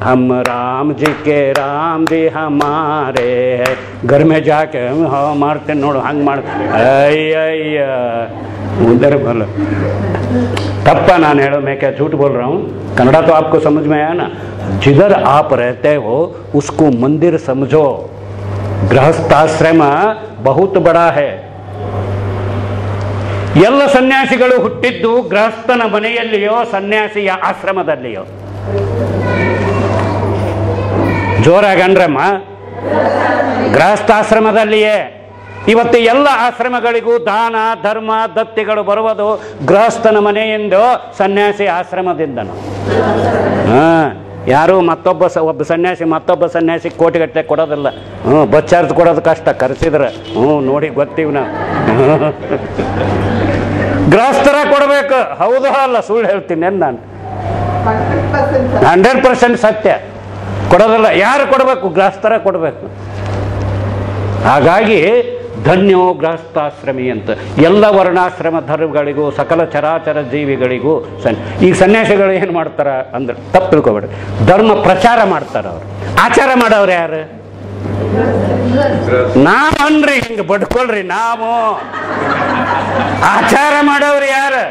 ಹಮ್ ರಾಮ್ ಜಿ ಕೆ ರಾಮ್ ಜಿ ಹಮಾರೆ ಗರ್ಮೆ ಜಾಕೆ ಮಾಡ್ತೇನೆ ನೋಡು, ಹಂಗೆ ಮಾಡ್ತೇನೆ. ಅಯ್ಯ उधर बोलो तप्पा नान हेड़ो, मैं क्या झूठ बोल रहा हूँ? कन्नड़ा तो आपको समझ में आया ना? जिधर आप रहते हो उसको मंदिर समझो. गृहस्थाश्रम बहुत बड़ा है. ಎಲ್ಲ ಸನ್ಯಾಸಿಗಳು ಹುಟ್ಟಿದ್ದು ಗೃಹಸ್ಥನ ಮನೆಯಲ್ಲಿಯೋ ಸನ್ಯಾಸಿಯ ಆಶ್ರಮದಲ್ಲಿಯೋ? ಜೋರಾಗಂಡ್ರಮ್ಮ, ಗೃಹಸ್ಥಾಶ್ರಮದಲ್ಲಿಯೇ. ಇವತ್ತು ಎಲ್ಲ ಆಶ್ರಮಗಳಿಗೂ ದಾನ ಧರ್ಮ ದತ್ತಿಗಳು ಬರುವುದು ಗೃಹಸ್ಥನ ಮನೆಯಿಂದ, ಸನ್ಯಾಸಿ ಆಶ್ರಮದಿಂದನು. ಯಾರು ಒಬ್ಬ ಸನ್ಯಾಸಿ ಮತ್ತೊಬ್ಬ ಸನ್ಯಾಸಿ ಕೋಟಿಗಟ್ಟಲೆ ಕೊಡೋದಿಲ್ಲ. ಬಸ್ ಚಾರ್ಜ್ ಕೊಡೋದು ಕಷ್ಟ, ಕರೆಸಿದ್ರೆ ನೋಡಿ ಗೊತ್ತೀವಿ ನಾವು. ಗೃಹಸ್ಥರ ಕೊಡಬೇಕು. ಹೌದು ಅಲ್ಲ? ಸುಳ್ಳು ಹೇಳ್ತೀನಿ ನಾನು. 100% ಸತ್ಯ. ಕೊಡೋದಿಲ್ಲ. ಯಾರು ಕೊಡಬೇಕು? ಗೃಹಸ್ಥರ ಕೊಡಬೇಕು. ಹಾಗಾಗಿ ಧನ್ಯೋ ಗೃಹಸ್ಥಾಶ್ರಮಿ ಅಂತ ಎಲ್ಲ ವರ್ಣಾಶ್ರಮ ಧರ್ಮಗಳಿಗೂ ಸಕಲ ಚರಾಚರ ಜೀವಿಗಳಿಗೂ ಈಗ ಸನ್ಯಾಸಿಗಳು ಏನು ಮಾಡ್ತಾರ ಅಂದ್ರೆ ತಪ್ಪು ತಿಳ್ಕೊಬೇಡಿ, ಧರ್ಮ ಪ್ರಚಾರ ಮಾಡ್ತಾರ. ಅವರು ಆಚಾರ ಮಾಡೋರು ಯಾರು? ನಾವನ್ರಿ, ಹಿಂಗೆ ಬಡ್ಕೊಳ್ರಿ ನಾವು. ಆಚಾರ ಮಾಡೋರು ಯಾರು?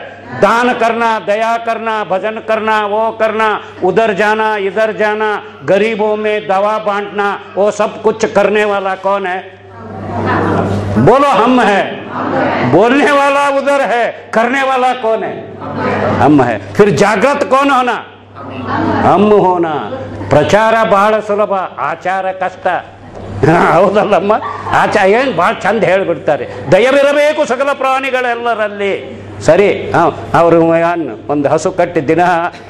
दान करना, दया करना, भजन करना, वो करना, उधर जाना इधर जाना, गरीबों में दवा बांटना, वो सब कुछ करने वाला कौन है? बोलो हम है. बोलने वाला उधर है, करने वाला कौन है? हम है. फिर जागृत कौन होना? हम होना. ಪ್ರಚಾರ ಬಹಳ ಸುಲಭ, ಆಚಾರ ಕಷ್ಟ. ಹೌದಲ್ಲಮ್ಮ? ಆಚಾರ ಏನು ಭಾಳ ಚಂದ ಹೇಳಿಬಿಡ್ತಾರೆ. ದಯವಿರಬೇಕು ಸಕಲ ಪ್ರಾಣಿಗಳೆಲ್ಲರಲ್ಲಿ. ಸರಿ, ಅವರು ಒಂದು ಹಸು ಕಟ್ಟಿ ದಿನ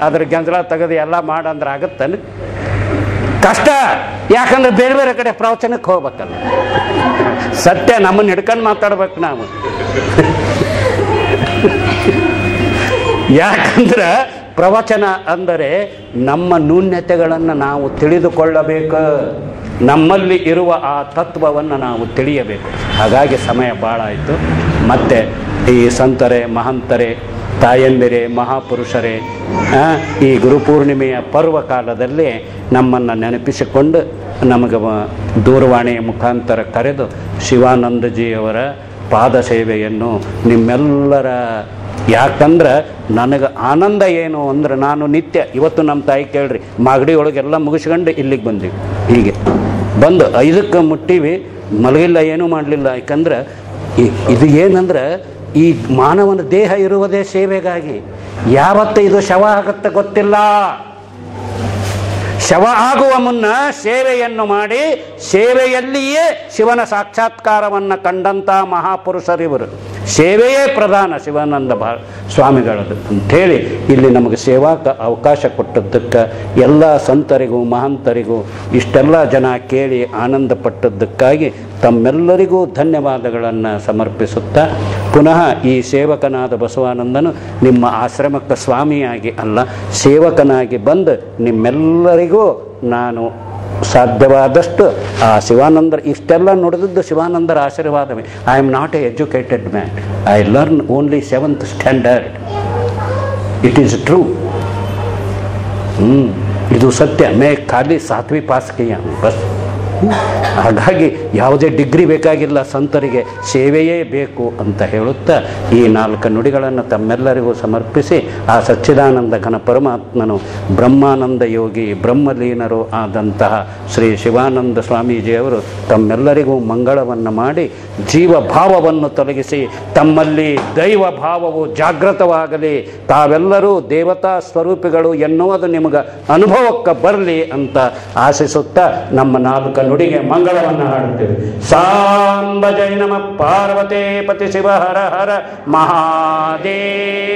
ಅದ್ರ ಗಂಜಲ ತೆಗೆದು ಎಲ್ಲ ಮಾಡಂದ್ರೆ ಆಗುತ್ತಾನೆ? ಕಷ್ಟ. ಯಾಕಂದ್ರೆ ಬೇರೆ ಬೇರೆ ಕಡೆ ಪ್ರವಚನಕ್ಕೆ ಹೋಗ್ಬೇಕಲ್ಲ. ಸತ್ಯ ನಮ್ಮನ್ನು ಹಿಡ್ಕೊಂಡು ಮಾತಾಡ್ಬೇಕು ನಾವು. ಯಾಕಂದ್ರೆ ಪ್ರವಚನ ಅಂದರೆ ನಮ್ಮ ನ್ಯೂನ್ಯತೆಗಳನ್ನು ನಾವು ತಿಳಿದುಕೊಳ್ಳಬೇಕು. ನಮ್ಮಲ್ಲಿ ಇರುವ ಆ ತತ್ವವನ್ನು ನಾವು ತಿಳಿಯಬೇಕು. ಹಾಗಾಗಿ ಸಮಯ ಭಾಳ ಆಯಿತು. ಮತ್ತು ಈ ಸಂತರೆ, ಮಹಂತರೆ, ತಾಯಂದಿರೆ, ಮಹಾಪುರುಷರೇ, ಈ ಗುರುಪೂರ್ಣಿಮೆಯ ಪರ್ವಕಾಲದಲ್ಲಿ ನಮ್ಮನ್ನು ನೆನಪಿಸಿಕೊಂಡು ನಮಗೆ ದೂರವಾಣಿಯ ಮುಖಾಂತರ ಕರೆದು ಶಿವಾನಂದಜಿಯವರ ಪಾದ ಸೇವೆಯನ್ನು ನಿಮ್ಮೆಲ್ಲರ, ಯಾಕಂದ್ರೆ ನನಗೆ ಆನಂದ ಏನು ಅಂದ್ರೆ, ನಾನು ನಿತ್ಯ ಇವತ್ತು ನಮ್ಮ ತಾಯಿ ಕೇಳ್ರಿ, ಮಾಗಡಿ ಒಳಗೆಲ್ಲ ಮುಗಿಸ್ಕೊಂಡು ಇಲ್ಲಿಗೆ ಬಂದೀವಿ. ಹೀಗೆ ಬಂದು 5ಕ್ಕೆ ಮುಟ್ಟೀವಿ, ಮಲಗಿಲ್ಲ, ಏನೂ ಮಾಡಲಿಲ್ಲ. ಯಾಕಂದ್ರೆ ಇದು ಏನಂದ್ರೆ, ಈ ಮಾನವನ ದೇಹ ಇರುವುದೇ ಸೇವೆಗಾಗಿ. ಯಾವತ್ತು ಇದು ಶವ ಆಗುತ್ತೆ ಗೊತ್ತಿಲ್ಲ. ಶವ ಆಗುವ ಮುನ್ನ ಸೇವೆಯನ್ನು ಮಾಡಿ ಸೇವೆಯಲ್ಲಿಯೇ ಶಿವನ ಸಾಕ್ಷಾತ್ಕಾರವನ್ನು ಕಂಡಂಥ ಮಹಾಪುರುಷರಿವರು. ಸೇವೆಯೇ ಪ್ರಧಾನ ಶಿವಾನಂದ ಸ್ವಾಮಿಗಳದು ಅಂಥೇಳಿ ಇಲ್ಲಿ ನಮಗೆ ಸೇವಾಕ ಅವಕಾಶ ಕೊಟ್ಟದ್ದಕ್ಕೆ ಎಲ್ಲ ಸಂತರಿಗೂ ಮಹಂತರಿಗೂ ಇಷ್ಟೆಲ್ಲ ಜನ ಕೇಳಿ ಆನಂದ ಪಟ್ಟದ್ದಕ್ಕಾಗಿ ತಮ್ಮೆಲ್ಲರಿಗೂ ಧನ್ಯವಾದಗಳನ್ನು ಸಮರ್ಪಿಸುತ್ತಾ ಪುನಃ ಈ ಸೇವಕನಾದ ಬಸವಾನಂದನು ನಿಮ್ಮ ಆಶ್ರಮಕ್ಕೆ ಸ್ವಾಮಿಯಾಗಿ ಅಲ್ಲ ಸೇವಕನಾಗಿ ಬಂದು ನಿಮ್ಮೆಲ್ಲರಿಗೂ ನಾನು ಸಾಧ್ಯವಾದಷ್ಟು ಆ ಶಿವಾನಂದರ ಇಷ್ಟೆಲ್ಲ ನುಡಿದದ್ದು ಶಿವಾನಂದರ ಆಶೀರ್ವಾದವೇ. I am not a educated man, I learn only 7th standard. It is true. ಇದು ಸತ್ಯ. ಮೇ ಖಾಲಿ 7वीं ಪಾಸ್ ಕಿಯಾ ಬಸ್. ಹಾಗಾಗಿ ಯಾವುದೇ ಡಿಗ್ರಿ ಬೇಕಾಗಿಲ್ಲ, ಸಂತರಿಗೆ ಸೇವೆಯೇ ಬೇಕು ಅಂತ ಹೇಳುತ್ತಾ ಈ 4 ನುಡಿಗಳನ್ನು ತಮ್ಮೆಲ್ಲರಿಗೂ ಸಮರ್ಪಿಸಿ ಆ ಸಚ್ಚಿದಾನಂದ ಘನ ಪರಮಾತ್ಮನು ಬ್ರಹ್ಮಾನಂದ ಯೋಗಿ ಬ್ರಹ್ಮಲೀನರು ಆದಂತಹ ಶ್ರೀ ಶಿವಾನಂದ ಸ್ವಾಮೀಜಿಯವರು ತಮ್ಮೆಲ್ಲರಿಗೂ ಮಂಗಳವನ್ನು ಮಾಡಿ ಜೀವ ಭಾವವನ್ನು ತೊಲಗಿಸಿ ತಮ್ಮಲ್ಲಿ ದೈವ ಭಾವವು ಜಾಗೃತವಾಗಲಿ, ತಾವೆಲ್ಲರೂ ದೇವತಾ ಸ್ವರೂಪಿಗಳು ಎನ್ನುವುದು ನಿಮಗೆ ಅನುಭವಕ್ಕೆ ಬರಲಿ ಅಂತ ಆಶಿಸುತ್ತಾ ನಮ್ಮ 4 ನುಡಿಗೆ ಮಂಗಳವನ್ನು ಹಾಡುತ್ತೇವೆ. ಸಾಂಬ ಜೈ ನಮಃ ಪಾರ್ವತೇ ಪತಿ ಶಿವ ಹರ ಹರ ಮಹಾದೇವ.